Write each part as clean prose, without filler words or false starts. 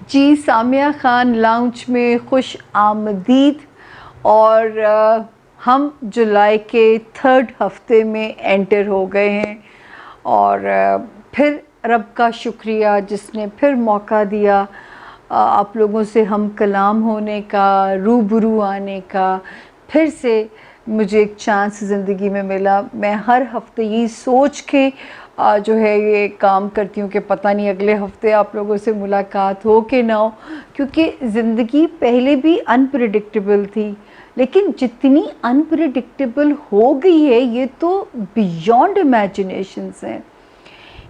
جی Samia Khan lounge میں خوش آمدید. اور ہم جولائی کے 3rd ہفتے میں انٹر ہو گئے ہیں، اور پھر رب کا شکریہ جس نے پھر موقع دیا آپ لوگوں سے ہم کلام ہونے کا، روبرو آنے کا. پھر سے مجھے ایک چانس زندگی میں ملا. میں ہر ہفتے یہ سوچ کے جو ہے یہ کام کرتی ہوں کہ پتہ نہیں اگلے ہفتے آپ لوگوں سے ملاقات ہو کہ نہ ہو، کیونکہ زندگی پہلے بھی انپریڈکٹیبل تھی، لیکن جتنی انپریڈکٹیبل ہو گئی ہے یہ تو بیونڈ امیجنیشنز ہیں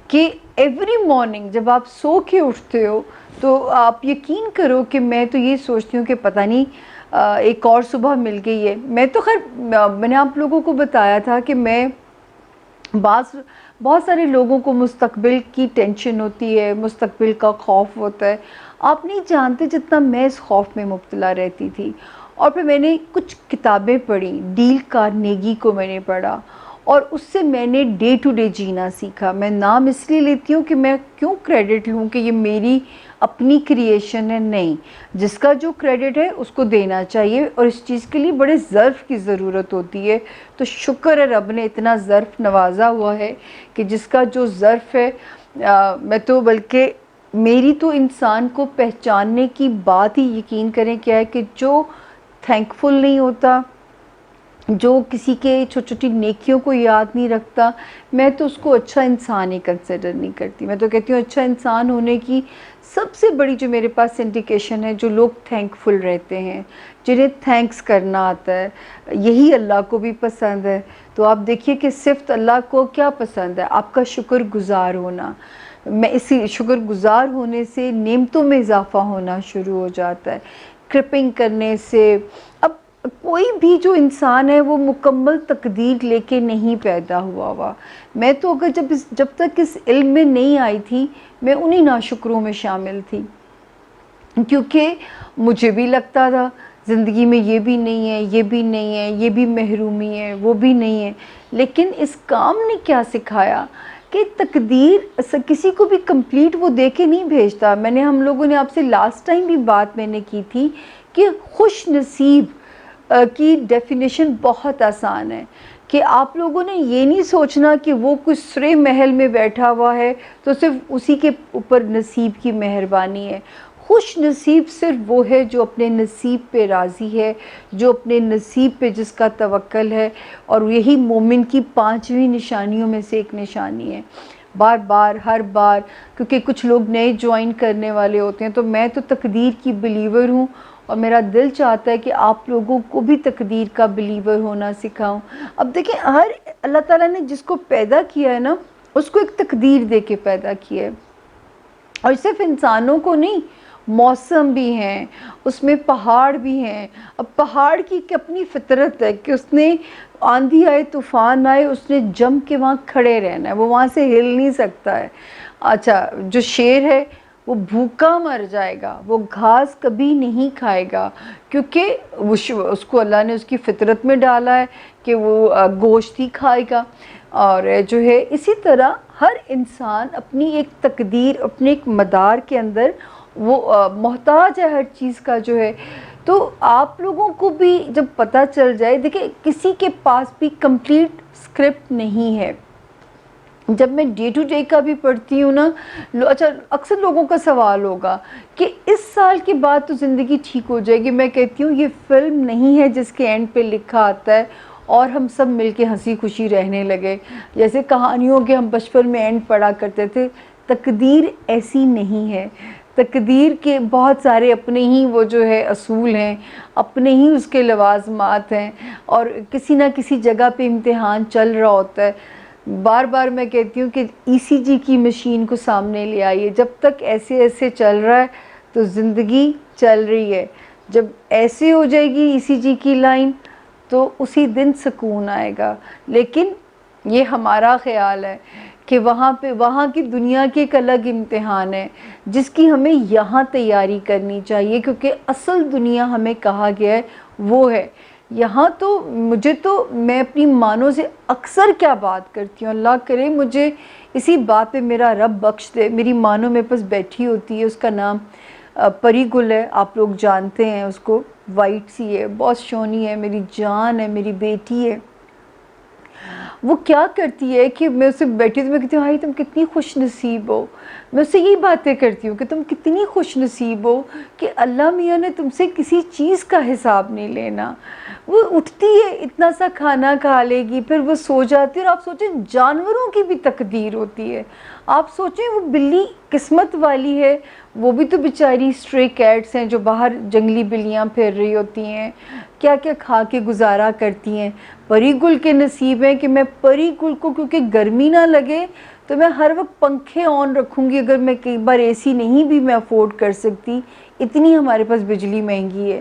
کہ ایوری مارننگ جب آپ سو کے اٹھتے ہو تو آپ یقین کرو کہ میں تو یہ سوچتی ہوں کہ پتہ نہیں ایک اور صبح مل گئی ہے. میں تو خیر میں نے آپ لوگوں کو بتایا تھا کہ میں بہت سارے لوگوں کو مستقبل کی ٹینشن ہوتی ہے، مستقبل کا خوف ہوتا ہے. آپ نہیں جانتے جتنا میں اس خوف میں مبتلا رہتی تھی. اور پھر میں نے کچھ کتابیں پڑھی، ڈیل کارنیگی کو میں نے پڑھا، اور اس سے میں نے ڈے ٹو ڈے جینا سیکھا. میں نام اس لیے لیتی ہوں کہ میں کیوں کریڈٹ لوں کہ یہ میری اپنی کریشن ہے. نہیں، جس کا جو کریڈٹ ہے اس کو دینا چاہیے، اور اس چیز کے لیے بڑے ظرف کی ضرورت ہوتی ہے. تو شکر ہے رب نے اتنا ظرف نوازا ہوا ہے کہ جس کا جو ظرف ہے میں تو بلکہ میری تو انسان کو پہچاننے کی بات ہی یقین کریں کیا ہے کہ جو تھینکفل نہیں ہوتا، جو کسی کے چھوٹی چھوٹی نیکیوں کو یاد نہیں رکھتا، میں تو اس کو اچھا انسان ہی کنسیڈر نہیں کرتی. میں تو کہتی ہوں اچھا انسان ہونے کی سب سے بڑی جو میرے پاس انڈیکیشن ہے جو لوگ تھینکفل رہتے ہیں، جنہیں تھینکس کرنا آتا ہے. یہی اللہ کو بھی پسند ہے. تو آپ دیکھیے کہ صرف اللہ کو کیا پسند ہے؟ آپ کا شکر گزار ہونا. میں اسی شکر گزار ہونے سے نعمتوں میں اضافہ ہونا شروع ہو جاتا ہے. کرپنگ کرنے سے اب کوئی بھی جو انسان ہے وہ مکمل تقدیر لے کے نہیں پیدا ہوا. میں تو اگر جب تک اس علم میں نہیں آئی تھی میں انہی ناشکروں میں شامل تھی، کیونکہ مجھے بھی لگتا تھا زندگی میں یہ بھی نہیں ہے، یہ بھی نہیں ہے، یہ بھی محرومی ہے، وہ بھی نہیں ہے. لیکن اس کام نے کیا سکھایا کہ تقدیر کسی کو بھی کمپلیٹ وہ دے کے نہیں بھیجتا. ہم لوگوں نے آپ سے لاسٹ ٹائم بھی بات میں نے کی تھی کہ خوش نصیب کی ڈیفینیشن بہت آسان ہے کہ آپ لوگوں نے یہ نہیں سوچنا کہ وہ کچھ سرے محل میں بیٹھا ہوا ہے تو صرف اسی کے اوپر نصیب کی مہربانی ہے. خوش نصیب صرف وہ ہے جو اپنے نصیب پہ راضی ہے، جو اپنے نصیب پہ جس کا توکل ہے. اور یہی مومن کی 5ویں نشانیوں میں سے ایک نشانی ہے. بار بار ہر بار، کیونکہ کچھ لوگ نئے جوائن کرنے والے ہوتے ہیں، تو میں تو تقدیر کی بلیور ہوں، اور میرا دل چاہتا ہے کہ آپ لوگوں کو بھی تقدیر کا بلیور ہونا سکھاؤں. اب دیکھیں اللہ تعالیٰ نے جس کو پیدا کیا ہے نا اس کو ایک تقدیر دے کے پیدا کیا ہے. اور صرف انسانوں کو نہیں، موسم بھی ہیں، اس میں پہاڑ بھی ہیں. اب پہاڑ کی اپنی فطرت ہے کہ اس نے آندھی آئے طوفان آئے اس نے جم کے وہاں کھڑے رہنا ہے، وہ وہاں سے ہل نہیں سکتا ہے. اچھا، جو شیر ہے وہ بھوکا مر جائے گا، وہ گھاس کبھی نہیں کھائے گا، کیونکہ اس کو اللہ نے اس کی فطرت میں ڈالا ہے کہ وہ گوشت ہی کھائے گا. اور جو ہے اسی طرح ہر انسان اپنی ایک تقدیر، اپنے ایک مدار کے اندر وہ محتاج ہے ہر چیز کا جو ہے. تو آپ لوگوں کو بھی جب پتہ چل جائے، دیکھیں کسی کے پاس بھی کمپلیٹ اسکرپٹ نہیں ہے. جب میں ڈے ٹو ڈے کا بھی پڑھتی ہوں نا، اچھا اکثر لوگوں کا سوال ہوگا کہ اس سال کے بعد تو زندگی ٹھیک ہو جائے گی. میں کہتی ہوں یہ فلم نہیں ہے جس کے اینڈ پہ لکھا آتا ہے اور ہم سب مل کے ہنسی خوشی رہنے لگے، جیسے کہانیوں کے ہم بچپن میں اینڈ پڑھا کرتے تھے. تقدیر ایسی نہیں ہے. تقدیر کے بہت سارے اپنے ہی وہ جو ہے اصول ہیں، اپنے ہی اس کے لوازمات ہیں، اور کسی نہ کسی جگہ پہ امتحان چل رہا ہوتا ہے. بار بار میں کہتی ہوں کہ ECG کی مشین کو سامنے لے آئیے. جب تک ایسے چل رہا ہے تو زندگی چل رہی ہے. جب ایسے ہو جائے گی ECG کی لائن تو اسی دن سکون آئے گا. لیکن یہ ہمارا خیال ہے کہ وہاں کی دنیا کے ایک الگ امتحان ہے جس کی ہمیں یہاں تیاری کرنی چاہیے، کیونکہ اصل دنیا ہمیں کہا گیا ہے وہ ہے یہاں. تو میں اپنی مانوں سے اکثر کیا بات کرتی ہوں، اللہ کرے مجھے اسی بات پہ میرا رب بخش دے. میری مانوں میں بس بیٹھی ہوتی ہے، اس کا نام پری گل ہے، آپ لوگ جانتے ہیں اس کو، وائٹ سی ہے، بہت شونی ہے، میری جان ہے، میری بیٹی ہے. وہ کیا کرتی ہے کہ میں اسے بیٹھی تو میں کہتی ہوں ہائی تم کتنی خوش نصیب ہو. میں اس سے یہی باتیں کرتی ہوں کہ تم کتنی خوش نصیب ہو کہ اللہ میاں نے تم سے کسی چیز کا حساب نہیں لینا. وہ اٹھتی ہے، اتنا سا کھانا کھا لے گی، پھر وہ سو جاتی ہے. اور آپ سوچیں جانوروں کی بھی تقدیر ہوتی ہے. آپ سوچیں وہ بلی قسمت والی ہے، وہ بھی تو بیچاری اسٹرے کیٹس ہیں جو باہر جنگلی بلیاں پھر رہی ہوتی ہیں، کیا کیا کھا کے گزارا کرتی ہیں. پری گل کے نصیب ہے کہ میں پری گل کو کیونکہ گرمی نہ لگے تو میں ہر وقت پنکھے آن رکھوں گی. اگر میں کئی بار اے سی نہیں بھی میں افورڈ کر سکتی، اتنی ہمارے پاس بجلی مہنگی ہے،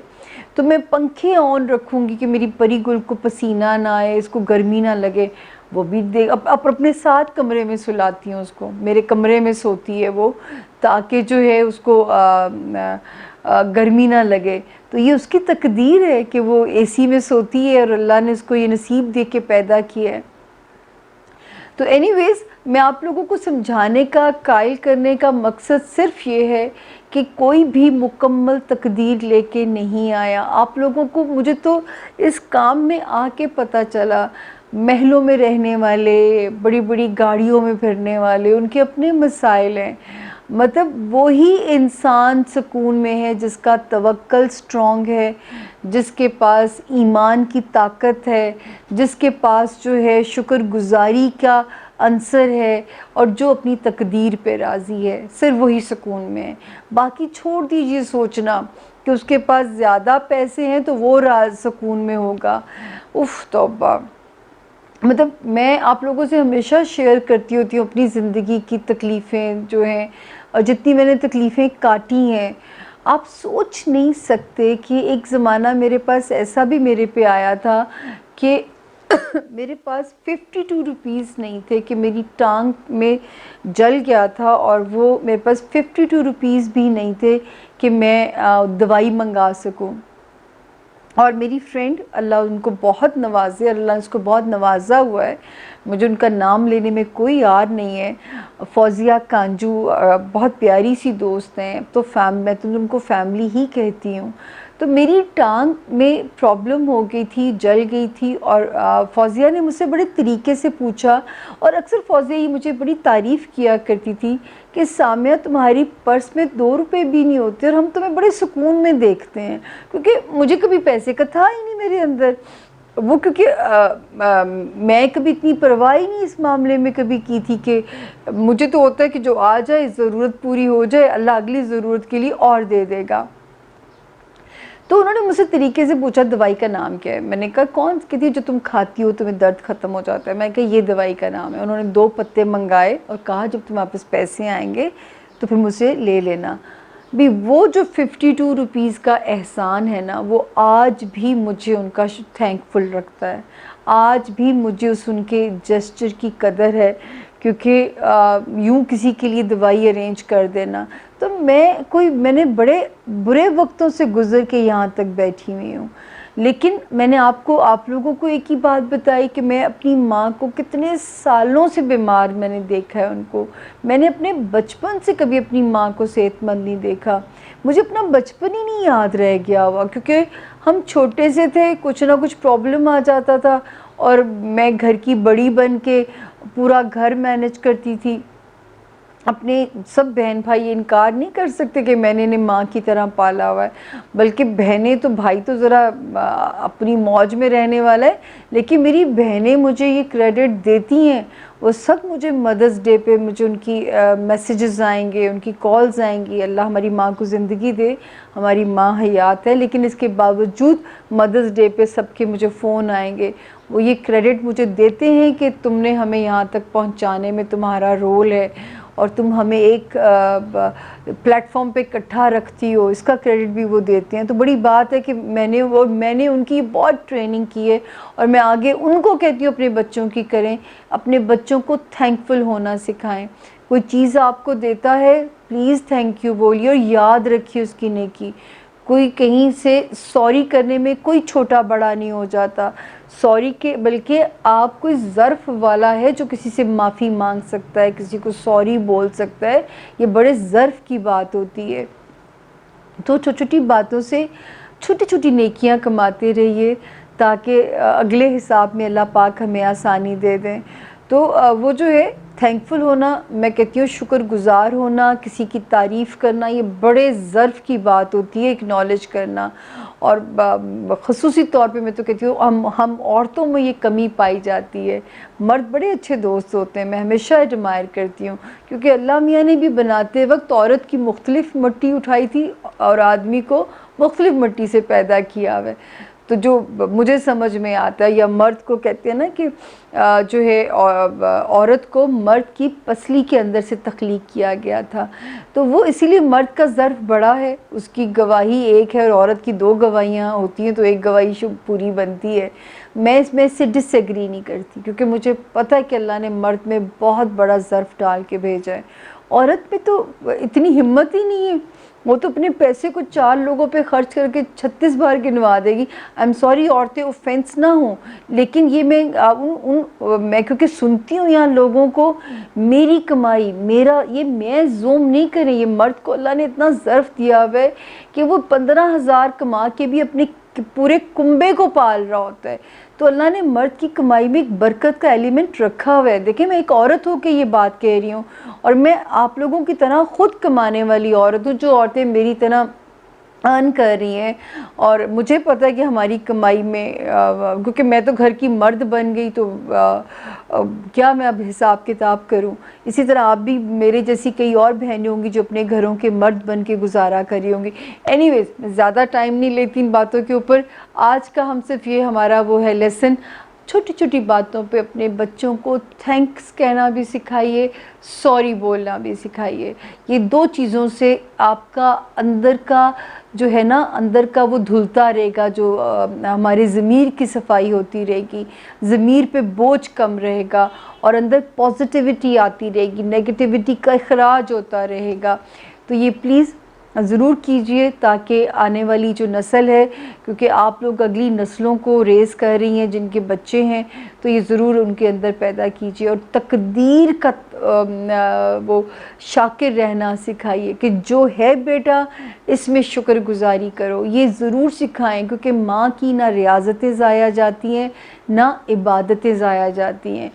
تو میں پنکھے آن رکھوں گی کہ میری پری گل کو پسینہ نہ آئے، اس کو گرمی نہ لگے. وہ بھی اب اپنے ساتھ کمرے میں سلاتی ہوں اس کو، میرے کمرے میں سوتی ہے وہ، تاکہ جو ہے اس کو گرمی نہ لگے. تو یہ اس کی تقدیر ہے کہ وہ اے سی میں سوتی ہے اور اللہ نے اس کو یہ نصیب دے کے پیدا کیا ہے. تو اینی ویز میں آپ لوگوں کو سمجھانے کا، قائل کرنے کا مقصد صرف یہ ہے کہ کوئی بھی مکمل تقدیر لے کے نہیں آیا. آپ لوگوں کو، مجھے تو اس کام میں آ کے پتہ چلا، محلوں میں رہنے والے، بڑی بڑی گاڑیوں میں پھرنے والے، ان کے اپنے مسائل ہیں. مطلب وہی انسان سکون میں ہے جس کا توکل سٹرونگ ہے، جس کے پاس ایمان کی طاقت ہے، جس کے پاس جو ہے شکر گزاری کا عنصر ہے، اور جو اپنی تقدیر پہ راضی ہے. صرف وہی سکون میں ہے. باقی چھوڑ دیجئے سوچنا کہ اس کے پاس زیادہ پیسے ہیں تو وہ سکون میں ہوگا. اف توبہ. مطلب میں آپ لوگوں سے ہمیشہ شیئر کرتی ہوتی ہوں اپنی زندگی کی تکلیفیں جو ہیں، اور جتنی میں نے تکلیفیں کاٹی ہیں. آپ سوچ نہیں سکتے کہ ایک زمانہ میرے پاس ایسا بھی میرے پہ آیا تھا کہ میرے پاس 52 روپیز نہیں تھے، کہ میری ٹانگ میں جل گیا تھا اور وہ میرے پاس 52 روپیز بھی نہیں تھے کہ میں دوائی منگا سکوں. اور میری فرینڈ، اللہ ان کو بہت نوازے، اللہ اس کو بہت نوازا ہوا ہے، مجھے ان کا نام لینے میں کوئی یاد نہیں ہے، فوزیہ کانجو، بہت پیاری سی دوست ہیں. تو میں تو ان کو فیملی ہی کہتی ہوں. تو میری ٹانگ میں پرابلم ہو گئی تھی، جل گئی تھی، اور فوزیہ نے مجھ سے بڑے طریقے سے پوچھا. اور اکثر فوزیہ یہ مجھے بڑی تعریف کیا کرتی تھی کہ سامیہ تمہاری پرس میں 2 روپے بھی نہیں ہوتے اور ہم تمہیں بڑے سکون میں دیکھتے ہیں. کیونکہ مجھے کبھی پیسے کا تھا ہی نہیں میرے اندر، وہ کیونکہ میں کبھی اتنی پرواہ ہی نہیں اس معاملے میں کبھی کی تھی، کہ مجھے تو ہوتا ہے کہ جو آ جائے، ضرورت پوری ہو جائے، اللہ اگلی ضرورت کے لیے اور دے دے گا. تو انہوں نے مجھ سے طریقے سے پوچھا دوائی کا نام کیا ہے. میں نے کہا کون؟ کہتی جو تم کھاتی ہو تمہیں درد ختم ہو جاتا ہے. میں نے کہا یہ دوائی کا نام ہے. انہوں نے 2 پتے منگائے اور کہا جب تمہارے پاس پیسے آئیں گے تو پھر مجھ سے لے لینا. بھی وہ جو 52 روپیز کا احسان ہے نا، وہ آج بھی مجھے ان کا تھینک فل رکھتا ہے. آج بھی مجھے ان کے جسچر کی قدر ہے، کیونکہ یوں کسی کے لیے دوائی ارینج کر دینا. تو میں نے بڑے برے وقتوں سے گزر کے یہاں تک بیٹھی ہوئی ہوں. لیکن میں نے آپ لوگوں کو ایک ہی بات بتائی کہ میں اپنی ماں کو کتنے سالوں سے بیمار میں نے دیکھا ہے ان کو. میں نے اپنے بچپن سے کبھی اپنی ماں کو صحت مند نہیں دیکھا. مجھے اپنا بچپن ہی نہیں یاد رہ گیا ہوا، کیونکہ ہم چھوٹے سے تھے، کچھ نہ کچھ پرابلم آ جاتا تھا اور میں گھر کی بڑی بن کے پورا گھر مینج کرتی تھی. اپنے سب بہن بھائی انکار نہیں کر سکتے کہ میں نے انہیں ماں کی طرح پالا ہوا ہے، بلکہ بہنیں تو، بھائی تو ذرا اپنی موج میں رہنے والا ہے، لیکن میری بہنیں مجھے یہ کریڈٹ دیتی ہیں. وہ سب مجھے مدرس ڈے پہ مجھے ان کی میسیجز آئیں گے، ان کی کالز آئیں گی. اللہ ہماری ماں کو زندگی دے، ہماری ماں حیات ہے، لیکن اس کے باوجود مدرس ڈے پہ سب کے مجھے فون آئیں گے. وہ یہ کریڈٹ مجھے دیتے ہیں کہ تم نے ہمیں یہاں تک پہنچانے میں تمہارا رول ہے اور تم ہمیں ایک پلیٹ فارم پہ اکٹھا رکھتی ہو، اس کا کریڈٹ بھی وہ دیتے ہیں. تو بڑی بات ہے کہ میں نے ان کی بہت ٹریننگ کی ہے، اور میں آگے ان کو کہتی ہوں اپنے بچوں کی کریں، اپنے بچوں کو تھینک فل ہونا سکھائیں. کوئی چیز آپ کو دیتا ہے پلیز تھینک یو بولیے اور یاد رکھیے اس کی نیکی. کوئی کہیں سے سوری کرنے میں کوئی چھوٹا بڑا نہیں ہو جاتا. سوری کے بلکہ آپ کوئی ظرف والا ہے جو کسی سے معافی مانگ سکتا ہے، کسی کو سوری بول سکتا ہے، یہ بڑے ظرف کی بات ہوتی ہے. تو چھوٹی چھوٹی باتوں سے چھوٹی چھوٹی نیکیاں کماتے رہیے تاکہ اگلے حساب میں اللہ پاک ہمیں آسانی دے دیں. تو وہ جو ہے تھینکفل ہونا، میں کہتی ہوں شکر گزار ہونا، کسی کی تعریف کرنا، یہ بڑے ظرف کی بات ہوتی ہے اکنالج کرنا. اور خصوصی طور پہ میں تو کہتی ہوں ہم عورتوں میں یہ کمی پائی جاتی ہے. مرد بڑے اچھے دوست ہوتے ہیں، میں ہمیشہ ایڈمائر کرتی ہوں، کیونکہ اللہ میاں نے بھی بناتے وقت عورت کی مختلف مٹی اٹھائی تھی اور آدمی کو مختلف مٹی سے پیدا کیا ہوا ہے. تو جو مجھے سمجھ میں آتا ہے، یا مرد کو کہتے ہیں نا کہ جو ہے عورت کو مرد کی پسلی کے اندر سے تخلیق کیا گیا تھا، تو وہ اسی لیے مرد کا ظرف بڑا ہے، اس کی گواہی ایک ہے اور عورت کی دو گواہیاں ہوتی ہیں تو ایک گواہی پوری بنتی ہے. میں اس سے ڈس ایگری نہیں کرتی، کیونکہ مجھے پتہ ہے کہ اللہ نے مرد میں بہت بڑا ظرف ڈال کے بھیجا ہے. عورت میں تو اتنی ہمت ہی نہیں ہے، وہ تو اپنے پیسے کو 4 لوگوں پہ خرچ کر کے 36 بار گنوا دے گی. آئی ایم سوری عورتیں اوفینس نہ ہوں، لیکن یہ میں کیونکہ سنتی ہوں یہاں لوگوں کو، میری کمائی میرا، یہ میں زوم نہیں کریں. یہ مرد کو اللہ نے اتنا ظرف دیا ہوا ہے کہ وہ 15,000 کما کے بھی اپنے پورے کنبے کو پال رہا ہوتا ہے. تو اللہ نے مرد کی کمائی میں ایک برکت کا ایلیمنٹ رکھا ہوا ہے. دیکھیں میں ایک عورت ہو کے یہ بات کہہ رہی ہوں، اور میں آپ لوگوں کی طرح خود کمانے والی عورت ہوں، جو عورتیں میری طرح ارن کر رہی ہیں. اور مجھے پتہ ہے کہ ہماری کمائی میں کیونکہ میں تو گھر کی مرد بن گئی، تو کیا میں اب حساب کتاب کروں. اسی طرح آپ بھی میرے جیسی کئی اور بہنیں ہوں گی جو اپنے گھروں کے مرد بن کے گزارا کر رہی ہوں گی. اینی ویز میں زیادہ ٹائم نہیں لیتی ان باتوں کے اوپر. آج کا ہم صرف یہ ہمارا وہ ہے لیسن، چھوٹی چھوٹی باتوں پہ اپنے بچوں کو تھینکس کہنا بھی سکھائیے، سوری بولنا بھی سکھائیے. یہ 2 چیزوں سے آپ کا اندر کا جو ہے نا، اندر کا وہ دھلتا رہے گا، جو ہمارے ضمیر کی صفائی ہوتی رہے گی، ضمیر پہ بوجھ کم رہے گا، اور اندر پازیٹیوٹی آتی رہے گی، نیگیٹیوٹی کا اخراج ہوتا رہے گا. تو یہ پلیز ضرور کیجئے تاکہ آنے والی جو نسل ہے، کیونکہ آپ لوگ اگلی نسلوں کو ریز کر رہی ہیں جن کے بچے ہیں، تو یہ ضرور ان کے اندر پیدا کیجئے. اور تقدیر کا وہ شاکر رہنا سکھائیے کہ جو ہے بیٹا اس میں شکر گزاری کرو. یہ ضرور سکھائیں، کیونکہ ماں کی نہ ریاضتیں ضائع جاتی ہیں نہ عبادتیں ضائع جاتی ہیں.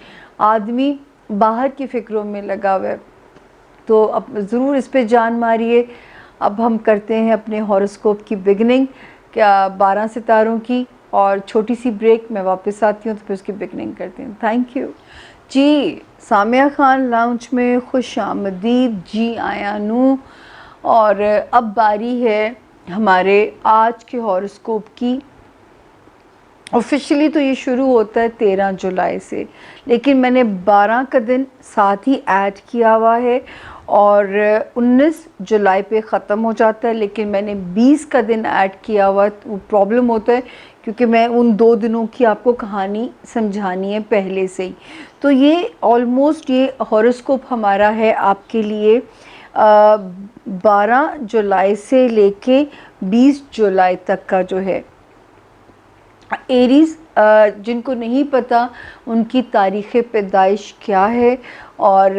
آدمی باہر کی فکروں میں لگا ہوا ہے، تو اب ضرور اس پہ جان ماریے. اب ہم کرتے ہیں اپنے ہاروسکوپ کی بگننگ، کیا 12 ستاروں کی، اور چھوٹی سی بریک، میں واپس آتی ہوں تو پھر اس کی بگننگ کرتے ہیں. تھینک یو جی. سامیہ خان لاؤنج میں خوش آمدید جی آیا نو. اور اب باری ہے ہمارے آج کے ہاروسکوپ کی. آفیشلی تو یہ شروع ہوتا ہے 13 جولائی سے، لیکن میں نے 12 کا دن ساتھ ہی ایڈ کیا ہوا ہے، اور 19 جولائی پہ ختم ہو جاتا ہے. لیکن میں نے 20 کا دن ایڈ کیا ہوا ہے. وہ پرابلم ہوتا ہے کیونکہ میں ان 2 دنوں کی آپ کو کہانی سمجھانی ہے پہلے سے ہی. تو یہ آلموسٹ یہ ہاروسکوپ ہمارا ہے آپ کے لیے 12 جولائی سے لے کے 20 جولائی تک کا جو ہے. ایریز جن کو نہیں پتہ ان کی تاریخ پیدائش کیا ہے، اور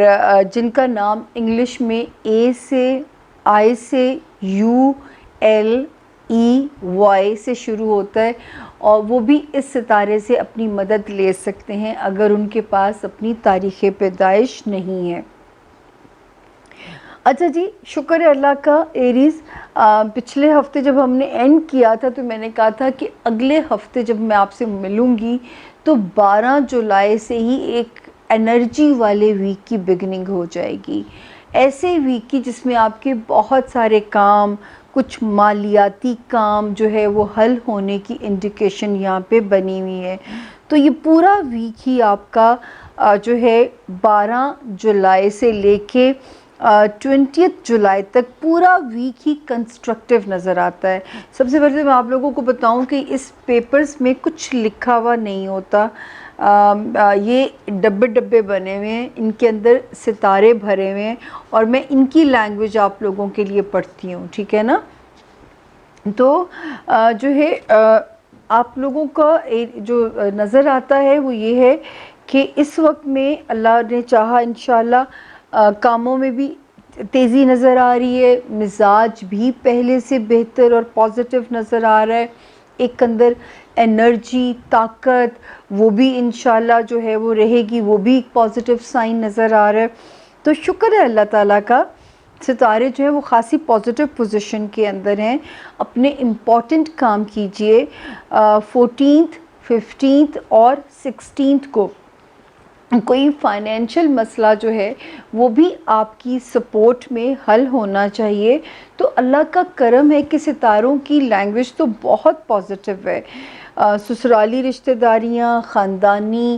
جن کا نام انگلش میں اے سے، آئی سے، یو، ایل، ای، وائی سے شروع ہوتا ہے، اور وہ بھی اس ستارے سے اپنی مدد لے سکتے ہیں اگر ان کے پاس اپنی تاریخ پیدائش نہیں ہے. اچھا جی، شکر ہے اللہ کا. ایریز پچھلے ہفتے جب ہم نے اینڈ کیا تھا تو میں نے کہا تھا کہ اگلے ہفتے جب میں آپ سے ملوں گی تو 12 جولائی سے ہی ایک انرجی والے ویک کی بگننگ ہو جائے گی. ایسے ویک کی جس میں آپ کے بہت سارے کام، کچھ مالیاتی کام جو ہے وہ حل ہونے کی انڈیکیشن یہاں پہ بنی ہوئی ہے. تو یہ پورا ویک ہی آپ کا جو ہے 12 جولائی سے لے کے 20 جولائی تک پورا ویک ہی کنسٹرکٹیو نظر آتا ہے. سب سے پہلے میں آپ لوگوں کو بتاؤں کہ اس پیپرز میں کچھ لکھا ہوا نہیں ہوتا. یہ ڈبے ڈبے بنے ہوئے ہیں، ان کے اندر ستارے بھرے ہوئے ہیں، اور میں ان کی لینگویج آپ لوگوں کے لیے پڑھتی ہوں، ٹھیک ہے نا. تو جو ہے آپ لوگوں کا جو نظر آتا ہے وہ یہ ہے کہ اس وقت میں اللہ نے چاہا انشاءاللہ کاموں میں بھی تیزی نظر آ رہی ہے، مزاج بھی پہلے سے بہتر اور پازیٹیو نظر آ رہا ہے، ایک اندر انرجی، طاقت، وہ بھی انشاءاللہ جو ہے وہ رہے گی، وہ بھی ایک پازیٹیو سائن نظر آ رہا ہے۔ تو شکر ہے اللہ تعالیٰ کا، ستارے جو ہیں وہ خاصی پازیٹیو پوزیشن کے اندر ہیں۔ اپنے امپورٹنٹ کام کیجئے، 14th 15th اور 16th کو کوئی فائنینشیل مسئلہ جو ہے وہ بھی آپ کی سپورٹ میں حل ہونا چاہیے۔ تو اللہ کا کرم ہے کہ ستاروں کی لینگویج تو بہت پازیٹیو ہے۔ سسرالی رشتہ داریاں، خاندانی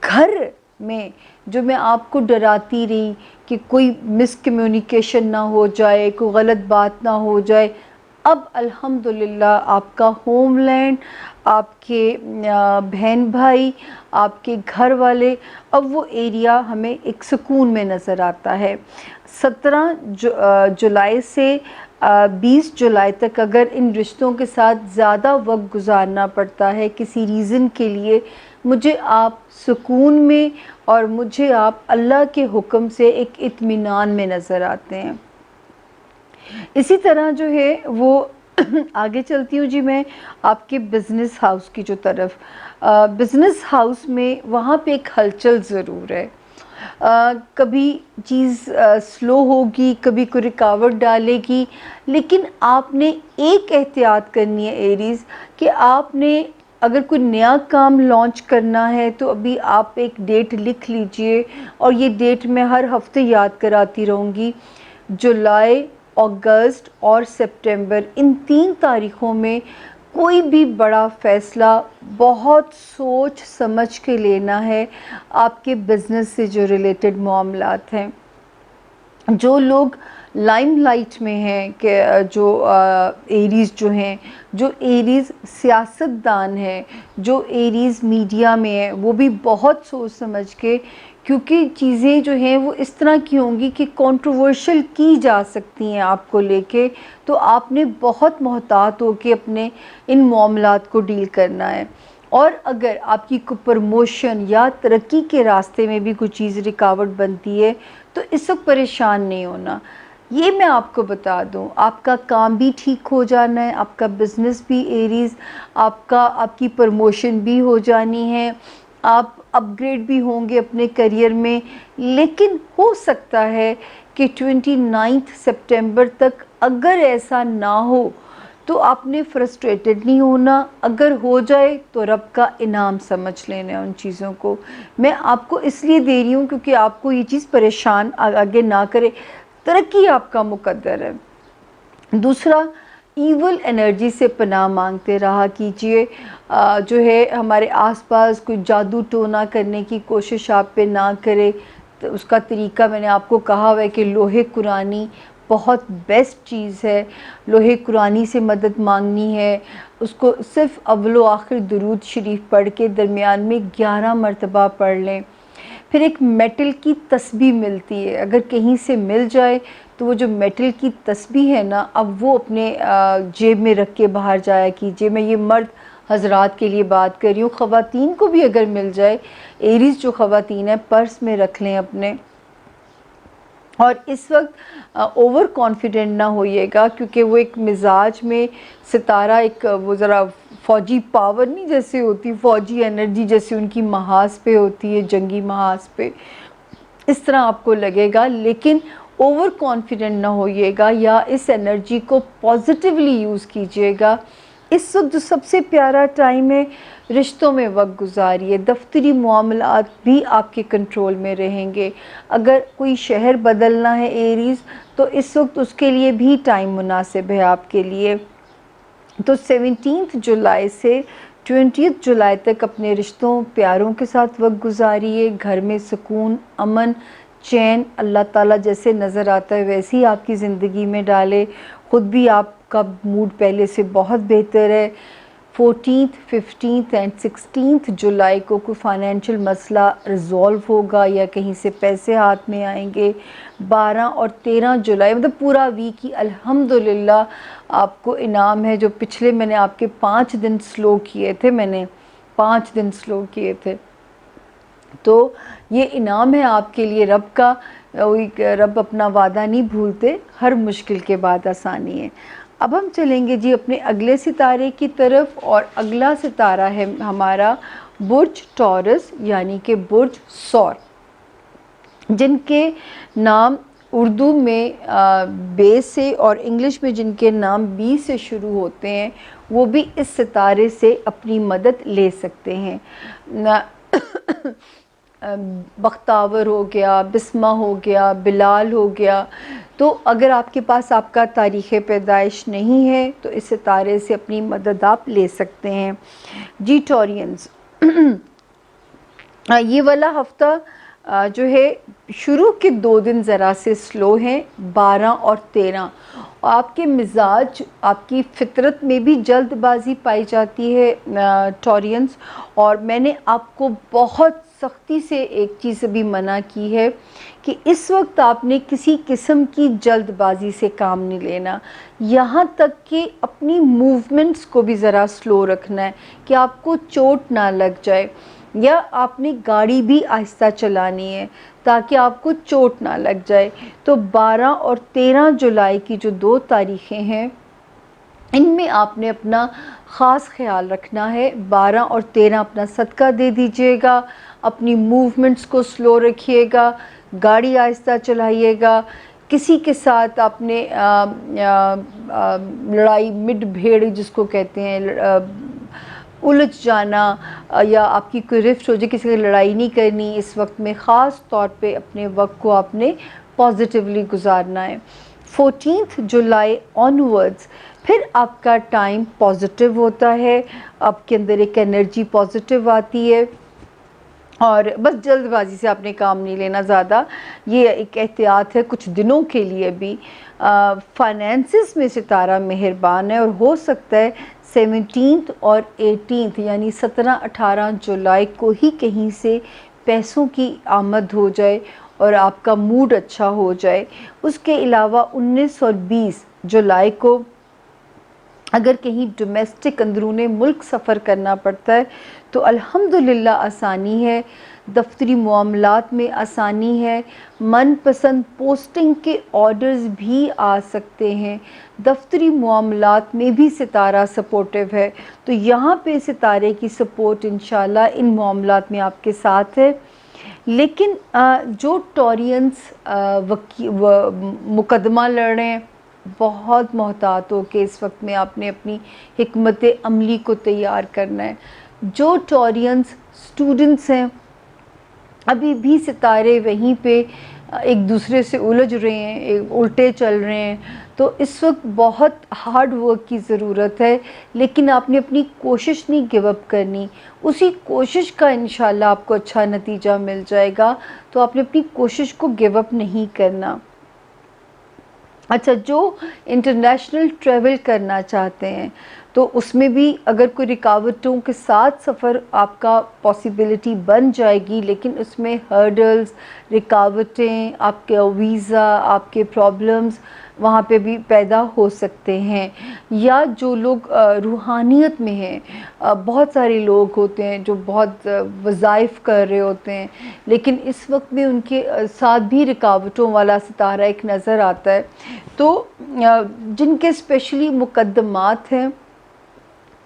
گھر میں جو میں آپ کو ڈراتی رہی کہ کوئی مس کمیونیکیشن نہ ہو جائے، کوئی غلط بات نہ ہو جائے، اب الحمدللہ آپ کا ہوم لینڈ، آپ کے بہن بھائی، آپ کے گھر والے، اب وہ ایریا ہمیں ایک سکون میں نظر آتا ہے۔ 17 جولائی سے 20 جولائی تک اگر ان رشتوں کے ساتھ زیادہ وقت گزارنا پڑتا ہے کسی ریزن کے لیے، مجھے آپ سکون میں اور مجھے آپ اللہ کے حکم سے ایک اطمینان میں نظر آتے ہیں۔ اسی طرح جو ہے وہ آگے چلتی ہوں جی میں آپ کے بزنس ہاؤس کی جو طرف، بزنس ہاؤس میں وہاں پہ ایک ہلچل ضرور ہے، کبھی چیز سلو ہوگی، کبھی کوئی رکاوٹ ڈالے گی، لیکن آپ نے ایک احتیاط کرنی ہے ایریز، کہ آپ نے اگر کوئی نیا کام لانچ کرنا ہے تو ابھی آپ ایک ڈیٹ لکھ لیجئے، اور یہ ڈیٹ میں ہر ہفتے یاد کراتی رہوں گی۔ جولائی، اگست اور سپٹمبر، ان 3 تاریخوں میں کوئی بھی بڑا فیصلہ بہت سوچ سمجھ کے لینا ہے۔ آپ کے بزنس سے جو ریلیٹڈ معاملات ہیں، جو لوگ لائم لائٹ میں ہیں، کہ جو ایریز جو ہیں، جو ایریز سیاست دان ہیں، جو ایریز میڈیا میں ہیں، وہ بھی بہت سوچ سمجھ کے، کیونکہ چیزیں جو ہیں وہ اس طرح کی ہوں گی کہ کنٹروورشل کی جا سکتی ہیں آپ کو لے کے، تو آپ نے بہت محتاط ہو کے اپنے ان معاملات کو ڈیل کرنا ہے۔ اور اگر آپ کی کوئی پروموشن یا ترقی کے راستے میں بھی کوئی چیز رکاوٹ بنتی ہے تو اس وقت پریشان نہیں ہونا۔ یہ میں آپ کو بتا دوں، آپ کا کام بھی ٹھیک ہو جانا ہے، آپ کا بزنس بھی ایریز، آپ کی پروموشن بھی ہو جانی ہے، آپ اپ گریڈ بھی ہوں گے اپنے کیریئر میں، لیکن ہو سکتا ہے کہ 29 سپٹمبر تک اگر ایسا نہ ہو تو آپ نے فرسٹریٹڈ نہیں ہونا، اگر ہو جائے تو رب کا انعام سمجھ لینا ان چیزوں کو۔ میں آپ کو اس لیے دے رہی ہوں کیونکہ آپ کو یہ چیز پریشان آگے نہ کرے، ترقی آپ کا مقدر ہے۔ دوسرا، ایول انرجی سے پناہ مانگتے رہا کیجئے، جو ہے ہمارے آس پاس کوئی جادو ٹونا کرنے کی کوشش آپ پہ نہ کرے۔ تو اس کا طریقہ میں نے آپ کو کہا ہوا ہے کہ لوہے قرآنی بہت بیسٹ چیز ہے، لوہے قرآنی سے مدد مانگنی ہے، اس کو صرف اول و آخر درود شریف پڑھ کے درمیان میں 11 مرتبہ پڑھ لیں۔ پھر ایک میٹل کی تسبیح ملتی ہے، اگر کہیں سے مل جائے تو وہ جو میٹل کی تسبیح ہے نا، اب وہ اپنے جیب میں رکھ کے باہر جایا کیجئے۔ میں یہ مرد حضرات کے لیے بات کر رہی ہوں، خواتین کو بھی اگر مل جائے، ایریز جو خواتین ہیں پرس میں رکھ لیں اپنے۔ اور اس وقت اوور کانفیڈنٹ نہ ہوئیے گا، کیونکہ وہ ایک مزاج میں ستارہ ایک وہ ذرا فوجی پاور نہیں جیسے ہوتی، فوجی انرجی جیسے ان کی محاذ پہ ہوتی ہے، جنگی محاذ پہ، اس طرح آپ کو لگے گا، لیکن اوور کانفیڈنٹ نہ ہوئیے گا، یا اس انرجی کو پازیٹیولی یوز کیجئے گا۔ اس وقت جو سب سے پیارا ٹائم ہے، رشتوں میں وقت گزاریے، دفتری معاملات بھی آپ کے کنٹرول میں رہیں گے۔ اگر کوئی شہر بدلنا ہے ایریز، تو اس وقت اس کے لیے بھی ٹائم مناسب ہے آپ کے لیے۔ تو 17 جولائی سے 20 جولائی تک اپنے رشتوں پیاروں کے ساتھ وقت گزاریے، گھر میں سکون، امن، چین اللہ تعالیٰ جیسے نظر آتا ہے ویسے ہی آپ کی زندگی میں ڈالے، خود بھی آپ کا موڈ پہلے سے بہت بہتر ہے۔ 14th 15th اینڈ 16th جولائی کو کوئی فائنینشیل مسئلہ ریزولو ہوگا یا کہیں سے پیسے ہاتھ میں آئیں گے۔ 12 اور 13 جولائی مطلب پورا ویک ہی الحمدللہ آپ کو انعام ہے۔ جو پچھلے میں نے آپ کے 5 دن سلو کیے تھے، میں نے 5 دن سلو کیے تھے، تو یہ انعام ہے آپ کے لیے رب کا. رب اپنا وعدہ نہیں بھولتے، ہر مشکل کے بعد آسانی ہے. اب ہم چلیں گے جی اپنے اگلے ستارے کی طرف، اور اگلا ستارہ ہے ہمارا برج ٹورس یعنی کہ برج ثور، جن کے نام اردو میں بے سے اور انگلش میں جن کے نام بی سے شروع ہوتے ہیں وہ بھی اس ستارے سے اپنی مدد لے سکتے ہیں. بختاور ہو گیا، بسمہ ہو گیا، بلال ہو گیا. تو اگر آپ کے پاس آپ کا تاریخ پیدائش نہیں ہے تو اس ستارے سے اپنی مدد آپ لے سکتے ہیں. جی ٹورینز، یہ والا ہفتہ جو ہے شروع کے 2 دن ذرا سے سلو ہیں، 12 اور 13. آپ کے مزاج، آپ کی فطرت میں بھی جلد بازی پائی جاتی ہے ٹورینز، اور میں نے آپ کو بہت سختی سے ایک چیز بھی منع کی ہے کہ اس وقت آپ نے کسی قسم کی جلد بازی سے کام نہیں لینا، یہاں تک کہ اپنی موومنٹس کو بھی ذرا سلو رکھنا ہے کہ آپ کو چوٹ نہ لگ جائے، یا آپ نے گاڑی بھی آہستہ چلانی ہے تاکہ آپ کو چوٹ نہ لگ جائے. تو 12 اور 13 جولائی کی جو 2 تاریخیں ہیں ان میں آپ نے اپنا خاص خیال رکھنا ہے. 12 اور 13 اپنا صدقہ دے دیجیے گا، اپنی موومنٹس کو سلو رکھیے گا، گاڑی آہستہ چلائیے گا. کسی کے ساتھ آپ نے لڑائی مڈ بھیڑ جس کو کہتے ہیں الجھ جانا، یا آپ کی کوئی رفٹ ہو جائے، کسی سے لڑائی نہیں کرنی اس وقت میں. خاص طور پہ اپنے وقت کو آپ نے پازیٹیولی گزارنا ہے. 14 جولائی آنورڈز پھر آپ کا ٹائم پازیٹیو ہوتا ہے، آپ کے اندر ایک انرجی پازیٹیو آتی ہے، اور بس جلد بازی سے آپ نے کام نہیں لینا زیادہ، یہ ایک احتیاط ہے کچھ دنوں کے لیے بھی. فائنینسز میں ستارہ مہربان ہے، اور ہو سکتا ہے 17 اور 18 یعنی 17-18 جولائی کو ہی کہیں سے پیسوں کی آمد ہو جائے اور آپ کا موڈ اچھا ہو جائے. اس کے علاوہ 19 اور 20 جولائی کو اگر کہیں ڈومیسٹک اندرون ملک سفر کرنا پڑتا ہے تو الحمدللہ آسانی ہے، دفتری معاملات میں آسانی ہے، من پسند پوسٹنگ کے آرڈرز بھی آ سکتے ہیں، دفتری معاملات میں بھی ستارہ سپورٹیو ہے. تو یہاں پہ ستارے کی سپورٹ انشاءاللہ ان معاملات میں آپ کے ساتھ ہے. لیکن جو ٹورینز مقدمہ لڑ رہے ہیں، بہت محتاط ہو کہ اس وقت میں آپ نے اپنی حکمت عملی کو تیار کرنا ہے. جو ٹورینز اسٹوڈنٹس ہیں ابھی بھی ستارے وہیں پہ ایک دوسرے سے الجھ رہے ہیں، الٹے چل رہے ہیں، تو اس وقت بہت ہارڈ ورک کی ضرورت ہے. لیکن آپ نے اپنی کوشش نہیں گیو اپ کرنی، اسی کوشش کا انشاءاللہ آپ کو اچھا نتیجہ مل جائے گا. تو آپ نے اپنی کوشش کو گیو اپ نہیں کرنا. اچھا، جو انٹرنیشنل ٹریول کرنا چاہتے ہیں تو اس میں بھی اگر کوئی رکاوٹوں کے ساتھ سفر آپ کا پاسیبلٹی بن جائے گی، لیکن اس میں ہرڈلز، رکاوٹیں، آپ کے ویزا، آپ کے پرابلمز وہاں پہ بھی پیدا ہو سکتے ہیں. یا جو لوگ روحانیت میں ہیں، بہت سارے لوگ ہوتے ہیں جو بہت وظائف کر رہے ہوتے ہیں لیکن اس وقت میں ان کے ساتھ بھی رکاوٹوں والا ستارہ ایک نظر آتا ہے. تو جن کے اسپیشلی مقدمات ہیں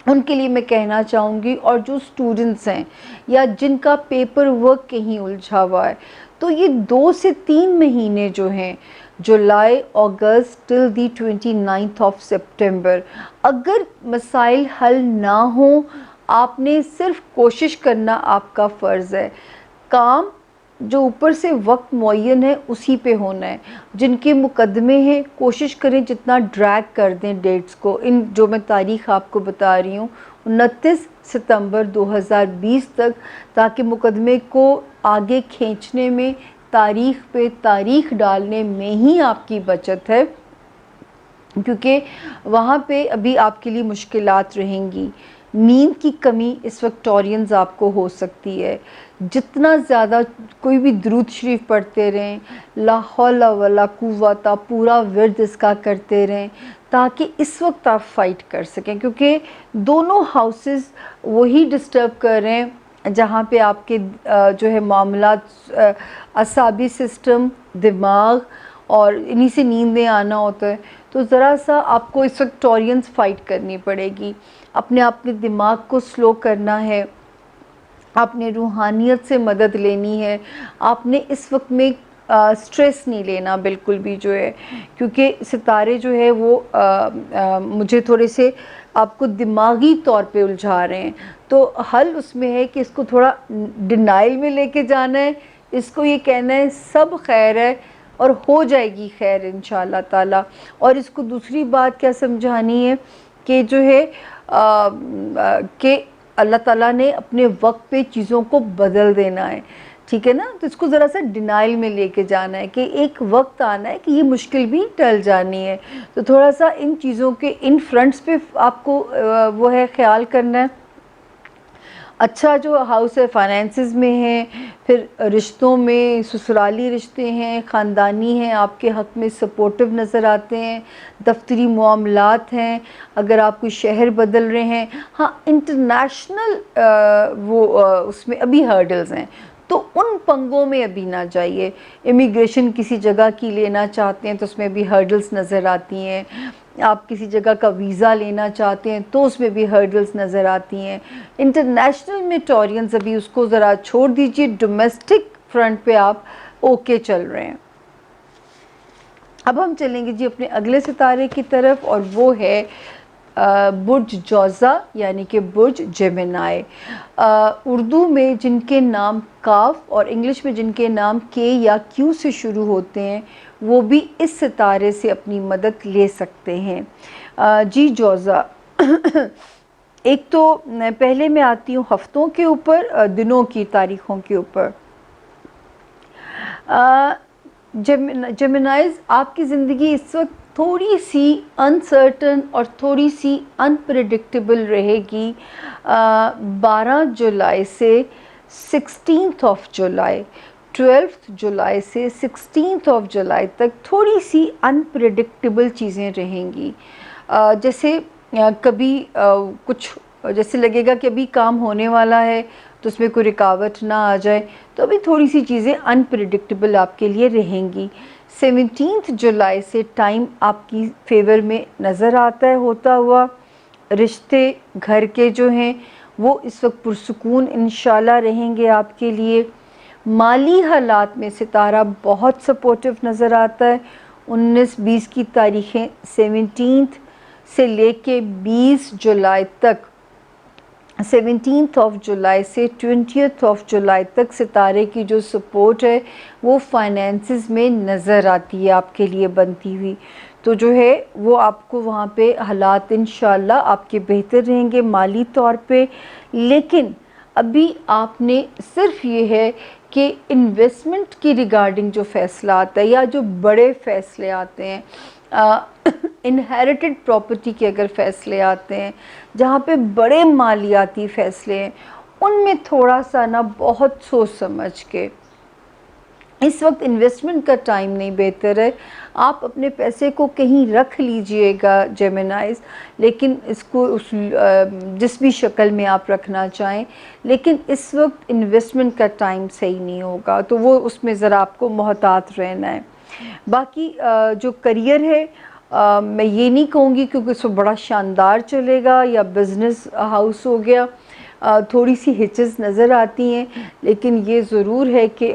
ان کے لیے میں کہنا چاہوں گی، اور جو اسٹوڈنٹس ہیں یا جن کا پیپر ورک کہیں الجھا ہوا ہے، تو یہ 2 سے 3 مہینے جو ہیں، جولائی اگست ٹل دی 29 آف سپٹمبر، اگر مسائل حل نہ ہوں، آپ نے صرف کوشش کرنا آپ کا فرض ہے. کام جو اوپر سے وقت معین ہے اسی پہ ہونا ہے. جن کے مقدمے ہیں کوشش کریں جتنا ڈریگ کر دیں ڈیٹس کو. ان جو میں تاریخ آپ کو بتا رہی ہوں 29 ستمبر 2020 تک، تاکہ مقدمے کو آگے کھینچنے میں، تاریخ پہ تاریخ ڈالنے میں ہی آپ کی بچت ہے، کیونکہ وہاں پہ ابھی آپ کے لیے مشکلات رہیں گی. نیند کی کمی اس وقت ٹورینز آپ کو ہو سکتی ہے. جتنا زیادہ کوئی بھی درود شریف پڑھتے رہیں، لا حول ولا قوت، پورا ورد اس کا کرتے رہیں تاکہ اس وقت آپ فائٹ کر سکیں، کیونکہ دونوں ہاؤسز وہی ڈسٹرب کر رہے ہیں. جہاں پہ آپ کے جو ہے معاملات، اعصابی سسٹم، دماغ اور انہی سے نیندیں آنا ہوتا ہے. تو ذرا سا آپ کو اس وقت ٹورینس فائٹ کرنی پڑے گی، اپنے آپ کے دماغ کو سلو کرنا ہے، آپ نے روحانیت سے مدد لینی ہے. آپ نے اس وقت میں سٹریس نہیں لینا بالکل بھی جو ہے، کیونکہ ستارے جو ہے وہ مجھے تھوڑے سے آپ کو دماغی طور پہ الجھا رہے ہیں. تو حل اس میں ہے کہ اس کو تھوڑا ڈینائل میں لے کے جانا ہے، اس کو یہ کہنا ہے سب خیر ہے اور ہو جائے گی خیر انشاءاللہ تعالی. اور اس کو دوسری بات کیا سمجھانی ہے کہ جو ہے کہ اللہ تعالیٰ نے اپنے وقت پہ چیزوں کو بدل دینا ہے، ٹھیک ہے نا. تو اس کو ذرا سا ڈینائل میں لے کے جانا ہے کہ ایک وقت آنا ہے کہ یہ مشکل بھی ٹل جانی ہے. تو تھوڑا سا ان چیزوں کے ان فرنٹس پہ آپ کو وہ ہے خیال کرنا ہے. اچھا جو ہاؤس ہے فائنینسز میں ہے، پھر رشتوں میں سسرالی رشتے ہیں، خاندانی ہیں، آپ کے حق میں سپورٹیو نظر آتے ہیں، دفتری معاملات ہیں، اگر آپ کوئی شہر بدل رہے ہیں. ہاں انٹرنیشنل وہ اس میں ابھی ہرڈلز ہیں، تو ان پنگوں میں ابھی نہ جائیے. امیگریشن کسی جگہ کی لینا چاہتے ہیں تو اس میں بھی ہرڈلز نظر آتی ہیں. آپ کسی جگہ کا ویزا لینا چاہتے ہیں تو اس میں بھی ہرڈلز نظر آتی ہیں. انٹرنیشنل میں ٹورینز ابھی اس کو ذرا چھوڑ دیجئے، ڈومیسٹک فرنٹ پہ آپ اوکے چل رہے ہیں. اب ہم چلیں گے جی اپنے اگلے ستارے کی طرف، اور وہ ہے برج جوزا یعنی کہ برج جیمنائی. اردو میں جن کے نام کاف اور انگلش میں جن کے نام کے یا کیو سے شروع ہوتے ہیں وہ بھی اس ستارے سے اپنی مدد لے سکتے ہیں. جی جوزا، ایک تو پہلے میں آتی ہوں ہفتوں کے اوپر، دنوں کی تاریخوں کے اوپر. جیمنائز، آپ کی زندگی اس وقت تھوڑی سی انسرٹن اور تھوڑی سی انپریڈکٹیبل رہے گی. 12 جولائی سے 16 جولائی، 12 جولائی سے 16 جولائی تک تھوڑی سی انپریڈکٹیبل چیزیں رہیں گی. جیسے کبھی کچھ جیسے لگے گا کہ ابھی کام ہونے والا ہے تو اس میں کوئی رکاوٹ نہ آ جائے، تو ابھی تھوڑی سی چیزیں انپریڈکٹیبل آپ کے لیے رہیں گی. 17 جولائی سے ٹائم آپ کی فیور میں نظر آتا ہے ہوتا ہوا. رشتے گھر کے جو ہیں وہ اس وقت پرسکون انشاءاللہ رہیں گے آپ کے لیے. مالی حالات میں ستارہ بہت سپورٹیو نظر آتا ہے. 19-20 کی تاریخیں 17 سے لے کے 20 جولائی تک، 17 جولائی سے 20 جولائی تک ستارے کی جو سپورٹ ہے وہ فائنینسز میں نظر آتی ہے آپ کے لیے بنتی ہوئی. تو جو ہے وہ آپ کو وہاں پہ حالات انشاءاللہ آپ کے بہتر رہیں گے مالی طور پہ. لیکن ابھی آپ نے صرف یہ ہے کہ انویسٹمنٹ کی ریگارڈنگ جو فیصلہ آتا ہے یا جو بڑے فیصلے آتے ہیں، انہیریٹڈ پراپرٹی کے اگر فیصلے آتے ہیں جہاں پہ بڑے مالیاتی فیصلے ہیں، ان میں تھوڑا سا نا بہت سوچ سمجھ کے. اس وقت انویسٹمنٹ کا ٹائم نہیں بہتر ہے. آپ اپنے پیسے کو کہیں رکھ لیجئے گا جیمنائز، لیکن اس کو جس بھی شکل میں آپ رکھنا چاہیں، لیکن اس وقت انویسٹمنٹ کا ٹائم صحیح نہیں ہوگا، تو وہ اس میں ذرا آپ کو محتاط رہنا ہے. باقی جو کریئر ہے، میں یہ نہیں کہوں گی کیونکہ اس کو بڑا شاندار چلے گا، یا بزنس ہاؤس ہو گیا، تھوڑی سی ہچز نظر آتی ہیں، لیکن یہ ضرور ہے کہ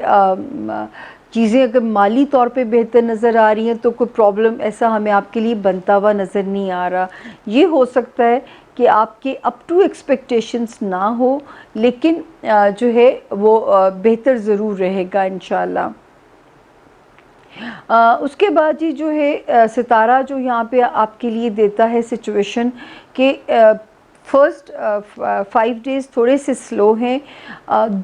چیزیں اگر مالی طور پہ بہتر نظر آ رہی ہیں تو کوئی پرابلم ایسا ہمیں آپ کے لیے بنتا ہوا نظر نہیں آ رہا. یہ ہو سکتا ہے کہ آپ کے اپ ٹو ایکسپیکٹیشنز نہ ہو، لیکن جو ہے وہ بہتر ضرور رہے گا انشاءاللہ. اس کے بعد جی جو ہے ستارہ جو یہاں پہ آپ کے لیے دیتا ہے سچویشن کہ فرسٹ 5 ڈیز تھوڑے سے سلو ہیں.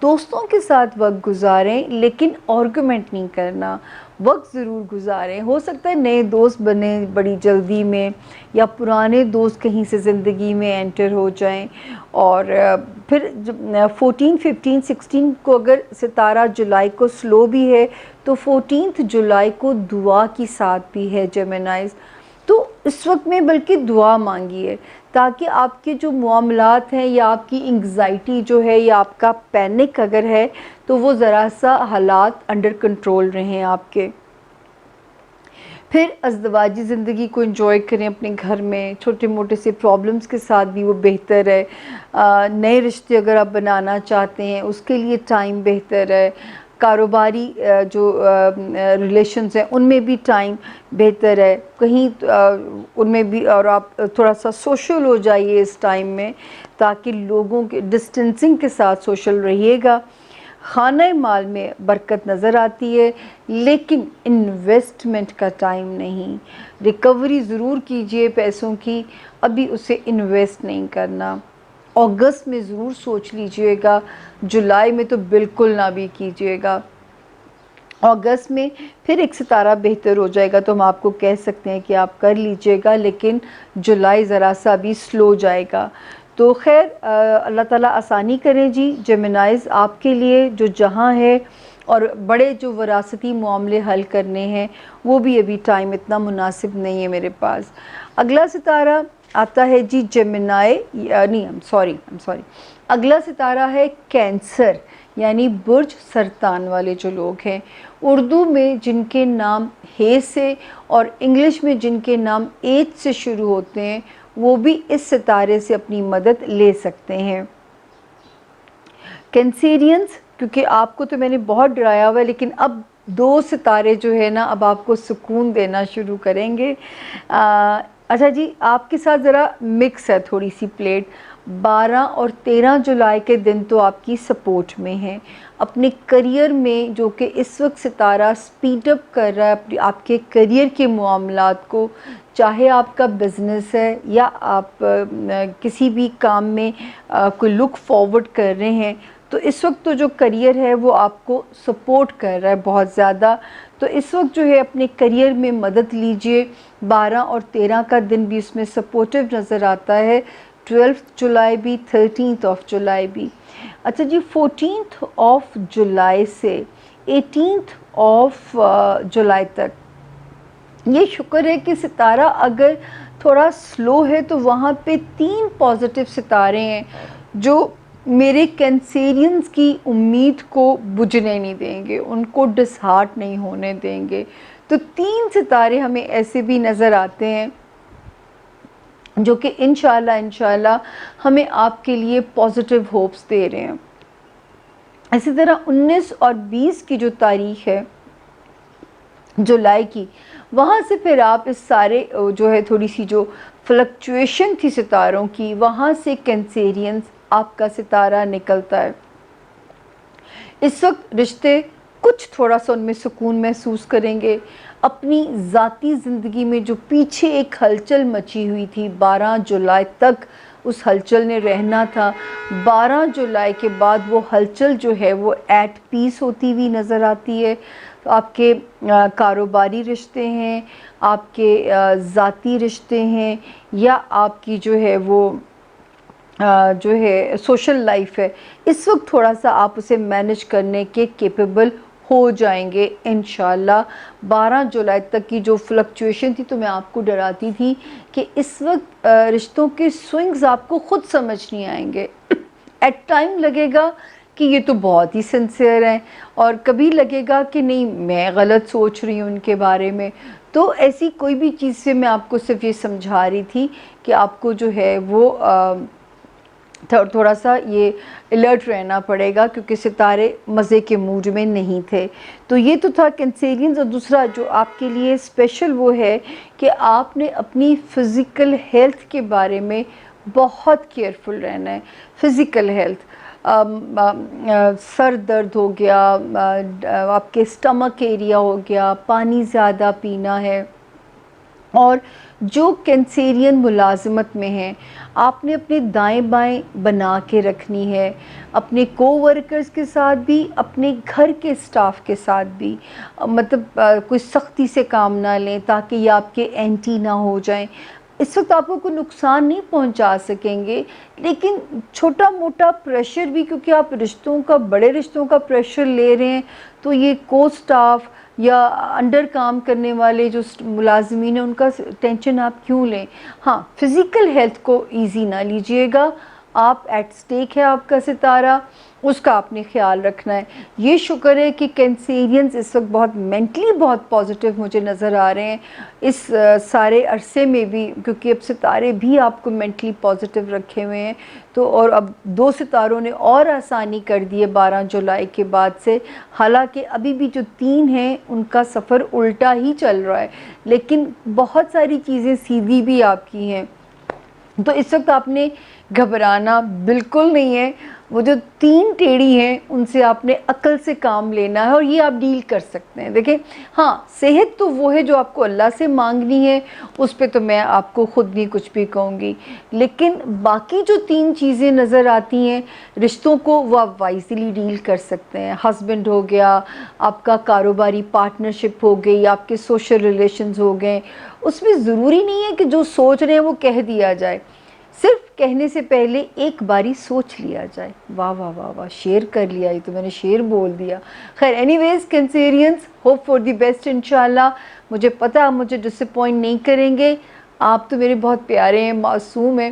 دوستوں کے ساتھ وقت گزاریں لیکن آرگومنٹ نہیں کرنا، وقت ضرور گزاریں. ہو سکتا ہے نئے دوست بنے بڑی جلدی میں، یا پرانے دوست کہیں سے زندگی میں انٹر ہو جائیں. اور پھر 14 15 16 کو اگر ستارہ جولائی کو سلو بھی ہے تو 14 جولائی کو دعا کی ساتھ بھی ہے جیمنائز. تو اس وقت میں بلکہ دعا مانگی ہے تاکہ آپ کے جو معاملات ہیں یا آپ کی انگزائٹی جو ہے یا آپ کا پینک اگر ہے تو وہ ذرا سا حالات انڈر کنٹرول رہیں آپ کے۔ پھر ازدواجی زندگی کو انجوائے کریں اپنے گھر میں، چھوٹے موٹے سے پرابلمس کے ساتھ بھی وہ بہتر ہے۔ نئے رشتے اگر آپ بنانا چاہتے ہیں اس کے لیے ٹائم بہتر ہے۔ کاروباری جو ریلیشنز ہیں ان میں بھی ٹائم بہتر ہے، کہیں ان میں بھی، اور آپ تھوڑا سا سوشل ہو جائیے اس ٹائم میں تاکہ لوگوں کے ڈسٹینسنگ کے ساتھ سوشل رہیے گا۔ خانہ مال میں برکت نظر آتی ہے لیکن انویسٹمنٹ کا ٹائم نہیں۔ ریکوری ضرور کیجئے پیسوں کی، ابھی اسے انویسٹ نہیں کرنا۔ اگست میں ضرور سوچ لیجئے گا، جولائی میں تو بالکل نہ بھی کیجئے گا۔ اگست میں پھر ایک ستارہ بہتر ہو جائے گا تو ہم آپ کو کہہ سکتے ہیں کہ آپ کر لیجئے گا، لیکن جولائی ذرا سا بھی سلو جائے گا۔ تو خیر اللہ تعالیٰ آسانی کریں جی جیمنائز آپ کے لیے جو جہاں ہے، اور بڑے جو وراثتی معاملے حل کرنے ہیں وہ بھی ابھی ٹائم اتنا مناسب نہیں ہے میرے پاس۔ اگلا ستارہ آتا ہے جی جیمنائی، اگلا ستارہ ہے کینسر، یعنی برج سرطان والے جو لوگ ہیں، اردو میں جن کے نام ہے سے اور انگلش میں جن کے نام ایچ سے شروع ہوتے ہیں وہ بھی اس ستارے سے اپنی مدد لے سکتے ہیں۔ کینسیرینز، کیونکہ آپ کو تو میں نے بہت ڈرایا ہوا ہے لیکن اب دو ستارے جو ہے نا اب آپ کو سکون دینا شروع کریں گے۔ اچھا جی، آپ کے ساتھ ذرا مکس ہے تھوڑی سی پلیٹ۔ 12 اور 13 جولائی کے دن تو آپ کی سپورٹ میں ہیں اپنے کریئر میں، جو کہ اس وقت ستارہ سپیڈ اپ کر رہا ہے آپ کے کریئر کے معاملات کو، چاہے آپ کا بزنس ہے یا آپ کسی بھی کام میں کوئی لک فارورڈ کر رہے ہیں، تو اس وقت تو جو کریئر ہے وہ آپ کو سپورٹ کر رہا ہے بہت زیادہ۔ تو اس وقت جو ہے اپنے کریئر میں مدد لیجئے۔ 12 اور 13 کا دن بھی اس میں سپورٹیو نظر آتا ہے، 12 جولائی بھی، 13 جولائی بھی۔ اچھا جی، 14 جولائی سے 18 جولائی تک یہ شکر ہے کہ ستارہ اگر تھوڑا سلو ہے تو وہاں پہ 3 پازیٹیو ستارے ہیں جو میرے کینسیرینز کی امید کو بجھنے نہیں دیں گے، ان کو ڈس ہارٹ نہیں ہونے دیں گے۔ تو 3 ستارے ہمیں ایسے بھی نظر آتے ہیں جو کہ انشاءاللہ ہمیں آپ کے لیے پازیٹیو ہوپس دے رہے ہیں۔ اسی طرح 19 اور 20 کی جو تاریخ ہے جولائی کی، وہاں سے پھر آپ اس سارے جو ہے تھوڑی سی جو فلکچویشن تھی ستاروں کی، وہاں سے کینسیرینز آپ کا ستارہ نکلتا ہے۔ اس وقت رشتے کچھ تھوڑا سا ان میں سکون محسوس کریں گے۔ اپنی ذاتی زندگی میں جو پیچھے ایک ہلچل مچی ہوئی تھی 12 جولائی تک اس ہلچل نے رہنا تھا، 12 جولائی کے بعد وہ ہلچل جو ہے وہ ایٹ پیس ہوتی ہوئی نظر آتی ہے۔ تو آپ کے کاروباری رشتے ہیں، آپ کے ذاتی رشتے ہیں، یا آپ کی جو ہے وہ جو ہے سوشل لائف ہے، اس وقت تھوڑا سا آپ اسے مینج کرنے کے کیپیبل ہو جائیں گے انشاءاللہ۔ 12 جولائی تک کی جو فلکچویشن تھی تو میں آپ کو ڈراتی تھی کہ اس وقت رشتوں کے سوئنگز آپ کو خود سمجھ نہیں آئیں گے۔ ایٹ ٹائم لگے گا کہ یہ تو بہت ہی سنسیئر ہیں، اور کبھی لگے گا کہ نہیں میں غلط سوچ رہی ہوں ان کے بارے میں۔ تو ایسی کوئی بھی چیز سے میں آپ کو صرف یہ سمجھا رہی تھی کہ آپ کو جو ہے وہ تھوڑا سا یہ الرٹ رہنا پڑے گا کیونکہ ستارے مزے کے موڈ میں نہیں تھے۔ تو یہ تو تھا کینسیرینز۔ اور دوسرا جو آپ کے لیے اسپیشل وہ ہے کہ آپ نے اپنی فزیکل ہیلتھ کے بارے میں بہت کیئرفل رہنا ہے۔ فزیکل ہیلتھ، سر درد ہو گیا، آپ کے اسٹمک ایریا ہو گیا، پانی زیادہ پینا ہے۔ اور جو کینسیرین ملازمت میں ہیں، آپ نے اپنے دائیں بائیں بنا کے رکھنی ہے، اپنے کو ورکرز کے ساتھ بھی، اپنے گھر کے سٹاف کے ساتھ بھی، مطلب کوئی سختی سے کام نہ لیں تاکہ یہ آپ کے اینٹی نہ ہو جائیں۔ اس وقت آپ کو کوئی نقصان نہیں پہنچا سکیں گے، لیکن چھوٹا موٹا پریشر بھی، کیونکہ آپ رشتوں کا، بڑے رشتوں کا پریشر لے رہے ہیں، تو یہ کو سٹاف یا انڈر کام کرنے والے جو ملازمین ہیں ان کا ٹینشن آپ کیوں لیں؟ ہاں، فزیکل ہیلتھ کو ایزی نہ لیجئے گا، آپ ایٹ سٹیک ہے آپ کا ستارہ، اس کا آپ نے خیال رکھنا ہے۔ یہ شکر ہے کہ کینسیرینز اس وقت بہت مینٹلی بہت پازیٹیو مجھے نظر آ رہے ہیں اس سارے عرصے میں بھی، کیونکہ اب ستارے بھی آپ کو مینٹلی پازیٹیو رکھے ہوئے ہیں، تو اور اب 2 ستاروں نے اور آسانی کر دی ہے 12 جولائی کے بعد سے، حالانکہ ابھی بھی جو 3 ہیں ان کا سفر الٹا ہی چل رہا ہے، لیکن بہت ساری چیزیں سیدھی بھی آپ کی ہیں، تو اس وقت آپ نے گھبرانا بالکل نہیں ہے۔ وہ جو 3 ٹیڑھی ہیں ان سے آپ نے عقل سے کام لینا ہے اور یہ آپ ڈیل کر سکتے ہیں۔ دیکھیں ہاں، صحت تو وہ ہے جو آپ کو اللہ سے مانگنی ہے، اس پہ تو میں آپ کو خود نہیں کچھ بھی کہوں گی، لیکن باقی جو 3 چیزیں نظر آتی ہیں رشتوں کو، وہ آپ وائزلی ڈیل کر سکتے ہیں۔ ہسبینڈ ہو گیا، آپ کا کاروباری پارٹنرشپ ہو گئی، آپ کے سوشل ریلیشنز ہو گئے، اس میں ضروری نہیں ہے کہ جو سوچ رہے ہیں وہ کہہ دیا جائے، صرف کہنے سے پہلے ایک باری سوچ لیا جائے۔ واہ واہ واہ واہ، شعر کر لیا، یہ تو میں نے شعر بول دیا۔ خیر anyways Cancerians, hope for the best انشاءاللہ۔ مجھے پتہ آپ مجھے ڈسپوائنٹ نہیں کریں گے، آپ تو میرے بہت پیارے ہیں، معصوم ہیں،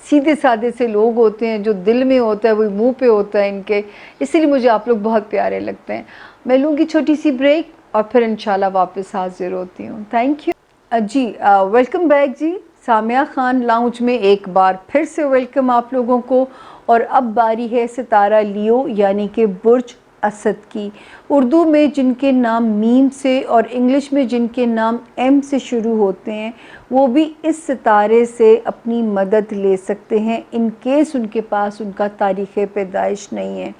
سیدھے سادے سے لوگ ہوتے ہیں، جو دل میں ہوتا ہے وہ منہ پہ ہوتا ہے ان کے، اسی لیے مجھے آپ لوگ بہت پیارے لگتے ہیں۔ میں لوں گی چھوٹی سی بریک اور پھر انشاءاللہ واپس حاضر ہوتی ہوں۔ تھینک یو جی، ویلکم بیک جی، سامیہ خان لاؤنج میں ایک بار پھر سے ویلکم آپ لوگوں کو۔ اور اب باری ہے ستارہ لیو یعنی کہ برج اسد کی۔ اردو میں جن کے نام میم سے اور انگلش میں جن کے نام ایم سے شروع ہوتے ہیں وہ بھی اس ستارے سے اپنی مدد لے سکتے ہیں، ان کیس ان کے پاس ان کا تاریخ پیدائش نہیں ہے۔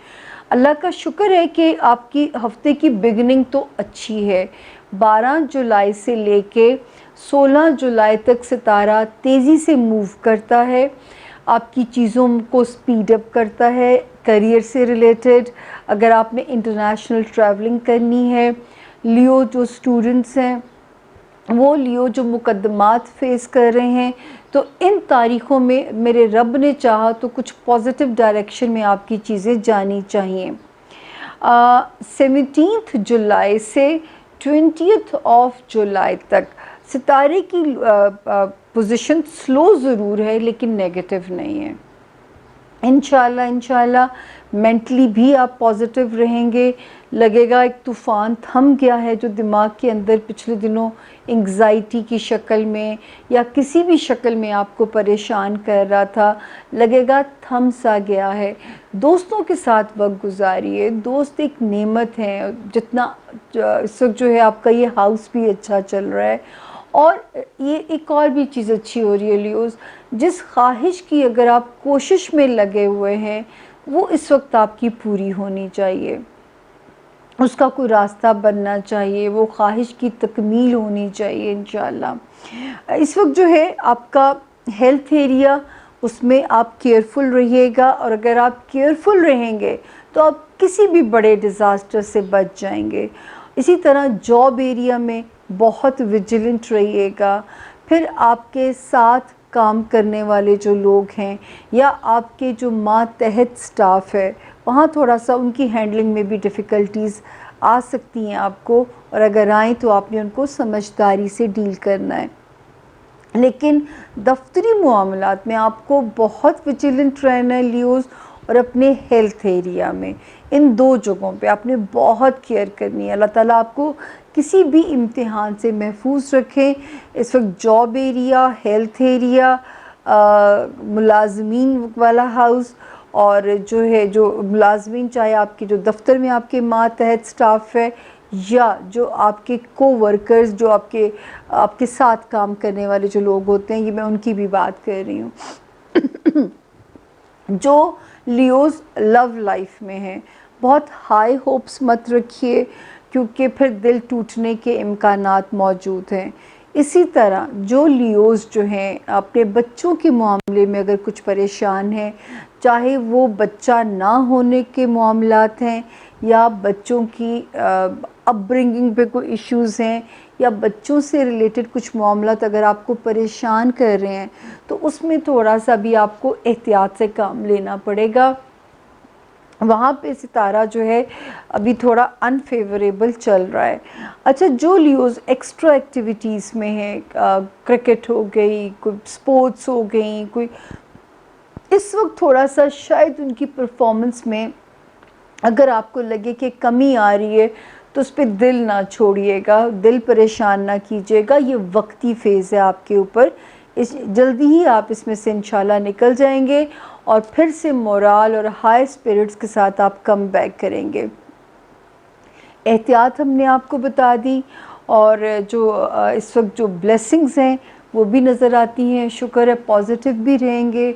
اللہ کا شکر ہے کہ آپ کی ہفتے کی بگننگ تو اچھی ہے۔ 12 جولائی سے لے کے 16 جولائی تک ستارہ تیزی سے موو کرتا ہے، آپ کی چیزوں کو سپیڈ اپ کرتا ہے، کریئر سے ریلیٹڈ، اگر آپ نے انٹرنیشنل ٹریولنگ کرنی ہے۔ لیو جو سٹوڈنٹس ہیں، وہ لیو جو مقدمات فیس کر رہے ہیں، تو ان تاریخوں میں میرے رب نے چاہا تو کچھ پازیٹیو ڈائریکشن میں آپ کی چیزیں جانی چاہیے۔ 17 جولائی سے 20 جولائی تک ستارے کی پوزیشن سلو ضرور ہے لیکن نیگیٹو نہیں ہے۔ انشاءاللہ مینٹلی بھی آپ پازیٹیو رہیں گے، لگے گا ایک طوفان تھم گیا ہے جو دماغ کے اندر پچھلے دنوں انگزائٹی کی شکل میں یا کسی بھی شکل میں آپ کو پریشان کر رہا تھا، لگے گا تھم سا گیا ہے۔ دوستوں کے ساتھ وقت گزاریے، دوست ایک نعمت ہے، جتنا اس وقت جو ہے آپ کا یہ ہاؤس بھی اچھا چل رہا ہے۔ اور یہ ایک اور بھی چیز اچھی ہو رہی ہے لیوز، جس خواہش کی اگر آپ کوشش میں لگے ہوئے ہیں وہ اس وقت آپ کی پوری ہونی چاہیے، اس کا کوئی راستہ بننا چاہیے، وہ خواہش کی تکمیل ہونی چاہیے انشاءاللہ۔ اس وقت جو ہے آپ کا ہیلتھ ایریا، اس میں آپ کیئرفل رہیے گا، اور اگر آپ کیئرفل رہیں گے تو آپ کسی بھی بڑے ڈیزاسٹر سے بچ جائیں گے۔ اسی طرح جاب ایریا میں بہت ویجیلنٹ رہیے گا۔ پھر آپ کے ساتھ کام کرنے والے جو لوگ ہیں یا آپ کے جو ماتحت سٹاف ہے، وہاں تھوڑا سا ان کی ہینڈلنگ میں بھی ڈیفیکلٹیز آ سکتی ہیں آپ کو، اور اگر آئیں تو آپ نے ان کو سمجھداری سے ڈیل کرنا ہے۔ لیکن دفتری معاملات میں آپ کو بہت ویجیلنٹ رہنا ہے لیوز، اور اپنے ہیلتھ ایریا میں ان 2 جگہوں پہ آپ نے بہت کیئر کرنی ہے۔ اللہ تعالیٰ آپ کو کسی بھی امتحان سے محفوظ رکھیں۔ اس وقت جاب ایریا، ہیلتھ ایریا، ملازمین والا ہاؤس، اور جو ہے جو ملازمین چاہے آپ کے جو دفتر میں آپ کے ماتحت سٹاف ہے یا جو آپ کے کو ورکرز، جو آپ کے ساتھ کام کرنے والے جو لوگ ہوتے ہیں، یہ میں ان کی بھی بات کر رہی ہوں۔ جو لیوز لو لائف میں ہیں، بہت ہائی ہوپس مت رکھیے کیونکہ پھر دل ٹوٹنے کے امکانات موجود ہیں۔ اسی طرح جو لیوز جو ہیں اپنے بچوں کے معاملے میں اگر کچھ پریشان ہیں، چاہے وہ بچہ نہ ہونے کے معاملات ہیں یا بچوں کی اپ برنگنگ پہ کوئی ایشوز ہیں یا بچوں سے ریلیٹڈ کچھ معاملات اگر آپ کو پریشان کر رہے ہیں، تو اس میں تھوڑا سا بھی آپ کو احتیاط سے کام لینا پڑے گا۔ وہاں پہ ستارہ جو ہے ابھی تھوڑا انفیوریبل چل رہا ہے۔ اچھا، جو لیوز ایکسٹرا ایکٹیویٹیز میں ہیں، کرکٹ ہو گئی، کوئی سپورٹس ہو گئی، کوئی اس وقت تھوڑا سا شاید ان کی پرفارمنس میں اگر آپ کو لگے کہ کمی آ رہی ہے تو اس پہ دل نہ چھوڑیے گا، دل پریشان نہ کیجیے گا، یہ وقتی فیز ہے آپ کے اوپر، جلدی ہی آپ اس میں سے انشاءاللہ نکل جائیں گے اور پھر سے مورال اور ہائی اسپرٹس کے ساتھ آپ کم بیک کریں گے۔ احتیاط ہم نے آپ کو بتا دی، اور جو اس وقت جو بلیسنگز ہیں وہ بھی نظر آتی ہیں، شکر ہے پازیٹیو بھی رہیں گے،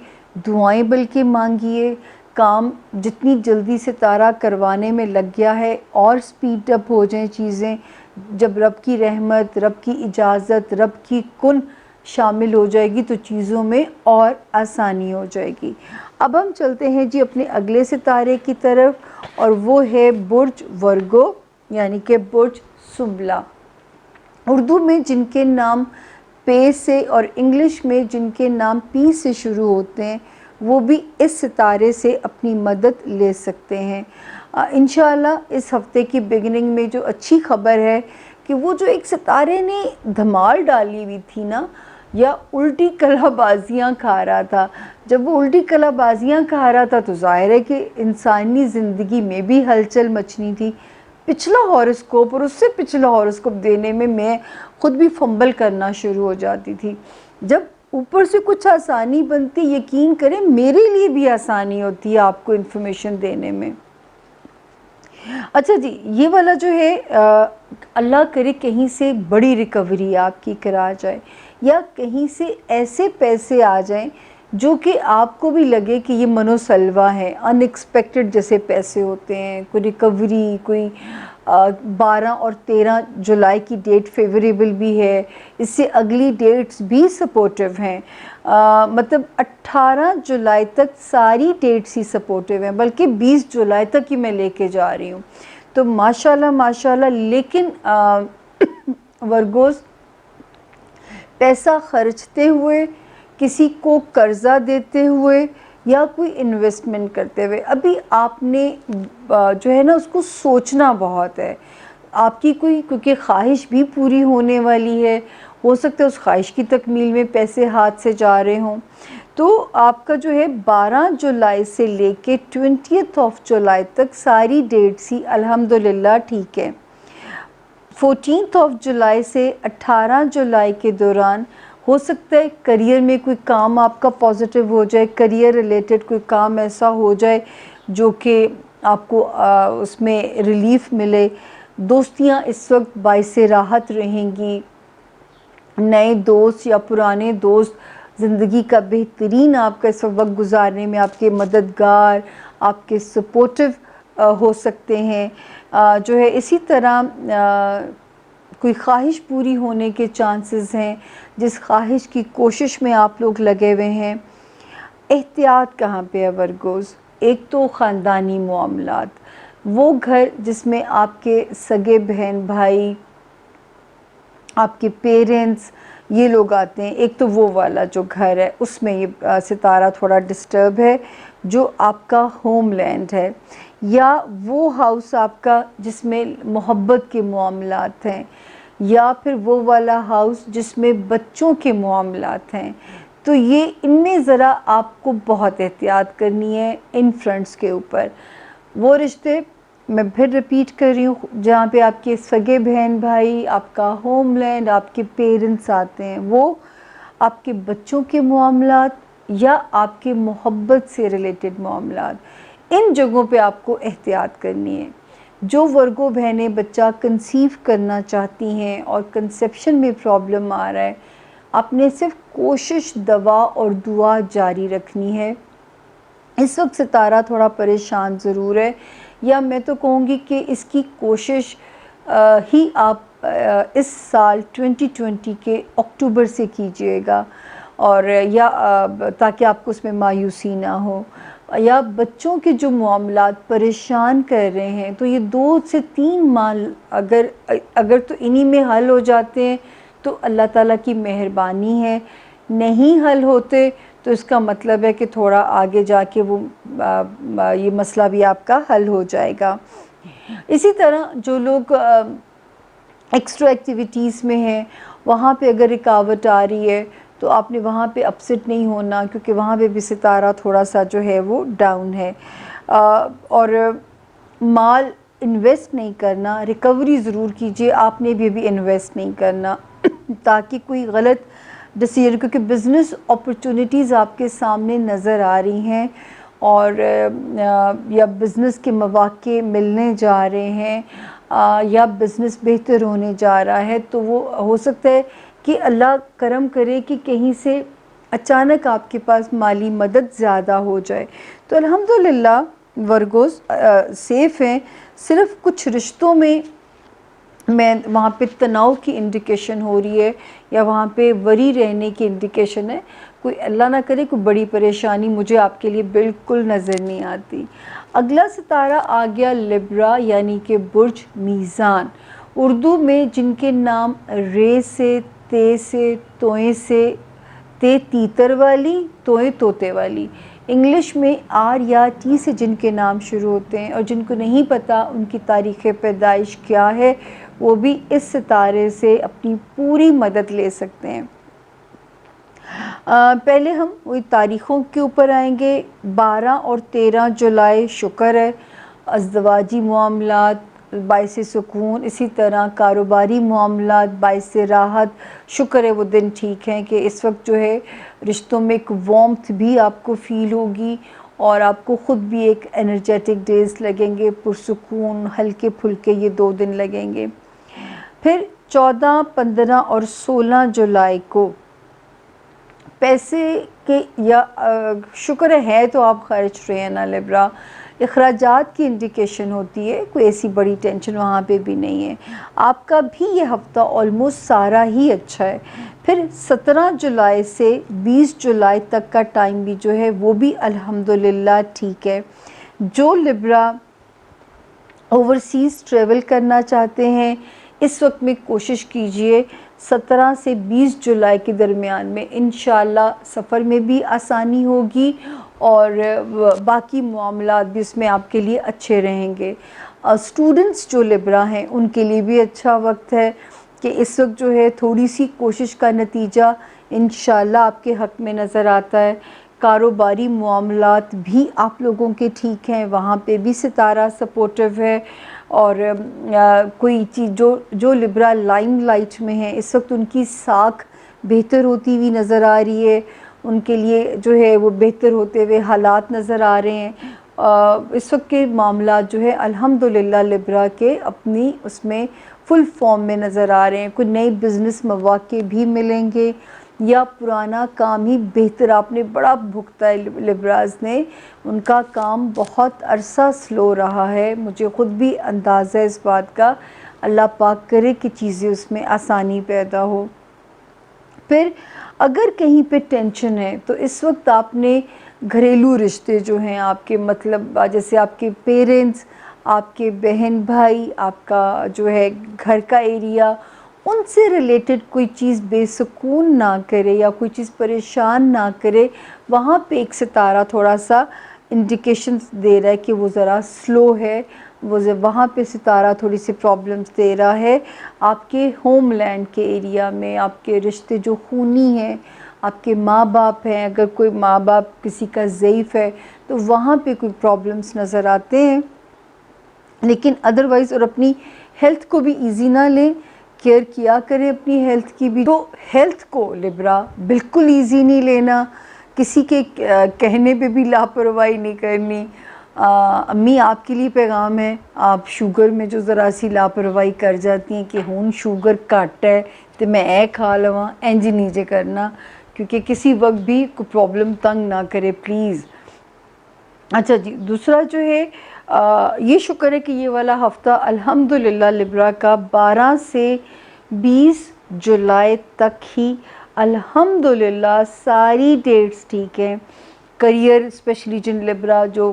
دعائیں بلکہ مانگیے، کام جتنی جلدی ستارہ کروانے میں لگ گیا ہے اور سپیڈ اپ ہو جائیں چیزیں، جب رب کی رحمت، رب کی اجازت، رب کی کن شامل ہو جائے گی تو چیزوں میں اور آسانی ہو جائے گی۔ اب ہم چلتے ہیں جی اپنے اگلے ستارے کی طرف، اور وہ ہے برج ورگو، یعنی کہ برج سنبلہ۔ اردو میں جن کے نام پے سے اور انگلش میں جن کے نام پی سے شروع ہوتے ہیں وہ بھی اس ستارے سے اپنی مدد لے سکتے ہیں۔ انشاءاللہ اس ہفتے کی بگننگ میں جو اچھی خبر ہے کہ وہ جو ایک ستارے نے دھمال ڈالی ہوئی تھی نا، یا الٹی کلا بازیاں کھا رہا تھا، جب وہ الٹی کلا بازیاں کھا رہا تھا تو ظاہر ہے کہ انسانی زندگی میں بھی ہلچل مچنی تھی۔ پچھلا ہاروسکوپ اور اس سے پچھلا ہاروسکوپ دینے میں خود بھی فمبل کرنا شروع ہو جاتی تھی۔ جب اوپر سے کچھ آسانی بنتی، یقین کریں میرے لیے بھی آسانی ہوتی ہے آپ کو انفارمیشن دینے میں۔ اچھا جی، یہ والا جو ہے اللہ کرے کہیں سے بڑی ریکوری آپ کی کرا جائے، یا کہیں سے ایسے پیسے آ جائیں جو کہ آپ کو بھی لگے کہ یہ منوسلوا ہے، ان ایکسپیکٹڈ جیسے پیسے ہوتے ہیں، کوئی ریکوری، کوئی 12 اور 13 جولائی کی ڈیٹ فیوریبل بھی ہے، اس سے اگلی ڈیٹس بھی سپورٹیو ہیں، مطلب 18 جولائی تک ساری ڈیٹس ہی سپورٹیو ہیں، بلکہ 20 جولائی تک ہی میں لے کے جا رہی ہوں، تو ماشاءاللہ ماشاءاللہ۔ لیکن ورگوز، پیسہ خرچتے ہوئے، کسی کو قرضہ دیتے ہوئے، یا کوئی انویسٹمنٹ کرتے ہوئے ابھی آپ نے جو ہے نا اس کو سوچنا بہت ہے۔ آپ کی کوئی کیونکہ خواہش بھی پوری ہونے والی ہے، ہو سکتا ہے اس خواہش کی تکمیل میں پیسے ہاتھ سے جا رہے ہوں، تو آپ کا جو ہے 12 جولائی سے لے کے 20 جولائی تک ساری ڈیٹس ہی الحمدللہ ٹھیک ہے۔ 14 جولائی سے 18 جولائی کے دوران ہو سکتا ہے کریئر میں کوئی کام آپ کا پازیٹیو ہو جائے، کریئر ریلیٹڈ کوئی کام ایسا ہو جائے جو کہ آپ کو اس میں ریلیف ملے، دوستیاں اس وقت باعث راحت رہیں گی، نئے دوست یا پرانے دوست زندگی کا بہترین آپ کا اس وقت گزارنے میں آپ کے مددگار، آپ کے سپورٹیو ہو سکتے ہیں، جو ہے اسی طرح کوئی خواہش پوری ہونے کے چانسز ہیں، جس خواہش کی کوشش میں آپ لوگ لگے ہوئے ہیں۔ احتیاط کہاں پہ ہے ورگوز؟ ایک تو خاندانی معاملات، وہ گھر جس میں آپ کے سگے بہن بھائی، آپ کے پیرنٹس، یہ لوگ آتے ہیں، ایک تو وہ والا جو گھر ہے اس میں یہ ستارہ تھوڑا ڈسٹرب ہے، جو آپ کا ہوم لینڈ ہے، یا وہ ہاؤس آپ کا جس میں محبت کے معاملات ہیں، یا پھر وہ والا ہاؤس جس میں بچوں کے معاملات ہیں، تو یہ ان میں ذرا آپ کو بہت احتیاط کرنی ہے ان فرنٹس کے اوپر۔ وہ رشتے، میں پھر ریپیٹ کر رہی ہوں، جہاں پہ آپ کے سگے بہن بھائی، آپ کا ہوم لینڈ، آپ کے پیرنٹس آتے ہیں، وہ آپ کے بچوں کے معاملات یا آپ کے محبت سے ریلیٹڈ معاملات، ان جگہوں پہ آپ کو احتیاط کرنی ہے۔ جو ورگو بہنیں بچہ کنسیو کرنا چاہتی ہیں اور کنسیپشن میں پرابلم آ رہا ہے، آپ نے صرف کوشش، دوا اور دعا جاری رکھنی ہے۔ اس وقت ستارہ تھوڑا پریشان ضرور ہے، یا میں تو کہوں گی کہ اس کی کوشش ہی آپ اس سال 2020 کے اکتوبر سے کیجئے گا، اور یا تاکہ آپ کو اس میں مایوسی نہ ہو، یا بچوں کے جو معاملات پریشان کر رہے ہیں تو یہ 2 سے 3 ماہ اگر تو انہی میں حل ہو جاتے ہیں تو اللہ تعالیٰ کی مہربانی ہے، نہیں حل ہوتے تو اس کا مطلب ہے کہ تھوڑا آگے جا کے وہ یہ مسئلہ بھی آپ کا حل ہو جائے گا۔ اسی طرح جو لوگ ایکسٹرا ایکٹیویٹیز میں ہیں، وہاں پہ اگر رکاوٹ آ رہی ہے تو آپ نے وہاں پہ اپسٹ نہیں ہونا، کیونکہ وہاں پہ بھی ستارہ تھوڑا سا جو ہے وہ ڈاؤن ہے۔ اور مال انویسٹ نہیں کرنا، ریکوری ضرور کیجئے، آپ نے بھی انویسٹ نہیں کرنا تاکہ کوئی غلط ڈیسیژن، کیونکہ بزنس اپرچونٹیز آپ کے سامنے نظر آ رہی ہیں اور یا بزنس کے مواقع ملنے جا رہے ہیں یا بزنس بہتر ہونے جا رہا ہے، تو وہ ہو سکتا ہے کہ اللہ کرم کرے کہ کہیں سے اچانک آپ کے پاس مالی مدد زیادہ ہو جائے۔ تو الحمدللہ ورگوز سیف ہیں، صرف کچھ رشتوں میں وہاں پہ تناؤ کی انڈیکیشن ہو رہی ہے یا وہاں پہ وری رہنے کی انڈیکیشن ہے۔ کوئی اللہ نہ کرے کوئی بڑی پریشانی مجھے آپ کے لیے بالکل نظر نہیں آتی۔ اگلا ستارہ آ گیا لبرا، یعنی کہ برج میزان۔ اردو میں جن کے نام رے سے، تے سے، توئیں سے، تے تیتر والی، توئیں طوطے والی، انگلش میں آر یا ٹی سے جن کے نام شروع ہوتے ہیں اور جن کو نہیں پتہ ان کی تاریخ پیدائش کیا ہے، وہ بھی اس ستارے سے اپنی پوری مدد لے سکتے ہیں۔ پہلے ہم وہی تاریخوں کے اوپر آئیں گے۔ 12 اور 13 جولائی شکر ہے، ازدواجی معاملات باعث سکون، اسی طرح کاروباری معاملات باعث راحت۔ شکر ہے وہ دن ٹھیک ہیں کہ اس وقت جو ہے رشتوں میں ایک وارمتھ بھی آپ کو فیل ہوگی اور آپ کو خود بھی ایک انرجیٹک ڈیز لگیں گے، پرسکون، ہلکے پھلکے یہ 2 دن لگیں گے۔ پھر 14، 15 اور 16 جولائی کو پیسے کے یا شکر ہے تو آپ خرچ رہے ہیں نا لبرا، اخراجات کی انڈیکیشن ہوتی ہے، کوئی ایسی بڑی ٹینشن وہاں پہ بھی نہیں ہے۔ آپ کا بھی یہ ہفتہ آلموسٹ سارا ہی اچھا ہے۔ پھر 17 جولائی سے 20 جولائی تک کا ٹائم بھی جو ہے وہ بھی الحمدللہ ٹھیک ہے۔ جو لبرا اوورسیز ٹریول کرنا چاہتے ہیں اس وقت میں کوشش کیجئے 17 سے 20 جولائی کے درمیان میں، انشاءاللہ سفر میں بھی آسانی ہوگی اور باقی معاملات بھی اس میں آپ کے لیے اچھے رہیں گے۔ اسٹوڈنٹس جو لبرا ہیں ان کے لیے بھی اچھا وقت ہے کہ اس وقت جو ہے تھوڑی سی کوشش کا نتیجہ انشاءاللہ آپ کے حق میں نظر آتا ہے۔ کاروباری معاملات بھی آپ لوگوں کے ٹھیک ہیں، وہاں پہ بھی ستارہ سپورٹیو ہے اور کوئی چیز جو لبرا لائم لائٹ میں ہیں اس وقت ان کی ساکھ بہتر ہوتی ہوئی نظر آ رہی ہے، ان کے لیے جو ہے وہ بہتر ہوتے ہوئے حالات نظر آ رہے ہیں۔ اس وقت کے معاملات جو ہے الحمدللہ لبرا کے اپنی اس میں فل فارم میں نظر آ رہے ہیں۔ کوئی نئے بزنس مواقع بھی ملیں گے یا پرانا کام ہی بہتر، آپ نے بڑا بھگتا ہے لبراز نے، ان کا کام بہت عرصہ سلو رہا ہے، مجھے خود بھی اندازہ ہے اس بات کا، اللہ پاک کرے کہ چیزیں اس میں آسانی پیدا ہو۔ پھر اگر کہیں پہ ٹینشن ہے تو اس وقت آپ نے گھریلو رشتے جو ہیں آپ کے، مطلب جیسے آپ کے پیرنٹس، آپ کے بہن بھائی، آپ کا جو ہے گھر کا ایریا، ان سے ریلیٹڈ کوئی چیز بے سکون نہ کرے یا کوئی چیز پریشان نہ کرے، وہاں پہ ایک ستارہ تھوڑا سا انڈیکیشنز دے رہا ہے کہ وہ ذرا سلو ہے، وہاں پہ ستارہ تھوڑی سی پرابلمز دے رہا ہے۔ آپ کے ہوم لینڈ کے ایریا میں آپ کے رشتے جو خونی ہیں، آپ کے ماں باپ ہیں، اگر کوئی ماں باپ کسی کا ضعیف ہے تو وہاں پہ کوئی پرابلمز نظر آتے ہیں، لیکن ادروائز اور اپنی ہیلتھ کو بھی ایزی نہ لیں، کیئر کیا کریں اپنی ہیلتھ کی بھی۔ تو ہیلتھ کو لبرا بالکل ایزی نہیں لینا، کسی کے کہنے پہ بھی لاپرواہی نہیں کرنی۔ امی آپ کے لیے پیغام ہے، آپ شوگر میں جو ذرا سی لاپرواہی کر جاتی ہیں کہ ہون شوگر کٹ ہے تو میں کھا لواں، انج نہیں جے کرنا، کیونکہ کسی وقت بھی کوئی پرابلم تنگ نہ کرے پلیز۔ اچھا جی، دوسرا جو ہے یہ شکر ہے کہ یہ والا ہفتہ الحمدللہ لبرا کا 12 سے 20 جولائی تک ہی الحمدللہ ساری ڈیٹس ٹھیک ہیں۔ کریئر اسپیشلی جن لبرا جو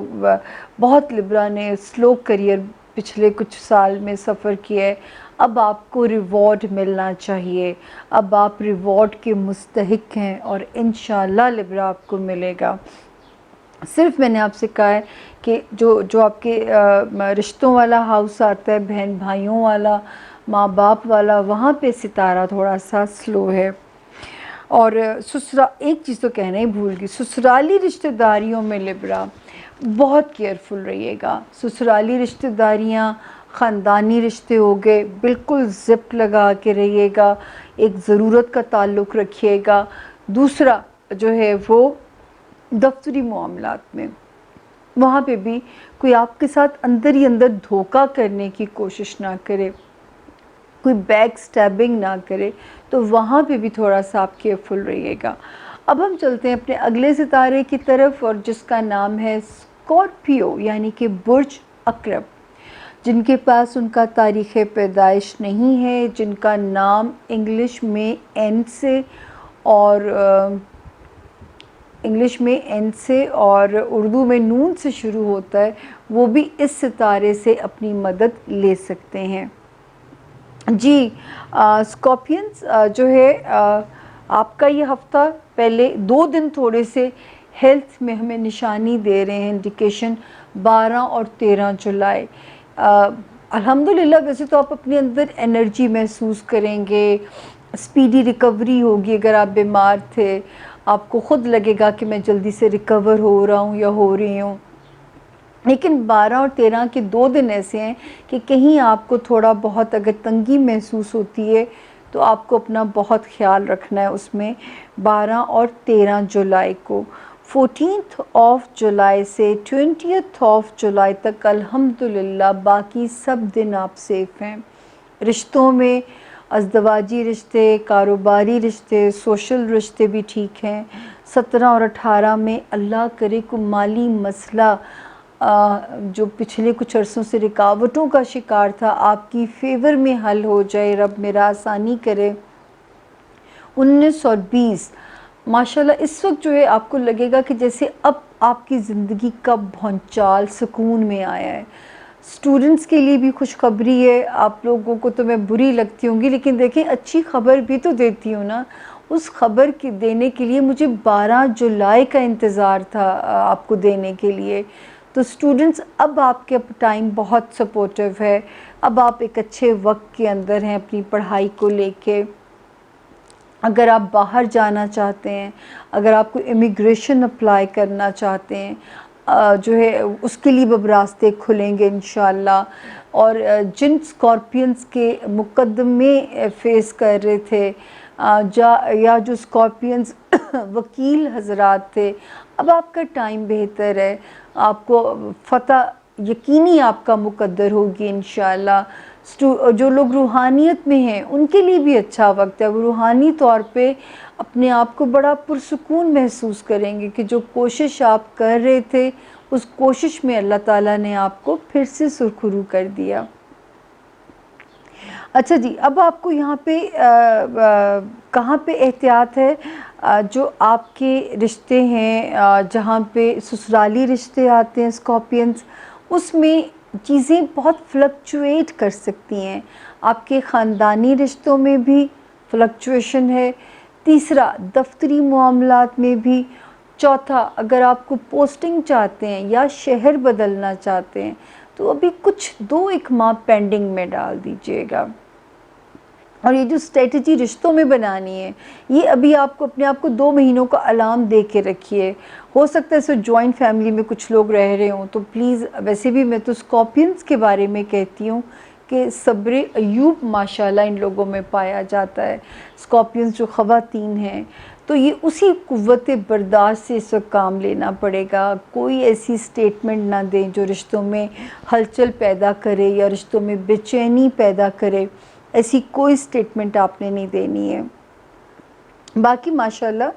بہت لبرا نے سلو کریئر پچھلے کچھ سال میں سفر کیا ہے، اب آپ کو ریوارڈ ملنا چاہیے، اب آپ ریوارڈ کے مستحق ہیں اور انشاءاللہ لبرا آپ کو ملے گا۔ صرف میں نے آپ سے کہا ہے کہ جو آپ کے رشتوں والا ہاؤس آتا ہے، بہن بھائیوں والا، ماں باپ والا، وہاں پہ ستارہ تھوڑا سا سلو ہے۔ اور ایک چیز تو کہنا ہی بھول گئی، سسرالی رشتہ داریوں میں لبرا بہت کیئرفل رہیے گا۔ سسرالی رشتہ داریاں خاندانی رشتے ہو گئے، بالکل زپ لگا کے رہیے گا، ایک ضرورت کا تعلق رکھیے گا۔ دوسرا جو ہے وہ دفتری معاملات میں، وہاں پہ بھی کوئی آپ کے ساتھ اندر ہی اندر دھوکہ کرنے کی کوشش نہ کرے، کوئی بیک سٹیبنگ نہ کرے، تو وہاں پہ بھی تھوڑا سا آپ کیئرفل رہیے گا۔ اب ہم چلتے ہیں اپنے اگلے ستارے کی طرف، اور جس کا نام ہے اسکارپیو، یعنی کہ برج عقرب، جن کے پاس ان کا تاریخ پیدائش نہیں ہے، جن کا نام انگلش میں این سے اور اردو میں نون سے شروع ہوتا ہے، وہ بھی اس ستارے سے اپنی مدد لے سکتے ہیں۔ جی اسکارپینز جو ہے آپ کا یہ ہفتہ پہلے 2 دن تھوڑے سے ہیلتھ میں ہمیں نشانی دے رہے ہیں، انڈیکیشن 12 اور 13 جولائی۔ الحمدللہ ویسے تو آپ اپنے اندر انرجی محسوس کریں گے، اسپیڈی ریکوری ہوگی۔ اگر آپ بیمار تھے، آپ کو خود لگے گا کہ میں جلدی سے ریکور ہو رہا ہوں یا ہو رہی ہوں، لیکن 12 اور 13 کے 2 دن ایسے ہیں کہ کہیں آپ کو تھوڑا بہت اگر تنگی محسوس ہوتی ہے تو آپ کو اپنا بہت خیال رکھنا ہے اس میں۔ 12 اور 13 جولائی کو 14 جولائی سے 20 جولائی تک الحمدللہ باقی سب دن آپ سیف ہیں۔ رشتوں میں ازدواجی رشتے، کاروباری رشتے، سوشل رشتے بھی ٹھیک ہیں۔ 17 اور 18 میں اللہ کرے کو مالی مسئلہ جو پچھلے کچھ عرصوں سے رکاوٹوں کا شکار تھا، آپ کی فیور میں حل ہو جائے، رب میرا آسانی کرے۔ 19 اور 20 ماشاءاللہ اس وقت جو ہے آپ کو لگے گا کہ جیسے اب آپ کی زندگی کا بھونچال سکون میں آیا ہے۔ اسٹوڈنٹس کے لیے بھی خوشخبری ہے، آپ لوگوں کو تو میں بری لگتی ہوں گی، لیکن دیکھیں اچھی خبر بھی تو دیتی ہوں نا۔ اس خبر کی دینے کے لیے مجھے 12 جولائی کا انتظار تھا آپ کو دینے کے لیے۔ تو اسٹوڈنٹس اب آپ کے ٹائم بہت سپورٹیو ہے، اب آپ ایک اچھے وقت کے اندر ہیں اپنی پڑھائی کو لے کے۔ اگر آپ باہر جانا چاہتے ہیں، اگر آپ کو امیگریشن اپلائی کرنا چاہتے ہیں، جو ہے اس کے لیے اب راستے کھلیں گے انشاءاللہ۔ اور جن اسکارپینز کے مقدمے فیس کر رہے تھے یا جو اسکارپینز وکیل حضرات تھے، اب آپ کا ٹائم بہتر ہے، آپ کو فتح یقینی آپ کا مقدر ہوگی انشاءاللہ۔ جو لوگ روحانیت میں ہیں ان کے لیے بھی اچھا وقت ہے، وہ روحانی طور پہ اپنے آپ کو بڑا پرسکون محسوس کریں گے کہ جو کوشش آپ کر رہے تھے اس کوشش میں اللہ تعالیٰ نے آپ کو پھر سے سرخرو کر دیا۔ اچھا جی، اب آپ کو یہاں پہ کہاں پہ احتیاط ہے؟ جو آپ کے رشتے ہیں، جہاں پہ سسرالی رشتے آتے ہیں اسکارپینز، اس میں چیزیں بہت فلکچویٹ کر سکتی ہیں۔ آپ کے خاندانی رشتوں میں بھی فلکچویشن ہے۔ تیسرا دفتری معاملات میں بھی۔ چوتھا اگر آپ کو پوسٹنگ چاہتے ہیں یا شہر بدلنا چاہتے ہیں تو ابھی کچھ 2-1 ماہ پینڈنگ میں ڈال دیجئے گا۔ اور یہ جو اسٹریٹجی رشتوں میں بنانی ہے، یہ ابھی آپ کو اپنے آپ کو 2 مہینوں کا الارم دے کے رکھیے۔ ہو سکتا ہے سو جوائنٹ فیملی میں کچھ لوگ رہ رہے ہوں تو پلیز، ویسے بھی میں تو اسکارپینز کے بارے میں کہتی ہوں کہ صبر ایوب ماشاءاللہ ان لوگوں میں پایا جاتا ہے۔ اسکارپینز جو خواتین ہیں تو یہ اسی قوت برداشت سے اس وقت کام لینا پڑے گا۔ کوئی ایسی سٹیٹمنٹ نہ دیں جو رشتوں میں ہلچل پیدا کرے یا رشتوں میں بے چینی پیدا کرے، ایسی کوئی سٹیٹمنٹ آپ نے نہیں دینی ہے۔ باقی ماشاءاللہ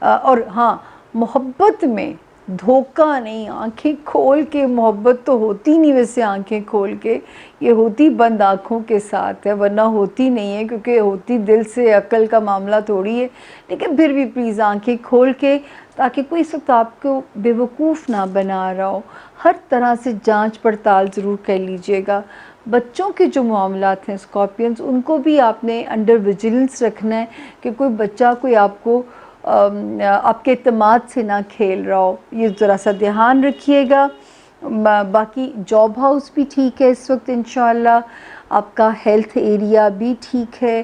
اور ہاں، محبت میں دھوکہ نہیں، آنکھیں کھول کے محبت تو ہوتی نہیں، ویسے آنکھیں کھول کے یہ ہوتی بند آنکھوں کے ساتھ ہے، ورنہ ہوتی نہیں ہے، کیونکہ ہوتی دل سے، عقل کا معاملہ تھوڑی ہے۔ لیکن پھر بھی پلیز آنکھیں کھول کے، تاکہ کوئی اس وقت آپ کو بے وقوف نہ بنا رہا ہو۔ ہر طرح سے جانچ پڑتال ضرور کر لیجئے گا۔ بچوں کے جو معاملات ہیں اسکارپینز، ان کو بھی آپ نے انڈر ویجیلنس رکھنا ہے کہ کوئی بچہ کوئی آپ کو آپ کے اعتماد سے نہ کھیل رہا ہو، یہ ذرا سا دھیان رکھیے گا۔ باقی جاب ہاؤس بھی ٹھیک ہے اس وقت انشاءاللہ، آپ کا ہیلتھ ایریا بھی ٹھیک ہے،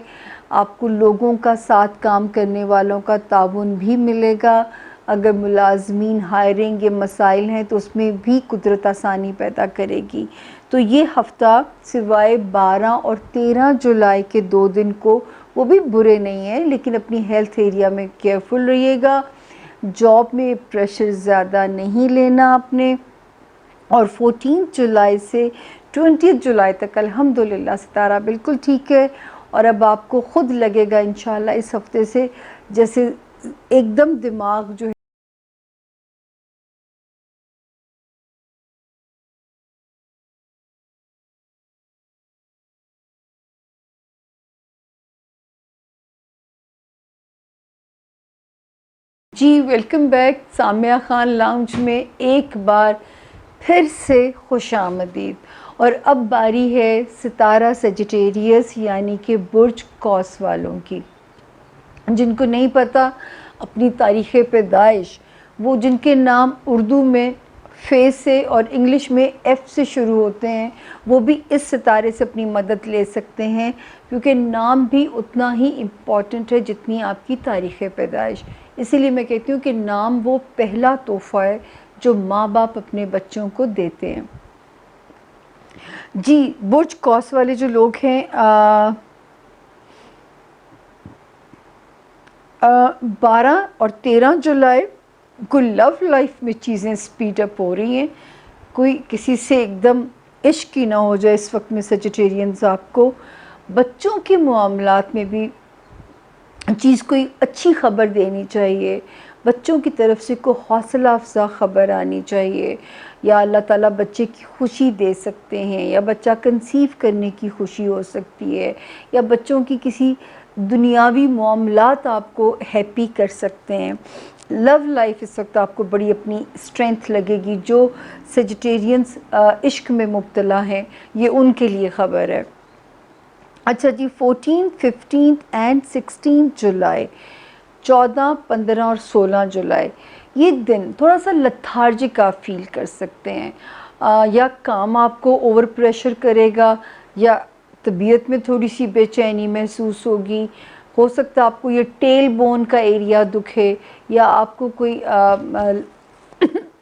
آپ کو لوگوں کا ساتھ کام کرنے والوں کا تعاون بھی ملے گا۔ اگر ملازمین ہائرنگ یہ مسائل ہیں تو اس میں بھی قدرت آسانی پیدا کرے گی۔ تو یہ ہفتہ سوائے 12 اور 13 جولائی کے 2 دن کو وہ بھی برے نہیں ہیں، لیکن اپنی ہیلتھ ایریا میں کیئرفل رہیے گا، جاب میں پریشر زیادہ نہیں لینا آپ نے، اور 14 جولائی سے 20 جولائی تک الحمدللہ ستارہ بالکل ٹھیک ہے، اور اب آپ کو خود لگے گا انشاءاللہ اس ہفتے سے جیسے ایک دم دماغ جو ہے جی welcome back Samiya Khan lounge میں ایک بار پھر سے خوش آمدید۔ اور اب باری ہے ستارہ سیجیٹیریس یعنی کہ برج قوس والوں کی۔ جن کو نہیں پتہ اپنی تاریخ پیدائش، وہ جن کے نام اردو میں فے سے اور انگلش میں ایف سے شروع ہوتے ہیں، وہ بھی اس ستارے سے اپنی مدد لے سکتے ہیں، کیونکہ نام بھی اتنا ہی امپورٹنٹ ہے جتنی آپ کی تاریخ پیدائش۔ اسی لیے میں کہتی ہوں کہ نام وہ پہلا تحفہ ہے جو ماں باپ اپنے بچوں کو دیتے ہیں۔ جی برج قوس والے جو لوگ ہیں 12 اور 13 جولائی کو لو لائف میں چیزیں سپیڈ اپ ہو رہی ہیں، کوئی کسی سے ایک دم عشق ہی نہ ہو جائے اس وقت میں سیجیٹیرینز آپ کو۔ بچوں کے معاملات میں بھی چیز کوئی اچھی خبر دینی چاہیے، بچوں کی طرف سے کوئی حوصلہ افزا خبر آنی چاہیے، یا اللہ تعالیٰ بچے کی خوشی دے سکتے ہیں، یا بچہ کنسیو کرنے کی خوشی ہو سکتی ہے، یا بچوں کی کسی دنیاوی معاملات آپ کو ہیپی کر سکتے ہیں۔ لو لائف اس وقت آپ کو بڑی اپنی اسٹرینتھ لگے گی، جو سیجیٹیرینز عشق میں مبتلا ہیں یہ ان کے لیے خبر ہے۔ اچھا جی 14، 15 اینڈ 16 جولائی، 14، 15 اور 16 جولائی یہ دن تھوڑا سا لتھارجک آپ فیل کر سکتے ہیں، یا کام آپ کو اوور پریشر کرے گا، یا طبیعت میں تھوڑی سی بے چینی محسوس ہوگی، ہو سکتا ہے آپ کو یہ ٹیل بون کا ایریا دکھے، یا آپ کو کوئی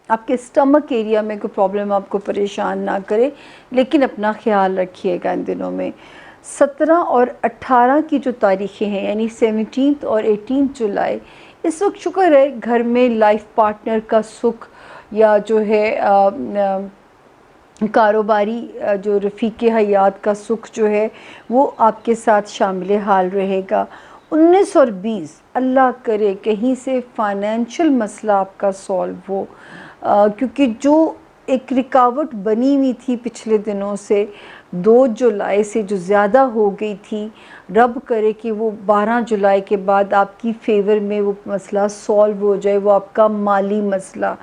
آپ کے اسٹمک ایریا میں کوئی پرابلم آپ کو پریشان نہ کرے، لیکن اپنا خیال رکھیے گا ان دنوں میں۔ 17 اور 18 کی جو تاریخیں ہیں یعنی 17 اور 18 جولائی، اس وقت شکر ہے گھر میں لائف پارٹنر کا سکھ، یا جو ہے کاروباری جو رفیق حیات کا سکھ جو ہے وہ آپ کے ساتھ شامل حال رہے گا۔ 19 اور 20 اللہ کرے کہیں سے فائنینشل مسئلہ آپ کا سولو ہو، کیونکہ جو ایک رکاوٹ بنی ہوئی تھی پچھلے دنوں سے 2 جولائی سے جو زیادہ ہو گئی تھی، رب کرے کہ وہ 12 جولائی کے بعد آپ کی فیور میں وہ مسئلہ سولو ہو جائے۔ وہ آپ کا مالی مسئلہ،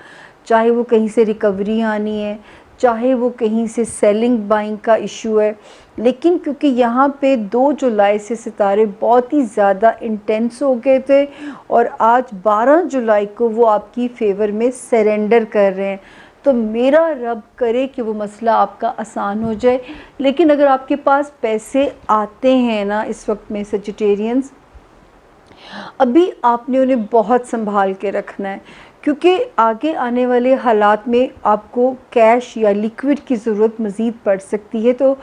چاہے وہ کہیں سے ریکوری آنی ہے، چاہے وہ کہیں سے سیلنگ بائنگ کا ایشو ہے، لیکن کیونکہ یہاں پہ 2 جولائی سے ستارے بہت ہی زیادہ انٹینس ہو گئے تھے، اور آج 12 جولائی کو وہ آپ کی فیور میں سرنڈر کر رہے ہیں، تو میرا رب کرے کہ وہ مسئلہ آپ کا آسان ہو جائے۔ لیکن اگر آپ کے پاس پیسے آتے ہیں نا اس وقت میں سیجیٹیرینز، ابھی آپ نے انہیں بہت سنبھال کے رکھنا ہے، کیونکہ آگے آنے والے حالات میں آپ کو کیش یا لیکوڈ کی ضرورت مزید پڑ سکتی ہے، تو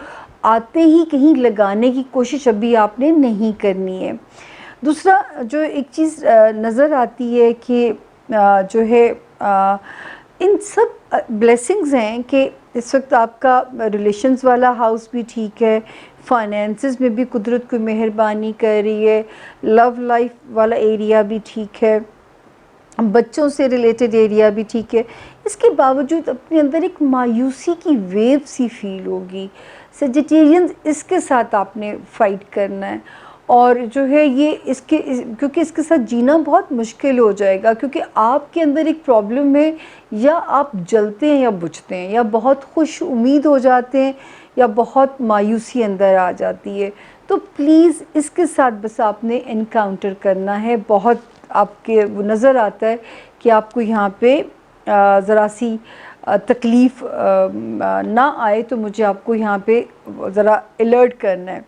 آتے ہی کہیں لگانے کی کوشش ابھی آپ نے نہیں کرنی ہے۔ دوسرا جو ایک چیز نظر آتی ہے کہ جو ہے ان سب بلیسنگز ہیں کہ اس وقت آپ کا ریلیشنز والا ہاؤس بھی ٹھیک ہے، فائنینسز میں بھی قدرت کو مہربانی کر رہی ہے، لو لائف والا ایریا بھی ٹھیک ہے، بچوں سے ریلیٹڈ ایریا بھی ٹھیک ہے۔ اس کے باوجود اپنے اندر ایک مایوسی کی ویو سی فیل ہوگی سیجیٹیرینز، اس کے ساتھ آپ نے فائٹ کرنا ہے، اور جو ہے یہ کیونکہ اس کے ساتھ جینا بہت مشکل ہو جائے گا، کیونکہ آپ کے اندر ایک پرابلم ہے، یا آپ جلتے ہیں یا بجھتے ہیں، یا بہت خوش امید ہو جاتے ہیں، یا بہت مایوسی اندر آ جاتی ہے، تو پلیز اس کے ساتھ بس آپ نے انکاؤنٹر کرنا ہے. بہت آپ کے وہ نظر آتا ہے کہ آپ کو یہاں پہ ذرا سی تکلیف نہ آئے، تو مجھے آپ کو یہاں پہ ذرا الرٹ کرنا ہے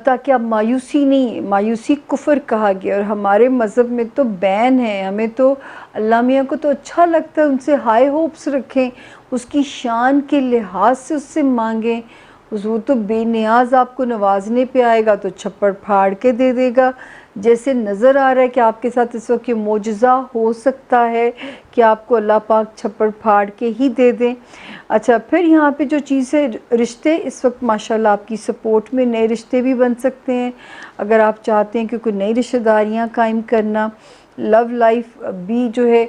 تاکہ آپ مایوسی کفر کہا گیا، اور ہمارے مذہب میں تو بین ہے. ہمیں تو اللہ میاں کو تو اچھا لگتا ہے ان سے ہائی ہوپس رکھیں، اس کی شان کے لحاظ سے اس سے مانگیں. وہ تو بے نیاز آپ کو نوازنے پہ آئے گا تو چھپڑ پھاڑ کے دے دے گا. جیسے نظر آ رہا ہے کہ آپ کے ساتھ اس وقت یہ معجزہ ہو سکتا ہے کہ آپ کو اللہ پاک چھپڑ پھاڑ کے ہی دے دیں. اچھا، پھر یہاں پہ جو چیز ہے رشتے، اس وقت ماشاءاللہ آپ کی سپورٹ میں نئے رشتے بھی بن سکتے ہیں. اگر آپ چاہتے ہیں کہ کوئی نئی رشتہ داریاں قائم کرنا، لو لائف بھی جو ہے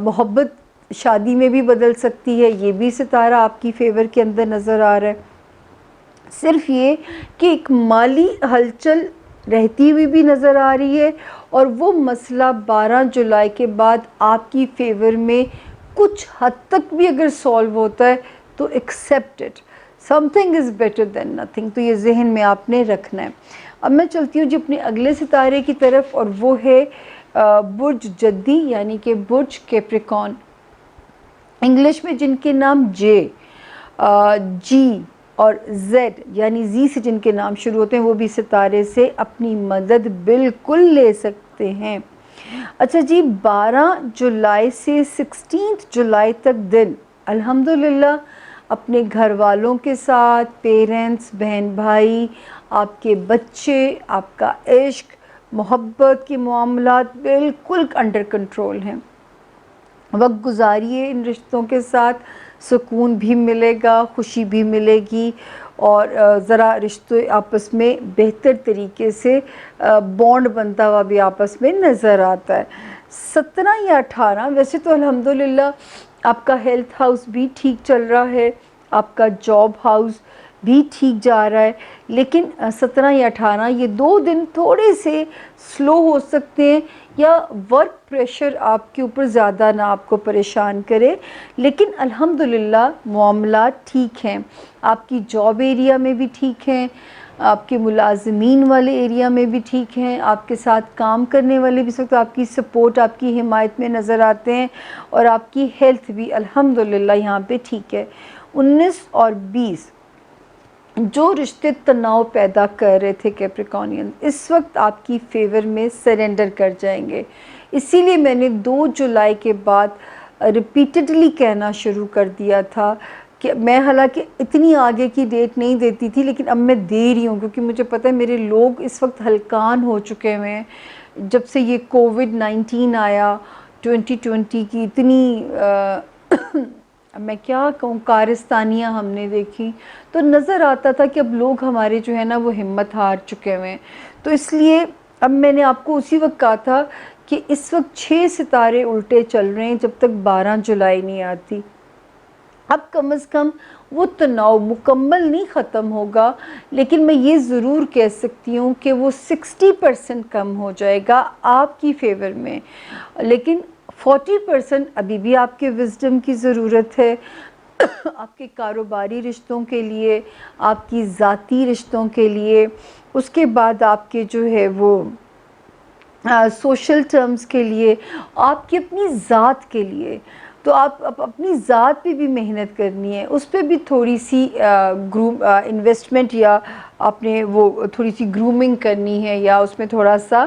محبت شادی میں بھی بدل سکتی ہے. یہ بھی ستارہ آپ کی فیور کے اندر نظر آ رہا ہے. صرف یہ کہ ایک مالی ہلچل رہتی ہوئی بھی نظر آ رہی ہے، اور وہ مسئلہ 12 جولائی کے بعد آپ کی فیور میں کچھ حد تک بھی اگر سولو ہوتا ہے تو accept it, some thing is better than nothing. تو یہ ذہن میں آپ نے رکھنا ہے. اب میں چلتی ہوں جی اپنے اگلے ستارے کی طرف، اور وہ ہے برج جدی یعنی کہ برج کیپریکون. انگلش میں جن کے نام جی اور زیڈ یعنی زی سے جن کے نام شروع ہوتے ہیں، وہ بھی ستارے سے اپنی مدد بالکل لے سکتے ہیں. اچھا جی، 12 جولائی سے 16 جولائی تک دن الحمدللہ اپنے گھر والوں کے ساتھ، پیرنٹس، بہن بھائی، آپ کے بچے، آپ کا عشق، محبت کے معاملات بالکل انڈر کنٹرول ہیں. وقت گزاریے ان رشتوں کے ساتھ، سکون بھی ملے گا، خوشی بھی ملے گی، اور ذرا رشتے آپس میں بہتر طریقے سے بانڈ بنتا ہوا بھی آپس میں نظر آتا ہے. 17 یا 18 ویسے تو الحمدللہ آپ کا ہیلتھ ہاؤس بھی ٹھیک چل رہا ہے، آپ کا جاب ہاؤس بھی ٹھیک جا رہا ہے، لیکن 17 یا 18 یہ 2 دن تھوڑے سے سلو ہو سکتے ہیں، یا ورک پریشر آپ کے اوپر زیادہ نہ آپ کو پریشان کرے. لیکن الحمدللہ معاملات ٹھیک ہیں، آپ کی جاب ایریا میں بھی ٹھیک ہیں، آپ کے ملازمین والے ایریا میں بھی ٹھیک ہیں، آپ کے ساتھ کام کرنے والے بھی اس وقت آپ کی سپورٹ، آپ کی حمایت میں نظر آتے ہیں، اور آپ کی ہیلتھ بھی الحمدللہ یہاں پہ ٹھیک ہے. 19 اور 20 جو رشتے تناؤ پیدا کر رہے تھے کیپریکونین، اس وقت آپ کی فیور میں سرنڈر کر جائیں گے. اسی لیے میں نے 2 جولائی کے بعد ریپیٹڈلی کہنا شروع کر دیا تھا کہ میں حالانکہ اتنی آگے کی ڈیٹ نہیں دیتی تھی، لیکن اب میں دے رہی ہوں کیونکہ مجھے پتہ ہے میرے لوگ اس وقت ہلکان ہو چکے ہوئے ہیں. جب سے یہ کووڈ-19 آیا، 2020 کی اتنی میں کیا کہوں کارستانیاں ہم نے دیکھی، تو نظر آتا تھا کہ اب لوگ ہمارے جو ہے نا وہ ہمت ہار چکے ہوئے ہیں. تو اس لیے اب میں نے آپ کو اسی وقت کہا تھا کہ اس وقت 6 ستارے الٹے چل رہے ہیں جب تک 12 جولائی نہیں آتی. اب کم از کم وہ تناؤ مکمل نہیں ختم ہوگا، لیکن میں یہ ضرور کہہ سکتی ہوں کہ وہ 60% کم ہو جائے گا آپ کی فیور میں. لیکن 40% ابھی بھی آپ کے وزڈم کی ضرورت ہے، آپ کے کاروباری رشتوں کے لیے، آپ کی ذاتی رشتوں کے لیے، اس کے بعد آپ کے جو ہے وہ سوشل ٹرمز کے لیے، آپ کی اپنی ذات کے لیے. تو آپ اپنی ذات پہ بھی محنت کرنی ہے، اس پہ بھی تھوڑی سی انویسٹمنٹ، یا آپ نے وہ تھوڑی سی گرومنگ کرنی ہے، یا اس میں تھوڑا سا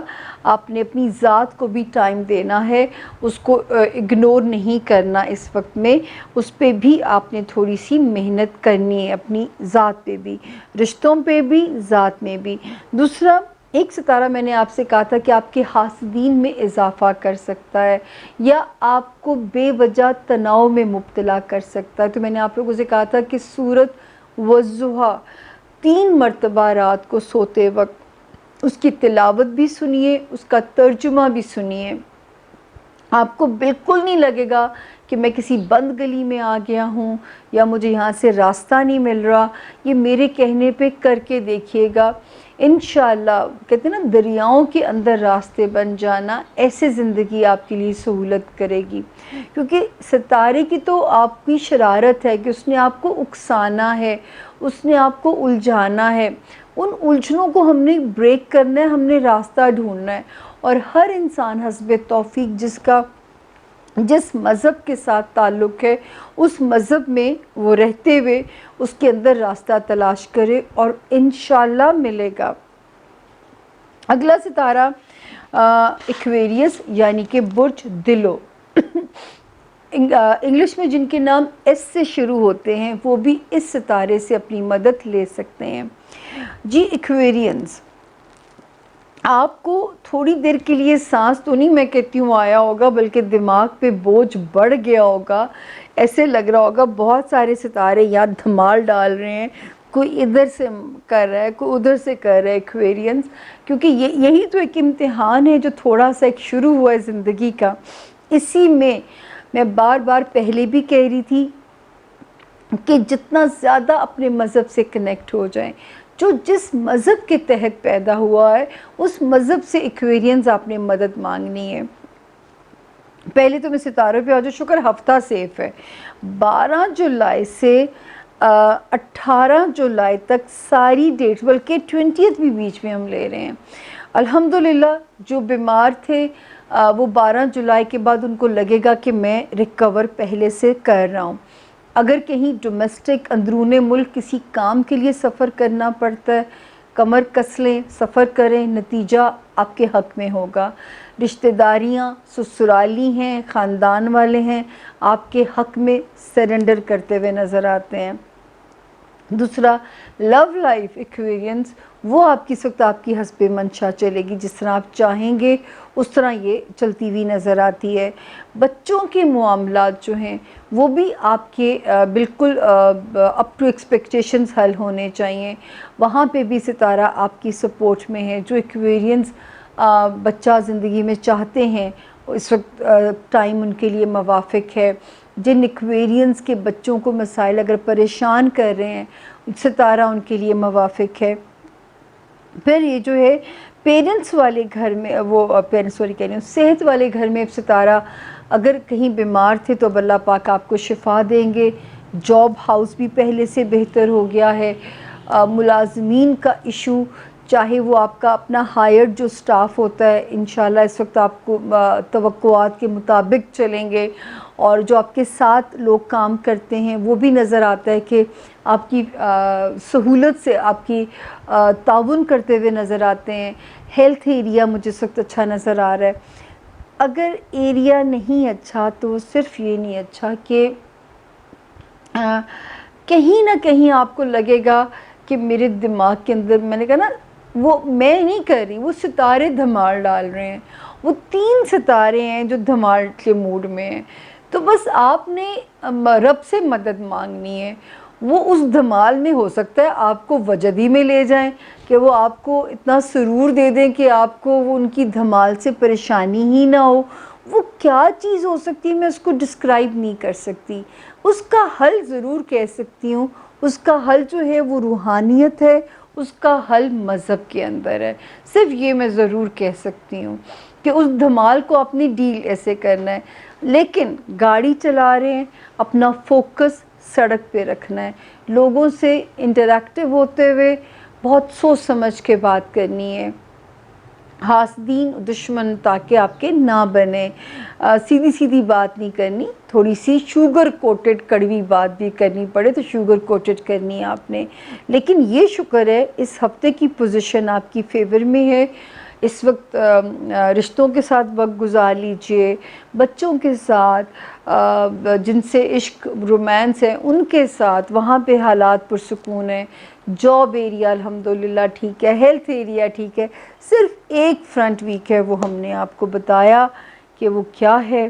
آپ نے اپنی ذات کو بھی ٹائم دینا ہے، اس کو اگنور نہیں کرنا اس وقت میں. اس پہ بھی آپ نے تھوڑی سی محنت کرنی ہے، اپنی ذات پہ بھی، رشتوں پہ بھی، ذات میں بھی. دوسرا ایک ستارہ میں نے آپ سے کہا تھا کہ آپ کے حاسدین میں اضافہ کر سکتا ہے، یا آپ کو بے وجہ تناؤ میں مبتلا کر سکتا ہے. تو میں نے آپ لوگوں سے کہا تھا کہ سورۃ والضحیٰ 3 مرتبہ رات کو سوتے وقت اس کی تلاوت بھی سنیے، اس کا ترجمہ بھی سنیے. آپ کو بالکل نہیں لگے گا کہ میں کسی بند گلی میں آ گیا ہوں یا مجھے یہاں سے راستہ نہیں مل رہا، یہ میرے کہنے پہ کر کے دیکھیے گا، انشاءاللہ کہتے ہیں نا دریاؤں کے اندر راستے بن جانا، ایسے زندگی آپ کے لیے سہولت کرے گی. کیونکہ ستارے کی تو آپ کی شرارت ہے کہ اس نے آپ کو اکسانا ہے، اس نے آپ کو الجھانا ہے. ان الجھنوں کو ہم نے بریک کرنا ہے، ہم نے راستہ ڈھونڈنا ہے. اور ہر انسان حسب توفیق جس مذہب کے ساتھ تعلق ہے، اس مذہب میں وہ رہتے ہوئے اس کے اندر راستہ تلاش کرے اور انشاءاللہ ملے گا. اگلا ستارہ ایکویریس یعنی کہ برج دلو. انگلش میں جن کے نام ایس سے شروع ہوتے ہیں وہ بھی اس ستارے سے اپنی مدد لے سکتے ہیں. جی ایکویرینز، آپ کو تھوڑی دیر کے لیے سانس تو نہیں میں کہتی ہوں آیا ہوگا، بلکہ دماغ پہ بوجھ بڑھ گیا ہوگا. ایسے لگ رہا ہوگا بہت سارے ستارے یہاں دھمال ڈال رہے ہیں، کوئی ادھر سے کر رہا ہے، کوئی ادھر سے کر رہا ہے. ایکویرینز، کیونکہ یہی تو ایک امتحان ہے جو تھوڑا سا ایک شروع ہوا ہے زندگی کا. اسی میں بار بار پہلے بھی کہہ رہی تھی کہ جتنا زیادہ اپنے مذہب سے کنیکٹ ہو جائیں، جو جس مذہب کے تحت پیدا ہوا ہے اس مذہب سے ایکویرینز آپ نے مدد مانگنی ہے. پہلے تو میں ستاروں پہ آ جو شکر ہفتہ سیف ہے. 12 جولائی سے 18 جولائی تک ساری ڈیٹس، بلکہ 20 بھی بیچ میں ہم لے رہے ہیں. الحمدللہ جو بیمار تھے وہ 12 جولائی کے بعد ان کو لگے گا کہ میں ریکور پہلے سے کر رہا ہوں. اگر کہیں ڈومیسٹک اندرون ملک کسی کام کے لیے سفر کرنا پڑتا ہے، کمر کس لیں، سفر کریں، نتیجہ آپ کے حق میں ہوگا. رشتہ داریاں سسرالی ہیں، خاندان والے ہیں، آپ کے حق میں سرنڈر کرتے ہوئے نظر آتے ہیں. دوسرا لو لائف ایکویرینس، وہ آپ کی اس وقت آپ کی حسب منشا چلے گی، جس طرح آپ چاہیں گے اس طرح یہ چلتی ہوئی نظر آتی ہے. بچوں کے معاملات جو ہیں وہ بھی آپ کے بالکل اپ ٹو ایکسپیکٹیشنز حل ہونے چاہیے. وہاں پہ بھی ستارہ آپ کی سپورٹ میں ہے. جو ایکویرینس بچہ زندگی میں چاہتے ہیں اس وقت ٹائم ان کے لیے موافق ہے. جن ایکویرینس کے بچوں کو مسائل اگر پریشان کر رہے ہیں، ستارہ ان کے لیے موافق ہے. پھر یہ جو ہے پیرنٹس والے گھر میں، وہ پیرنٹس والی کہہ رہی ہوں، صحت والے گھر میں ستارہ اگر کہیں بیمار تھے تو اللہ پاک آپ کو شفا دیں گے. جاب ہاؤس بھی پہلے سے بہتر ہو گیا ہے. ملازمین کا ایشو، چاہے وہ آپ کا اپنا ہائرڈ جو سٹاف ہوتا ہے، انشاءاللہ اس وقت آپ کو توقعات کے مطابق چلیں گے. اور جو آپ کے ساتھ لوگ کام کرتے ہیں وہ بھی نظر آتا ہے کہ آپ کی سہولت سے آپ کی تعاون کرتے ہوئے نظر آتے ہیں. ہیلتھ ایریا مجھے اس وقت اچھا نظر آ رہا ہے. اگر ایریا نہیں اچھا تو صرف یہ نہیں اچھا کہ کہیں نہ کہیں آپ کو لگے گا کہ میرے دماغ کے اندر، میں نے کہا نا وہ میں نہیں کر رہی، وہ ستارے دھمال ڈال رہے ہیں. وہ 3 ستارے ہیں جو دھمال کے موڈ میں ہیں. تو بس آپ نے رب سے مدد مانگنی ہے. وہ اس دھمال میں ہو سکتا ہے آپ کو وجدی میں لے جائیں کہ وہ آپ کو اتنا سرور دے دیں کہ آپ کو وہ ان کی دھمال سے پریشانی ہی نہ ہو. وہ کیا چیز ہو سکتی ہے میں اس کو ڈسکرائب نہیں کر سکتی. اس کا حل ضرور کہہ سکتی ہوں. اس کا حل جو ہے وہ روحانیت ہے، اس کا حل مذہب کے اندر ہے. صرف یہ میں ضرور کہہ سکتی ہوں کہ اس دھمال کو اپنی ڈیل ایسے کرنا ہے. لیکن گاڑی چلا رہے ہیں، اپنا فوکس سڑک پہ رکھنا ہے. لوگوں سے انٹریکٹیو ہوتے ہوئے بہت سوچ سمجھ کے بات کرنی ہے. حاسدین دشمن تاکہ آپ کے نہ بنے. سیدھی سیدھی بات نہیں کرنی، تھوڑی سی شوگر کوٹڈ کڑوی بات بھی کرنی پڑے تو شوگر کوٹڈ کرنی ہے آپ نے. لیکن یہ شکر ہے اس ہفتے کی پوزیشن آپ کی فیور میں ہے. اس وقت رشتوں کے ساتھ وقت گزار لیجئے، بچوں کے ساتھ جن سے عشق رومانس ہے ان کے ساتھ، وہاں پہ حالات پرسکون ہیں. جاب ایریا الحمدللہ ٹھیک ہے، ہیلتھ ایریا ٹھیک ہے. صرف ایک فرنٹ ویک ہے، وہ ہم نے آپ کو بتایا کہ وہ کیا ہے.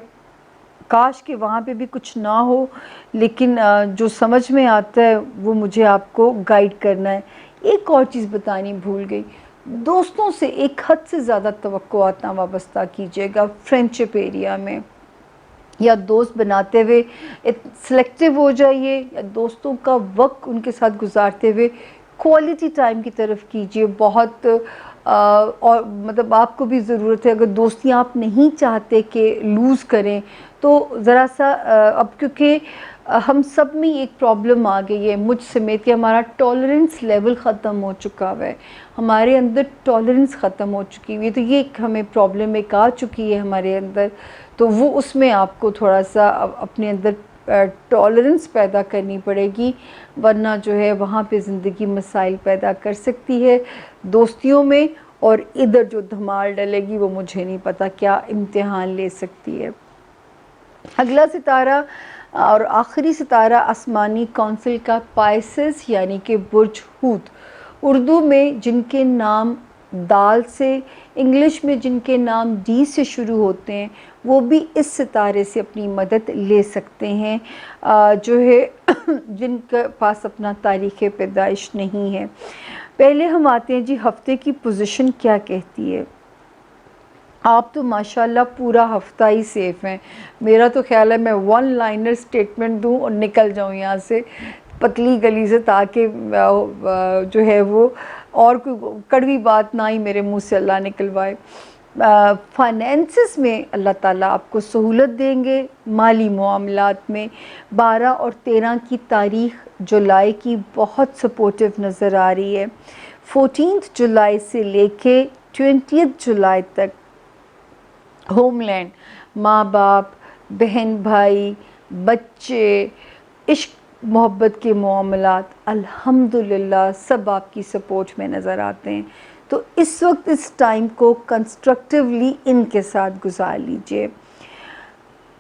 کاش کہ وہاں پہ بھی کچھ نہ ہو، لیکن جو سمجھ میں آتا ہے وہ مجھے آپ کو گائیڈ کرنا ہے. ایک اور چیز بتانی بھول گئی، دوستوں سے ایک حد سے زیادہ توقعات نہ وابستہ کیجیے گا فرینڈشپ ایریا میں. یا دوست بناتے ہوئے سلیکٹیو ہو جائیے، یا دوستوں کا وقت ان کے ساتھ گزارتے ہوئے کوالٹی ٹائم کی طرف کیجیے. بہت اور مطلب آپ کو بھی ضرورت ہے، اگر دوستیاں آپ نہیں چاہتے کہ لوز کریں تو ذرا سا اب کیونکہ ہم سب میں ایک پرابلم آ گئی ہے، مجھ سمیت، کہ ہمارا ٹالرنس لیول ختم ہو چکا ہے، ہمارے اندر ٹالرنس ختم ہو چکی ہوئی ہے. تو یہ ایک ہمیں پرابلم ایک آ چکی ہے ہمارے اندر. تو وہ اس میں آپ کو تھوڑا سا اپنے اندر ٹالرنس پیدا کرنی پڑے گی، ورنہ جو ہے وہاں پہ زندگی مسائل پیدا کر سکتی ہے دوستیوں میں. اور ادھر جو دھمال ڈلے گی وہ مجھے نہیں پتا کیا امتحان لے سکتی ہے. اگلا ستارہ اور آخری ستارہ آسمانی کونسل کا پائسس یعنی کہ برج حوت. اردو میں جن کے نام دال سے، انگلش میں جن کے نام ڈی سے شروع ہوتے ہیں، وہ بھی اس ستارے سے اپنی مدد لے سکتے ہیں، جو ہے جن کے پاس اپنا تاریخ پیدائش نہیں ہے. پہلے ہم آتے ہیں جی ہفتے کی پوزیشن کیا کہتی ہے. آپ تو ماشاءاللہ پورا ہفتہ ہی سیف ہیں. میرا تو خیال ہے میں ون لائنر سٹیٹمنٹ دوں اور نکل جاؤں یہاں سے پتلی گلی سے، تاکہ جو ہے وہ اور کوئی کڑوی بات نہ ہی میرے منہ سے اللہ نکلوائے. فائنینسز میں اللہ تعالیٰ آپ کو سہولت دیں گے. مالی معاملات میں 12 اور 13 کی تاریخ جولائی کی بہت سپورٹیو نظر آ رہی ہے. 14 جولائی سے لے کے 20 جولائی تک ہوم لینڈ، ماں باپ، بہن بھائی، بچے، عشق محبت کے معاملات الحمدللہ سب آپ کی سپورٹ میں نظر آتے ہیں. تو اس وقت اس ٹائم کو کنسٹرکٹیولی ان کے ساتھ گزار لیجئے.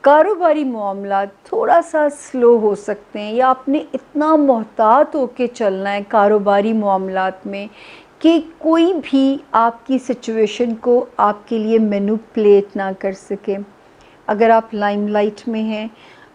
کاروباری معاملات تھوڑا سا سلو ہو سکتے ہیں، یا آپ نے اتنا محتاط ہو کے چلنا ہے کاروباری معاملات میں کہ کوئی بھی آپ کی سچویشن کو آپ کے لیے مینوپلیٹ نہ کر سکے. اگر آپ لائم لائٹ میں ہیں،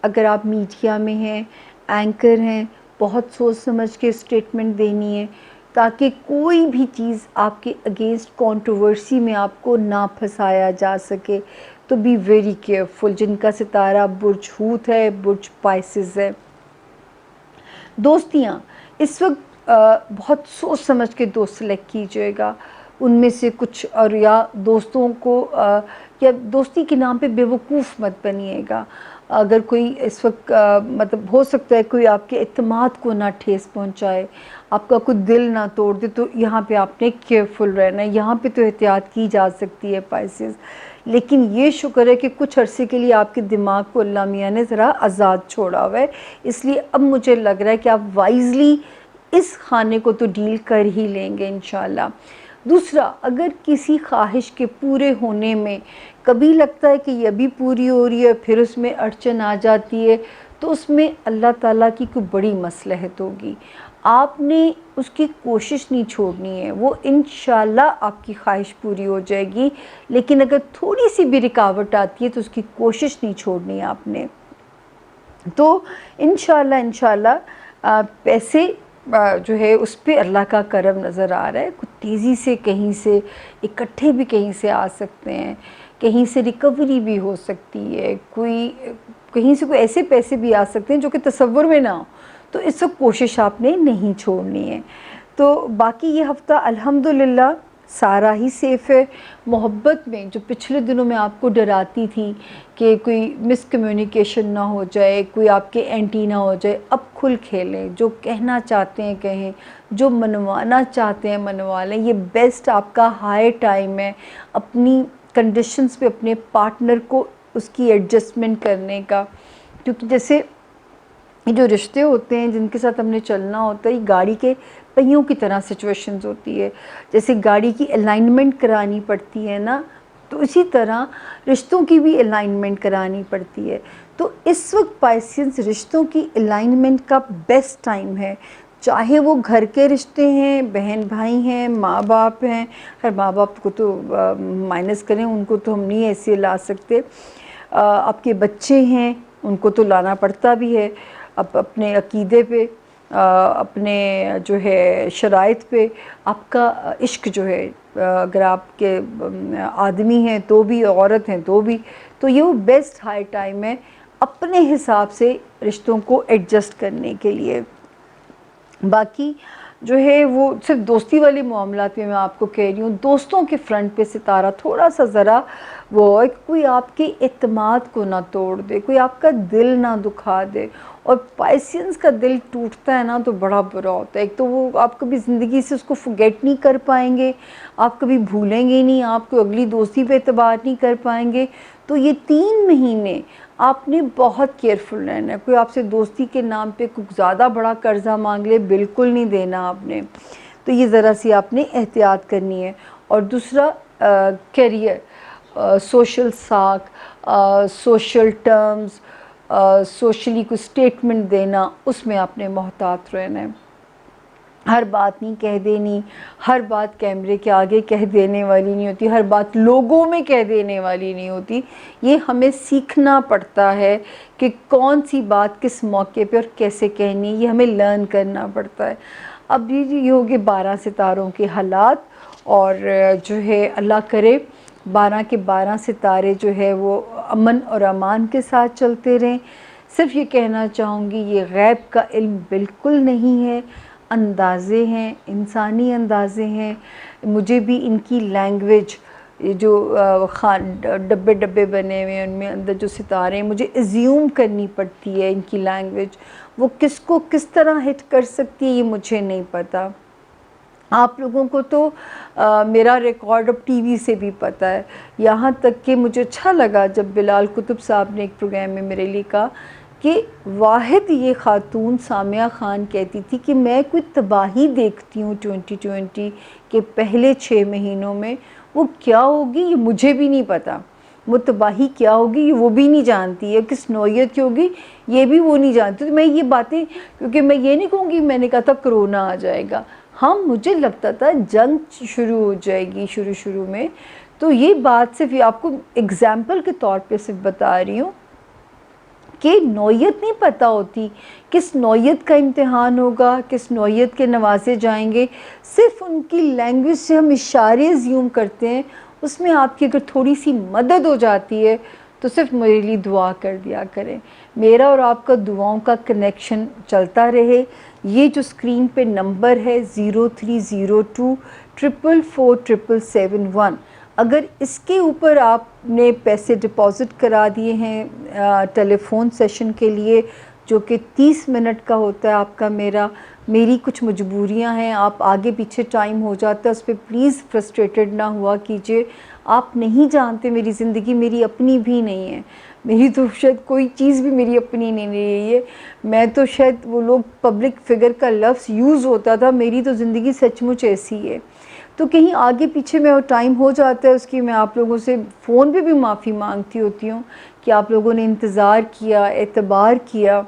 اگر آپ میڈیا میں ہیں، اینکر ہیں، بہت سوچ سمجھ کے اسٹیٹمنٹ دینی ہے تاکہ کوئی بھی چیز آپ کے اگینسٹ کنٹروورسی میں آپ کو نہ پھنسایا جا سکے. تو بی ویری کیئرفل. جن کا ستارہ برج حوت ہے، برج پائسز ہے. دوستیاں اس وقت بہت سوچ سمجھ کے دوست سلیکٹ کیجیے گا. ان میں سے کچھ، اور یا دوستوں کو یا دوستی کے نام پہ بے وقوف مت بنیے گا. اگر کوئی اس وقت مطلب ہو سکتا ہے کوئی آپ کے اعتماد کو نہ ٹھیس پہنچائے، آپ کا کوئی دل نہ توڑ دے، تو یہاں پہ آپ نے کیئرفل رہنا ہے. یہاں پہ تو احتیاط کی جا سکتی ہے پائسز. لیکن یہ شکر ہے کہ کچھ عرصے کے لیے آپ کے دماغ کو اللہ میاں نے ذرا آزاد چھوڑا ہوا ہے، اس لیے اب مجھے لگ رہا ہے کہ آپ وائزلی اس خانے کو تو ڈیل کر ہی لیں گے انشاءاللہ. دوسرا، اگر کسی خواہش کے پورے ہونے میں کبھی لگتا ہے کہ یہ بھی پوری ہو رہی ہے پھر اس میں اڑچن آ جاتی ہے، تو اس میں اللہ تعالیٰ کی کوئی بڑی مصلحت ہوگی. آپ نے اس کی کوشش نہیں چھوڑنی ہے، وہ انشاءاللہ آپ کی خواہش پوری ہو جائے گی. لیکن اگر تھوڑی سی بھی رکاوٹ آتی ہے تو اس کی کوشش نہیں چھوڑنی ہے آپ نے. تو انشاءاللہ پیسے جو ہے اس پہ اللہ کا کرم نظر آ رہا ہے. کچھ تیزی سے کہیں سے اکٹھے بھی کہیں سے آ سکتے ہیں، کہیں سے ریکوری بھی ہو سکتی ہے، کہیں سے کوئی ایسے پیسے بھی آ سکتے ہیں جو کہ تصور میں نہ ہو. تو اس وقت کوشش آپ نے نہیں چھوڑنی ہے. تو باقی یہ ہفتہ الحمدللہ سارا ہی سیف ہے. محبت میں جو پچھلے دنوں میں آپ کو ڈراتی تھی کہ کوئی مس کمیونیکیشن نہ ہو جائے، کوئی آپ کے اینٹی نہ ہو جائے، اب کھل کھیلیں، جو کہنا چاہتے ہیں کہیں، جو منوانا چاہتے ہیں منوا لیں. یہ بیسٹ آپ کا ہائی ٹائم ہے اپنی کنڈیشنز پہ اپنے پارٹنر کو اس کی ایڈجسٹمنٹ کرنے کا. کیونکہ جیسے یہ جو رشتے ہوتے ہیں جن کے ساتھ ہم نے چلنا ہوتا ہے، یہ گاڑی کے پہیوں کی طرح سچویشنز ہوتی ہے. جیسے گاڑی کی الائنمنٹ کرانی پڑتی ہے نا، تو اسی طرح رشتوں کی بھی الائنمنٹ کرانی پڑتی ہے. تو اس وقت پائسینس رشتوں کی الائنمنٹ کا بیسٹ ٹائم ہے. چاہے وہ گھر کے رشتے ہیں، بہن بھائی ہیں، ماں باپ ہیں. خیر ماں باپ کو تو مائنس کریں، ان کو تو ہم نہیں ایسے لا سکتے. آپ کے بچے ہیں، ان کو تو لانا پڑتا بھی ہے اپنے عقیدے پہ، اپنے جو ہے شرائط پہ. آپ کا عشق جو ہے اگر آپ کے آدمی ہیں تو بھی، عورت ہیں تو بھی، تو یہ وہ بیسٹ ہائی ٹائم ہے اپنے حساب سے رشتوں کو ایڈجسٹ کرنے کے لیے۔ باقی جو ہے وہ صرف دوستی والے معاملات میں آپ کو کہہ رہی ہوں، دوستوں کے فرنٹ پہ ستارہ تھوڑا سا ذرا وہ ہے کہ کوئی آپ کے اعتماد کو نہ توڑ دے، کوئی آپ کا دل نہ دکھا دے۔ اور پائسینس کا دل ٹوٹتا ہے نا تو بڑا برا ہوتا ہے، ایک تو وہ آپ کبھی زندگی سے اس کو فرگیٹ نہیں کر پائیں گے، آپ کبھی بھولیں گے نہیں، آپ کو اگلی دوستی پہ اعتبار نہیں کر پائیں گے۔ تو یہ 3 مہینے آپ نے بہت کیئرفل رہنا ہے۔ کوئی آپ سے دوستی کے نام پہ کچھ زیادہ بڑا قرضہ مانگ لے، بالکل نہیں دینا آپ نے، تو یہ ذرا سی آپ نے احتیاط کرنی ہے۔ اور دوسرا کیریئر، سوشل ساکھ، سوشل ٹرمز، سوشلی کوئی سٹیٹمنٹ دینا، اس میں آپ نے محتاط رہنا ہے۔ ہر بات نہیں کہہ دینی، ہر بات کیمرے کے آگے کہہ دینے والی نہیں ہوتی، ہر بات لوگوں میں کہہ دینے والی نہیں ہوتی۔ یہ ہمیں سیکھنا پڑتا ہے کہ کون سی بات کس موقع پہ اور کیسے کہنی ہے، یہ ہمیں لرن کرنا پڑتا ہے۔ اب یہ ہوگے 12 ستاروں کے حالات، اور جو ہے اللہ کرے 12 کے 12 ستارے جو ہے وہ امن اور امان کے ساتھ چلتے رہیں۔ صرف یہ کہنا چاہوں گی یہ غیب کا علم بالکل نہیں ہے، اندازے ہیں، انسانی اندازے ہیں۔ مجھے بھی ان کی لینگویج، جو ڈبے ڈبے بنے ہوئے ہیں ان میں اندر جو ستارے ہیں، مجھے ایزیوم کرنی پڑتی ہے ان کی لینگویج، وہ کس کو کس طرح ہٹ کر سکتی ہے یہ مجھے نہیں پتہ۔ آپ لوگوں کو تو میرا ریکارڈ اب ٹی وی سے بھی پتہ ہے، یہاں تک کہ مجھے اچھا لگا جب بلال قطب صاحب نے ایک پروگرام میں میرے لیے کہا کہ واحد یہ خاتون سامعہ خان کہتی تھی کہ میں کوئی تباہی دیکھتی ہوں 2020 کے پہلے 6 مہینوں میں، وہ کیا ہوگی یہ مجھے بھی نہیں پتہ، وہ تباہی کیا ہوگی یہ وہ بھی نہیں جانتی ہے، کس نوعیت کی ہوگی یہ بھی وہ نہیں جانتی۔ تو میں یہ باتیں، کیونکہ میں یہ نہیں کہوں گی میں نے کہا تھا کرونا آ جائے گا، ہاں مجھے لگتا تھا جنگ شروع ہو جائے گی شروع میں، تو یہ بات صرف آپ کو اگزامپل کے طور پہ صرف بتا رہی ہوں کہ نوعیت نہیں پتہ ہوتی، کس نوعیت کا امتحان ہوگا، کس نوعیت کے نوازے جائیں گے۔ صرف ان کی لینگویج سے ہم اشارے زیوم کرتے ہیں، اس میں آپ کی اگر تھوڑی سی مدد ہو جاتی ہے تو صرف میرے لیے دعا کر دیا کریں، میرا اور آپ کا دعاؤں کا کنیکشن چلتا رہے۔ یہ جو اسکرین پہ نمبر ہے 0302 444 771، اگر اس کے اوپر آپ نے پیسے ڈپازٹ کرا دیے ہیں ٹیلی فون سیشن کے لیے، جو کہ 30 منٹ کا ہوتا ہے آپ کا، میری کچھ مجبوریاں ہیں، آپ آگے پیچھے ٹائم ہو جاتا ہے، اس پہ پلیز فرسٹریٹڈ نہ ہوا کیجئے۔ آپ نہیں جانتے میری زندگی میری اپنی بھی نہیں ہے، میری تو شاید کوئی چیز بھی میری اپنی نہیں رہی ہے، میں تو شاید وہ لوگ پبلک فگر کا لفظ یوز ہوتا تھا، میری تو زندگی سچ مچ ایسی ہے۔ تو کہیں آگے پیچھے میں وہ ٹائم ہو جاتا ہے اس کی، میں آپ لوگوں سے فون پہ بھی معافی مانگتی ہوتی ہوں کہ آپ لوگوں نے انتظار کیا، اعتبار کیا۔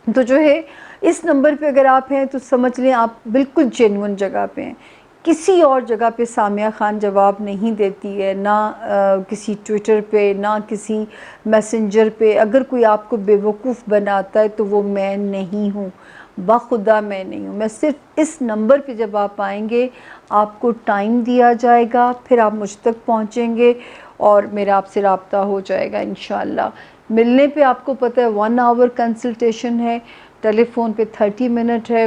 تو جو ہے اس نمبر پہ اگر آپ ہیں تو سمجھ لیں آپ بالکل جینون جگہ پہ ہیں، کسی اور جگہ پہ سامعہ خان جواب نہیں دیتی ہے، نہ کسی ٹویٹر پہ، نہ کسی میسنجر پہ۔ اگر کوئی آپ کو بے وقوف بناتا ہے تو وہ میں نہیں ہوں، بخدا میں نہیں ہوں۔ میں صرف اس نمبر پہ جب آپ آئیں گے آپ کو ٹائم دیا جائے گا، پھر آپ مجھ تک پہنچیں گے اور میرا آپ سے رابطہ ہو جائے گا انشاءاللہ۔ ملنے پہ آپ کو پتہ ہے 1 آور کنسلٹیشن ہے، ٹیلی فون پہ 30 منٹ ہے۔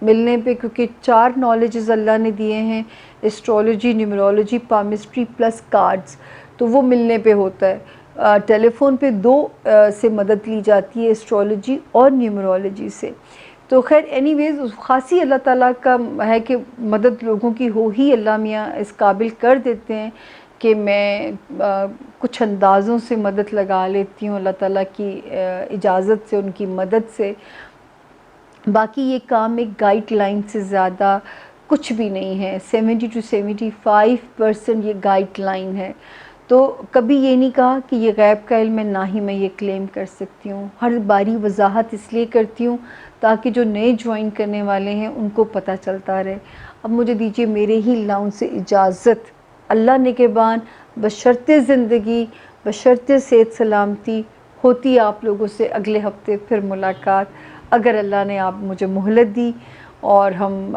ملنے پہ کیونکہ 4 نالجز اللہ نے دیے ہیں، اسٹرولوجی، نیومرولوجی، پامسٹری پلس کارڈز، تو وہ ملنے پہ ہوتا ہے۔ ٹیلی فون پہ 2 سے مدد لی جاتی ہے، اسٹرولوجی اور نیومرولوجی سے۔ تو خیر اینی ویز خاصی اللہ تعالیٰ کا ہے کہ مدد لوگوں کی ہو ہی اللہ میاں اس قابل کر دیتے ہیں کہ میں کچھ اندازوں سے مدد لگا لیتی ہوں اللہ تعالیٰ کی اجازت سے، ان کی مدد سے۔ باقی یہ کام ایک گائیڈ لائن سے زیادہ کچھ بھی نہیں ہے، 70 to 75% یہ گائیڈ لائن ہے۔ تو کبھی یہ نہیں کہا کہ یہ غیب کا علم ہے، نہ ہی میں یہ کلیم کر سکتی ہوں۔ ہر باری وضاحت اس لیے کرتی ہوں تاکہ جو نئے جوائن کرنے والے ہیں ان کو پتہ چلتا رہے۔ اب مجھے دیجیے میرے ہی لاؤن سے اجازت، اللہ نگہبان، بشرط زندگی، بشرط صحت سلامتی، ہوتی آپ لوگوں سے اگلے ہفتے پھر ملاقات، اگر اللہ نے آپ مجھے مہلت دی۔ اور ہم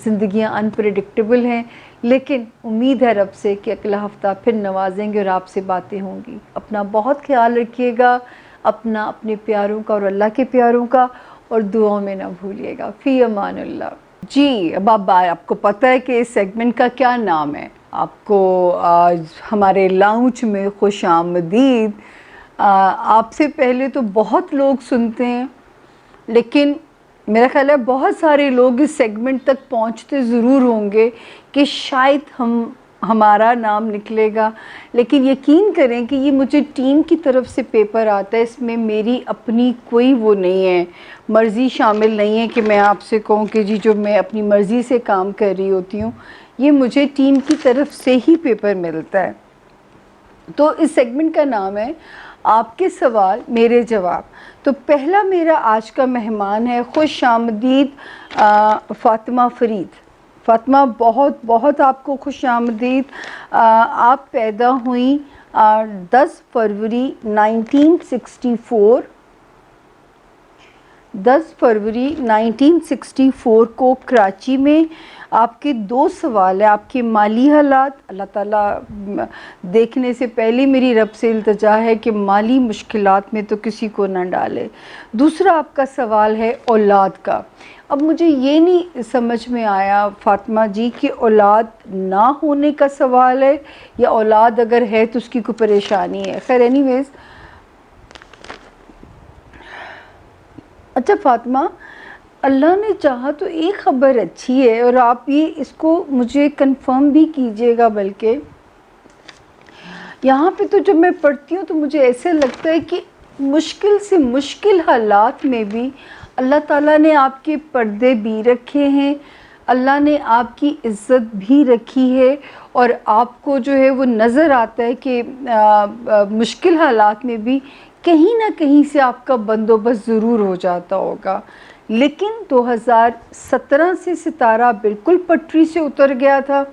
زندگیاں انپریڈکٹیبل ہیں لیکن امید ہے رب سے کہ اگلا ہفتہ پھر نوازیں گے اور آپ سے باتیں ہوں گی. اپنا بہت خیال رکھیے گا، اپنا، اپنے پیاروں کا اور اللہ کے پیاروں کا، اور دعاؤں میں نہ بھولیے گا. فی امان اللہ. جی اب آپ کو پتہ ہے کہ اس سیگمنٹ کا کیا نام ہے. آپ کو آج ہمارے لاؤنج میں خوش آمدید. آپ سے پہلے تو بہت لوگ سنتے ہیں، لیکن میرا خیال ہے بہت سارے لوگ اس سیگمنٹ تک پہنچتے ضرور ہوں گے کہ شاید ہمارا نام نکلے گا. لیکن یقین کریں کہ یہ مجھے ٹیم کی طرف سے پیپر آتا ہے، اس میں میری اپنی کوئی وہ نہیں ہے، مرضی شامل نہیں ہے کہ میں آپ سے کہوں کہ جی جو میں اپنی مرضی سے کام کر رہی ہوتی ہوں. یہ مجھے ٹیم کی طرف سے ہی پیپر ملتا ہے. تو اس سیگمنٹ کا نام ہے آپ کے سوال میرے جواب. تو پہلا میرا آج کا مہمان ہے، خوش آمدید فاطمہ فرید. فاطمہ بہت بہت آپ کو خوش آمدید. آپ پیدا ہوئیں 10 فروری 1964. 10 فروری 1964 کو کراچی میں. آپ کے 2 سوال ہیں. آپ کے مالی حالات، اللہ تعالیٰ دیکھنے سے پہلے میری رب سے التجا ہے کہ مالی مشکلات میں تو کسی کو نہ ڈالے. دوسرا آپ کا سوال ہے اولاد کا. اب مجھے یہ نہیں سمجھ میں آیا فاطمہ جی کہ اولاد نہ ہونے کا سوال ہے یا اولاد اگر ہے تو اس کی کوئی پریشانی ہے. خیر اینی ویز، اچھا فاطمہ، اللہ نے چاہا تو ایک خبر اچھی ہے، اور آپ یہ اس کو مجھے کنفرم بھی کیجئے گا. بلکہ یہاں پہ تو جب میں پڑھتی ہوں تو مجھے ایسے لگتا ہے کہ مشکل سے مشکل حالات میں بھی اللہ تعالیٰ نے آپ کے پردے بھی رکھے ہیں، اللہ نے آپ کی عزت بھی رکھی ہے، اور آپ کو جو ہے وہ نظر آتا ہے کہ مشکل حالات میں بھی کہیں نہ کہیں سے آپ کا بندوبست ضرور ہو جاتا ہوگا. لیکن 2017 سے ستارہ بالکل پٹری سے اتر گیا تھا،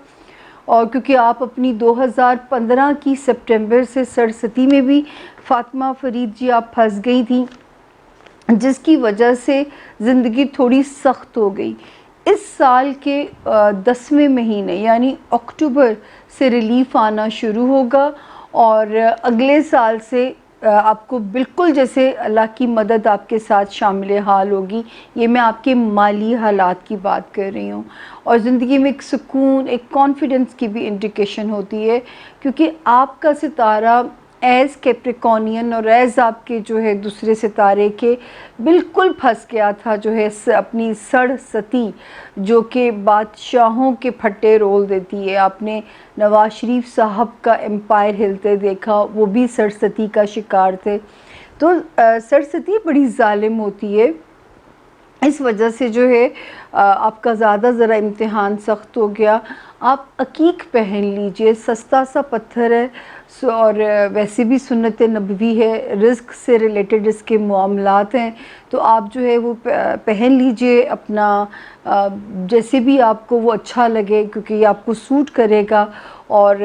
اور کیونکہ آپ اپنی 2015 کی سپٹمبر سے سرستی میں بھی فاطمہ فرید جی آپ پھنس گئی تھیں، جس کی وجہ سے زندگی تھوڑی سخت ہو گئی. اس سال کے 10ویں مہینے یعنی اکتوبر سے ریلیف آنا شروع ہوگا، اور اگلے سال سے آپ کو بالکل جیسے اللہ کی مدد آپ کے ساتھ شامل حال ہوگی. یہ میں آپ کے مالی حالات کی بات کر رہی ہوں، اور زندگی میں ایک سکون، ایک کانفیڈنس کی بھی انڈیکیشن ہوتی ہے، کیونکہ آپ کا ستارہ ایز کیپریکونین اور ایز آپ کے جو ہے دوسرے ستارے کے بالکل پھنس گیا تھا، جو ہے اپنی سڑ ستی جو کہ بادشاہوں کے پھٹے رول دیتی ہے. آپ نے نواز شریف صاحب کا امپائر ہلتے دیکھا، وہ بھی سرستی کا شکار تھے. تو سرستی بڑی ظالم ہوتی ہے، اس وجہ سے جو ہے آپ کا زیادہ ذرا امتحان سخت ہو گیا. آپ عقیق پہن لیجئے، سستا سا پتھر ہے، اور ویسے بھی سنت نبوی ہے، رزق سے ریلیٹڈ اس کے معاملات ہیں. تو آپ جو ہے وہ پہن لیجئے اپنا جیسے بھی آپ کو وہ اچھا لگے، کیونکہ یہ آپ کو سوٹ کرے گا. اور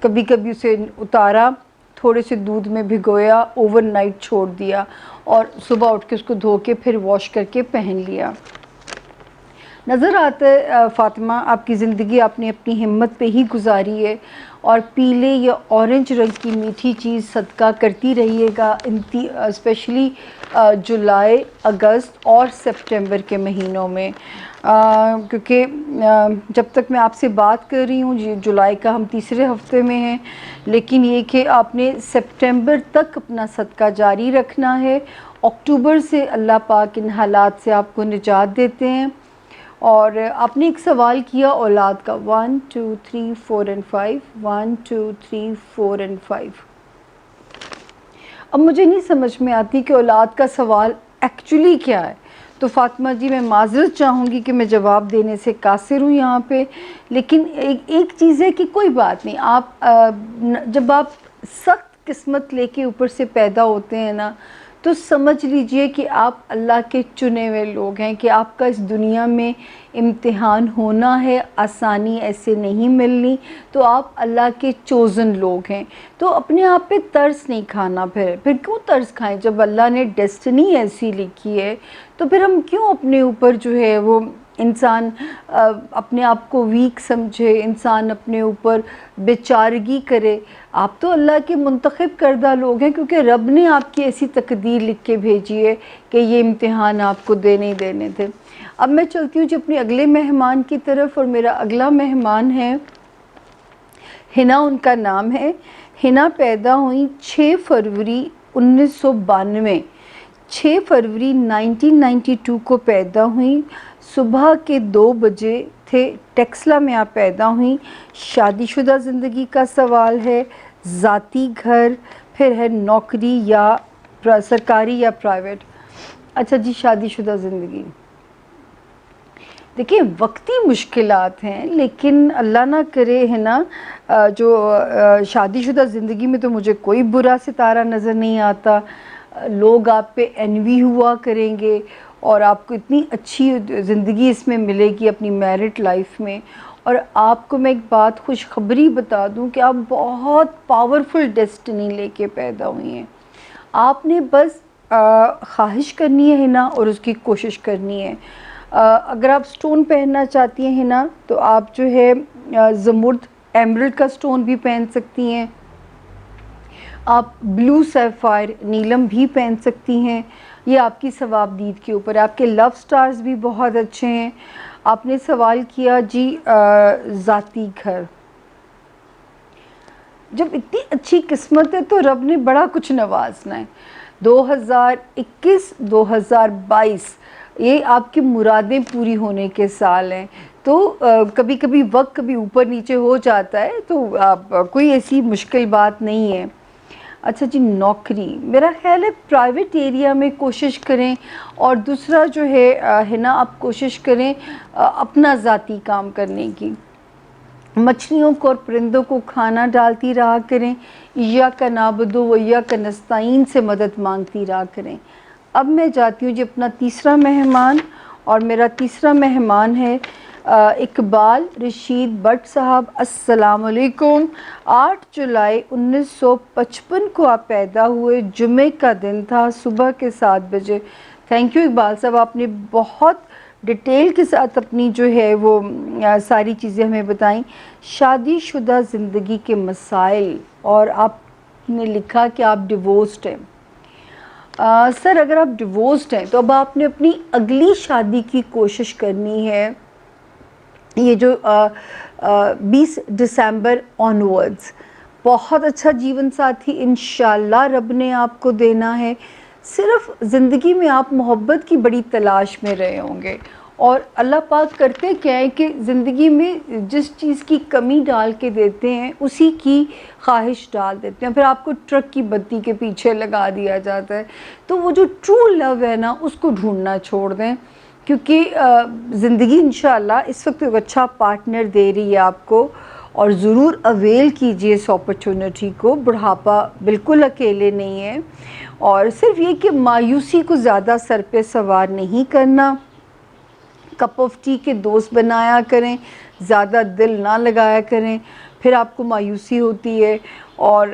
کبھی کبھی اسے اتارا، تھوڑے سے دودھ میں بھگویا، اوور نائٹ چھوڑ دیا، اور صبح اٹھ کے اس کو دھو کے پھر واش کر کے پہن لیا. نظر آتا ہے فاطمہ آپ کی زندگی آپ نے اپنی ہمت پہ ہی گزاری ہے، اور پیلے یا اورنج رنگ کی میٹھی چیز صدقہ کرتی رہیے گا، اسپیشلی جولائی، اگست اور سپٹمبر کے مہینوں میں. کیونکہ جب تک میں آپ سے بات کر رہی ہوں جولائی کا ہم تیسرے ہفتے میں ہیں، لیکن یہ کہ آپ نے سپٹمبر تک اپنا صدقہ جاری رکھنا ہے. اکتوبر سے اللہ پاک ان حالات سے آپ کو نجات دیتے ہیں. اور آپ نے ایک سوال کیا اولاد کا، 1 2 3 4 and 5 1 2 3 4 and 5. اب مجھے نہیں سمجھ میں آتی کہ اولاد کا سوال ایکچولی کیا ہے. تو فاطمہ جی میں معذرت چاہوں گی کہ میں جواب دینے سے قاصر ہوں یہاں پہ، لیکن ایک چیز ہے کہ کوئی بات نہیں. آپ جب آپ سخت قسمت لے کے اوپر سے پیدا ہوتے ہیں نا، تو سمجھ لیجئے کہ آپ اللہ کے چنے ہوئے لوگ ہیں، کہ آپ کا اس دنیا میں امتحان ہونا ہے، آسانی ایسے نہیں ملنی. تو آپ اللہ کے چوزن لوگ ہیں. تو اپنے آپ پہ ترس نہیں کھانا. پھر کیوں ترس کھائیں؟ جب اللہ نے ڈیسٹنی ایسی لکھی ہے تو پھر ہم کیوں اپنے اوپر جو ہے وہ انسان اپنے آپ کو ویک سمجھے، انسان اپنے اوپر بیچارگی کرے. آپ تو اللہ کے منتخب کردہ لوگ ہیں، کیونکہ رب نے آپ کی ایسی تقدیر لکھ کے بھیجی ہے کہ یہ امتحان آپ کو دینے ہی دینے تھے. اب میں چلتی ہوں جی اپنے اگلے مہمان کی طرف، اور میرا اگلا مہمان ہے ہنا، ان کا نام ہے. ہنا پیدا ہوئی 6 فروری 1992، 6 فروری 1992 کو پیدا ہوئی. صبح کے 2 بجے تھے. ٹیکسلا میں آپ پیدا ہوئیں. شادی شدہ زندگی کا سوال ہے، ذاتی گھر، پھر ہے نوکری یا سرکاری یا پرائیویٹ. اچھا جی، شادی شدہ زندگی دیکھیں وقتی مشکلات ہیں، لیکن اللہ نہ کرے ہے نا، جو شادی شدہ زندگی میں تو مجھے کوئی برا ستارہ نظر نہیں آتا. لوگ آپ پہ انوی ہوا کریں گے، اور آپ کو اتنی اچھی زندگی اس میں ملے گی اپنی میرٹ لائف میں. اور آپ کو میں ایک بات خوشخبری بتا دوں کہ آپ بہت پاورفل ڈیسٹنی لے کے پیدا ہوئی ہیں. آپ نے بس خواہش کرنی ہے نا، اور اس کی کوشش کرنی ہے. اگر آپ سٹون پہننا چاہتی ہیں نا، تو آپ جو ہے زمرد ایمرلڈ کا سٹون بھی پہن سکتی ہیں. آپ بلو سیفائر نیلم بھی پہن سکتی ہیں. یہ آپ کی ثواب دید کے اوپر. آپ کے لو سٹارز بھی بہت اچھے ہیں. آپ نے سوال کیا جی ذاتی گھر. جب اتنی اچھی قسمت ہے تو رب نے بڑا کچھ نوازنا ہے. 2021 2022 یہ آپ کی مرادیں پوری ہونے کے سال ہیں. تو کبھی کبھی وقت کبھی اوپر نیچے ہو جاتا ہے، تو کوئی ایسی مشکل بات نہیں ہے. اچھا جی، نوکری میرا خیال ہے پرائیویٹ ایریا میں کوشش کریں، اور دوسرا جو ہے نا، آپ کوشش کریں اپنا ذاتی کام کرنے کی. مچھلیوں کو اور پرندوں کو کھانا ڈالتی رہا کریں. ایاک نعبد و ایاک نستعین سے مدد مانگتی رہا کریں. اب میں جاتی ہوں جی اپنا تیسرا مہمان، اور میرا تیسرا مہمان ہے اقبال رشید بٹ صاحب. السلام علیکم. 8 جولائی 1955 کو آپ پیدا ہوئے. جمعے کا دن تھا، صبح کے 7 بجے. تھینک یو اقبال صاحب، آپ نے بہت ڈیٹیل کے ساتھ اپنی جو ہے وہ ساری چیزیں ہمیں بتائیں. شادی شدہ زندگی کے مسائل، اور آپ نے لکھا کہ آپ ڈیورسڈ ہیں. سر اگر آپ ڈیورسڈ ہیں تو اب آپ نے اپنی اگلی شادی کی کوشش کرنی ہے. یہ جو 20 دسمبر آنورڈز بہت اچھا جیون ساتھی انشاءاللہ رب نے آپ کو دینا ہے. صرف زندگی میں آپ محبت کی بڑی تلاش میں رہے ہوں گے، اور اللہ پاک کرتے کیا ہے کہ زندگی میں جس چیز کی کمی ڈال کے دیتے ہیں اسی کی خواہش ڈال دیتے ہیں، پھر آپ کو ٹرک کی بتی کے پیچھے لگا دیا جاتا ہے. تو وہ جو ٹرو لو ہے نا، اس کو ڈھونڈنا چھوڑ دیں، کیونکہ زندگی انشاءاللہ اس وقت ایک اچھا پارٹنر دے رہی ہے آپ کو. اور ضرور اویل کیجئے اس اپرچونٹی کو. بڑھاپا بالکل اکیلے نہیں ہے. اور صرف یہ کہ مایوسی کو زیادہ سر پہ سوار نہیں کرنا. کپ آف ٹی کے دوست بنایا کریں، زیادہ دل نہ لگایا کریں، پھر آپ کو مایوسی ہوتی ہے. اور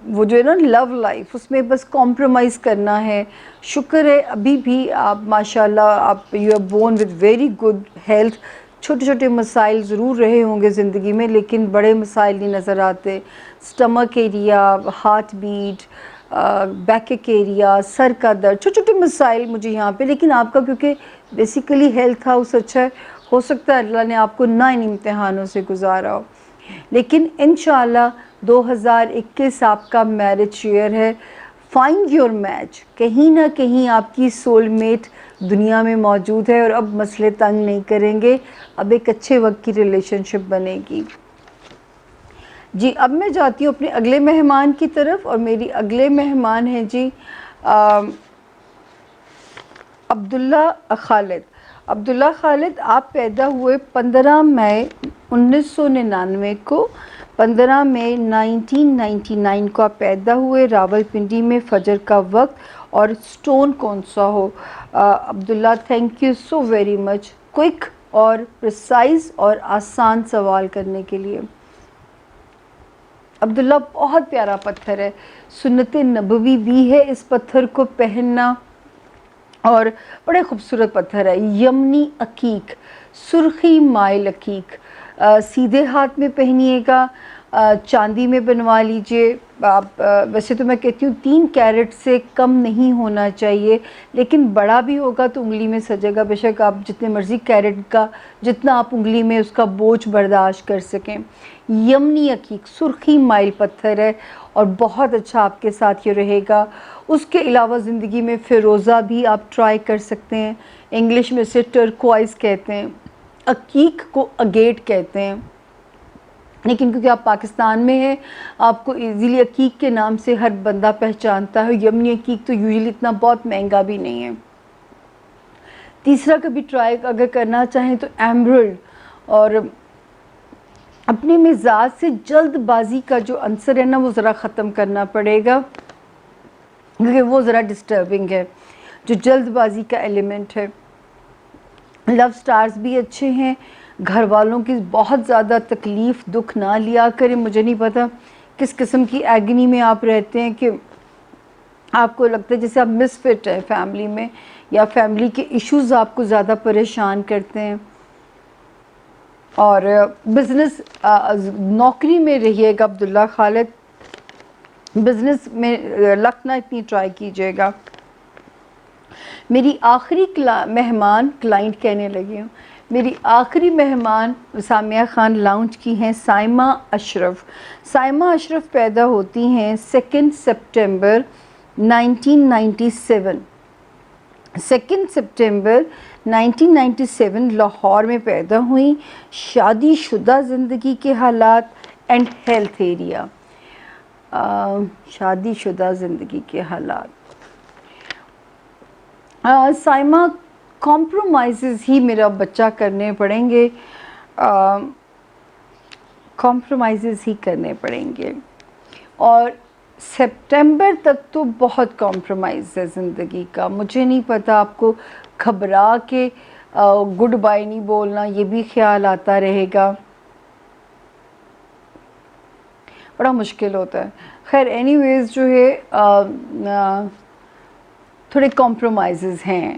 وہ جو ہے نا لو لائف، اس میں بس کمپرومائز کرنا ہے. شکر ہے ابھی بھی آپ ماشاءاللہ آپ you are born with very good health. چھوٹے چھوٹے مسائل ضرور رہے ہوں گے زندگی میں، لیکن بڑے مسائل نہیں نظر آتے. Stomach area, heart beat, back area, سر کا درد، چھوٹے چھوٹے مسائل مجھے یہاں پہ. لیکن آپ کا کیونکہ بیسیکلی ہیلتھ ہاؤس اچھا ہے، ہو سکتا ہے اللہ نے آپ کو نہ ان امتحانوں سے گزارا ہو. لیکن انشاءاللہ 2021 آپ کا میرج ایئر ہے. Find your match. کہیں نہ کہیں آپ کی سول میٹ دنیا میں موجود ہے، اور اب مسئلے تنگ نہیں کریں گے. اب ایک اچھے وقت کی ریلیشن شپ بنے گی. جی اب میں جاتی ہوں اپنے اگلے مہمان کی طرف، اور میری اگلے مہمان ہیں جی عبداللہ خالد. عبداللہ خالد آپ پیدا ہوئے 15 مئی 1999 کو. 15 مئی 1999 کو آپ پیدا ہوئے راول پنڈی میں. فجر کا وقت اور سٹون کون سا ہو؟ Abdullah thank you so very much, quick اور پریسائز اور آسان سوال کرنے کے لیے. عبداللہ بہت پیارا پتھر ہے، سنت نبوی بھی ہے اس پتھر کو پہننا، اور بڑے خوبصورت پتھر ہے. یمنی عقیق سرخی مائل عقیق سیدھے ہاتھ میں پہنیے گا، چاندی میں بنوا لیجئے. آپ ویسے تو میں کہتی ہوں 3 کیرٹ سے کم نہیں ہونا چاہیے، لیکن بڑا بھی ہوگا تو انگلی میں سجے گا. بے شک آپ جتنے مرضی کیرٹ کا، جتنا آپ انگلی میں اس کا بوجھ برداشت کر سکیں. یمنی عقیق سرخی مائل پتھر ہے اور بہت اچھا آپ کے ساتھ یہ رہے گا. اس کے علاوہ زندگی میں فیروزہ بھی آپ ٹرائی کر سکتے ہیں. انگلش میں سے ٹرکوائز کہتے ہیں، عقیق کو اگیٹ کہتے ہیں، لیکن کیونکہ آپ پاکستان میں ہیں آپ کو ایزیلی عقیق کے نام سے ہر بندہ پہچانتا ہے. یمنی عقیق تو یوزلی اتنا بہت مہنگا بھی نہیں ہے. تیسرا کبھی ٹرائی اگر کرنا چاہیں تو ایمرلڈ. اور اپنے مزاج سے جلد بازی کا جو عنصر ہے نا وہ ذرا ختم کرنا پڑے گا، کیونکہ وہ ذرا ڈسٹربنگ ہے، جو جلد بازی کا ایلیمنٹ ہے. لو سٹارز بھی اچھے ہیں. گھر والوں کی بہت زیادہ تکلیف دکھ نہ لیا کریں. مجھے نہیں پتا کس قسم کی ایگنی میں آپ رہتے ہیں کہ آپ کو لگتا ہے جیسے آپ مس فٹ ہے فیملی میں، یا فیملی کے ایشوز آپ کو زیادہ پریشان کرتے ہیں. اور بزنس نوکری میں رہیے گا عبداللہ خالد، بزنس میں لک نہ اتنی ٹرائی کیجیے گا. میری آخری مہمان، کلائنٹ کہنے لگی ہوں، میری آخری مہمان سامیہ خان لاؤنج کی ہیں سائمہ اشرف. سائمہ اشرف پیدا ہوتی ہیں 2 سپٹمبر 1997. 2 سپٹمبر 1997 لاہور میں پیدا ہوئیں. شادی شدہ زندگی کے حالات اینڈ ہیلتھ ایریا. شادی شدہ زندگی کے حالات، سائمہ کمپرومائزز ہی میرا بچہ کرنے پڑیں گے، کمپرومائزز ہی کرنے پڑیں گے. اور سپٹمبر تک تو بہت کمپرومائز ہے زندگی کا. مجھے نہیں پتا آپ کو گھبرا کے گڈ بائی نہیں بولنا، یہ بھی خیال آتا رہے گا، بڑا مشکل ہوتا ہے. خیر اینی ویز جو ہے تھوڑے کمپرومائزز ہیں.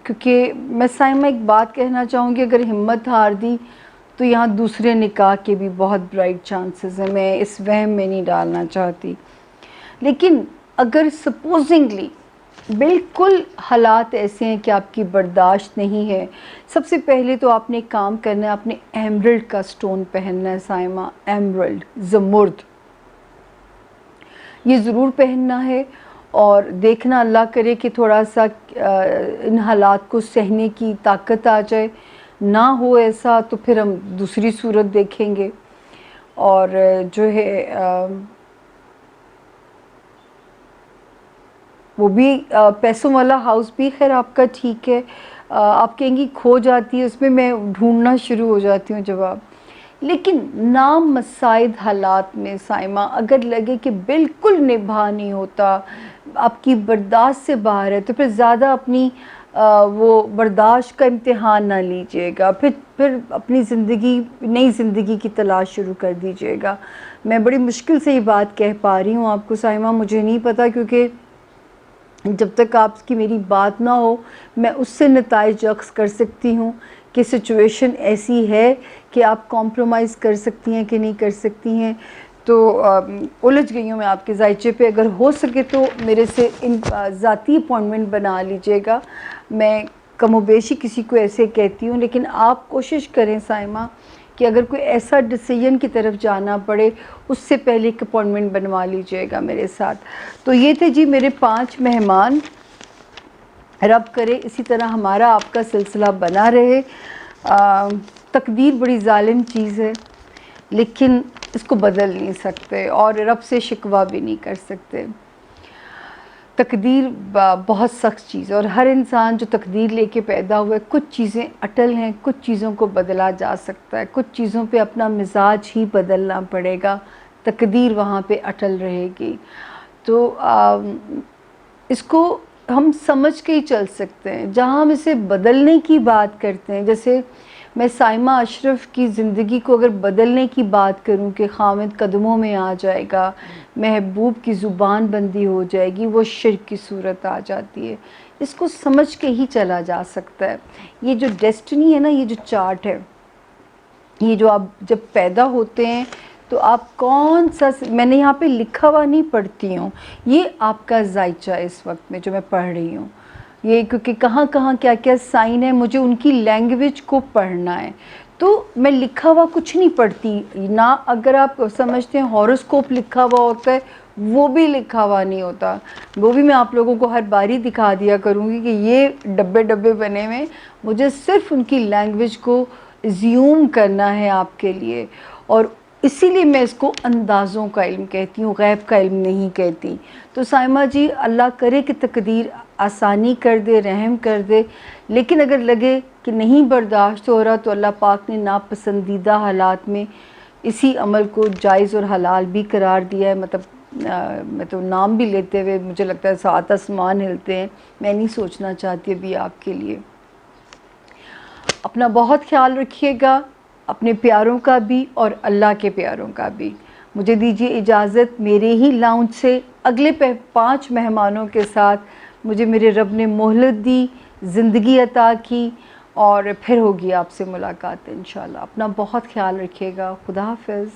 کیونکہ میں سائمہ ایک بات کہنا چاہوں گی، اگر ہمت ہار دی تو یہاں دوسرے نکاح کے بھی بہت برائٹ چانسز ہیں. میں اس وہم میں نہیں ڈالنا چاہتی، لیکن اگر سپوزنگلی بالکل حالات ایسے ہیں کہ آپ کی برداشت نہیں ہے، سب سے پہلے تو آپ نے کام کرنا ہے، آپ نے ایمرلڈ کا سٹون پہننا ہے. سائمہ ایمرلڈ زمرد یہ ضرور پہننا ہے، اور دیکھنا اللہ کرے کہ تھوڑا سا ان حالات کو سہنے کی طاقت آ جائے. نہ ہو ایسا تو پھر ہم دوسری صورت دیکھیں گے. اور جو ہے وہ بھی پیسوں والا ہاؤس بھی خیر آپ کا ٹھیک ہے. آپ کہیں گی کھو جاتی ہے، اس میں ڈھونڈنا شروع ہو جاتی ہوں جواب. لیکن نامساعد حالات میں سائمہ اگر لگے کہ بالکل نبھا نہیں ہوتا، آپ کی برداشت سے باہر ہے، تو پھر زیادہ اپنی وہ برداشت کا امتحان نہ لیجیے گا. پھر اپنی نئی زندگی کی تلاش شروع کر دیجیے گا. میں بڑی مشکل سے یہ بات کہہ پا رہی ہوں آپ کو سائمہ، مجھے نہیں پتا، کیونکہ جب تک آپ کی میری بات نہ ہو میں اس سے نتائج اخذ کر سکتی ہوں کہ سچویشن ایسی ہے کہ آپ کمپرومائز کر سکتی ہیں کہ نہیں کر سکتی ہیں. تو الجھ گئی ہوں میں آپ کے ذائچے پہ. اگر ہو سکے تو میرے سے ذاتی اپوائنٹمنٹ بنا لیجئے گا. میں کم و بیشی کسی کو ایسے کہتی ہوں، لیکن آپ کوشش کریں سائمہ کہ اگر کوئی ایسا ڈیسیژن کی طرف جانا پڑے اس سے پہلے ایک اپوائنٹمنٹ بنوا لیجئے گا میرے ساتھ. تو یہ تھے جی میرے 5 مہمان. رب کرے اسی طرح ہمارا آپ کا سلسلہ بنا رہے. تقدیر بڑی ظالم چیز ہے، لیکن اس کو بدل نہیں سکتے اور رب سے شکوہ بھی نہیں کر سکتے. تقدیر بہت سخت چیز ہے، اور ہر انسان جو تقدیر لے کے پیدا ہوا ہے، کچھ چیزیں اٹل ہیں، کچھ چیزوں کو بدلا جا سکتا ہے، کچھ چیزوں پہ اپنا مزاج ہی بدلنا پڑے گا، تقدیر وہاں پہ اٹل رہے گی. تو اس کو ہم سمجھ کے ہی چل سکتے ہیں. جہاں ہم اسے بدلنے کی بات کرتے ہیں، جیسے میں سائمہ اشرف کی زندگی کو اگر بدلنے کی بات کروں کہ خامد قدموں میں آ جائے گا، محبوب کی زبان بندی ہو جائے گی، وہ شرک کی صورت آ جاتی ہے. اس کو سمجھ کے ہی چلا جا سکتا ہے. یہ جو ڈیسٹنی ہے نا، یہ جو چارٹ ہے، یہ جو آپ جب پیدا ہوتے ہیں تو آپ کون سا، میں نے یہاں پہ لکھا ہوا نہیں پڑھتی ہوں، یہ آپ کا ذائچہ ہے اس وقت میں جو میں پڑھ رہی ہوں. یہ کیونکہ کہاں کہاں کیا کیا سائن ہے، مجھے ان کی لینگویج کو پڑھنا ہے، تو میں لکھا ہوا کچھ نہیں پڑھتی نا. اگر آپ سمجھتے ہیں ہاروسکوپ لکھا ہوا ہوتا ہے، وہ بھی لکھا ہوا نہیں ہوتا. وہ بھی میں آپ لوگوں کو ہر باری دکھا دیا کروں گی کہ یہ ڈبے ڈبے بنے ہوئے، مجھے صرف ان کی لینگویج کو زیوم کرنا ہے آپ کے لیے. اور اسی لیے میں اس کو اندازوں کا علم کہتی ہوں، غیب کا علم نہیں کہتی. تو سائمہ جی، اللہ کرے کہ تقدیر آسانی کر دے، رحم کر دے. لیکن اگر لگے کہ نہیں برداشت ہو رہا تو اللہ پاک نے ناپسندیدہ حالات میں اسی عمل کو جائز اور حلال بھی قرار دیا ہے. میں تو نام بھی لیتے ہوئے مجھے لگتا ہے 7 آسمان ہلتے ہیں. میں نہیں سوچنا چاہتی ابھی آپ کے لیے. اپنا بہت خیال رکھیے گا، اپنے پیاروں کا بھی اور اللہ کے پیاروں کا بھی. مجھے دیجیے اجازت. میرے ہی لاؤنج سے اگلے 5 مہمانوں کے ساتھ مجھے میرے رب نے مہلت دی، زندگی عطا کی، اور پھر ہوگی آپ سے ملاقات انشاءاللہ. اپنا بہت خیال رکھیے گا. خدا حافظ.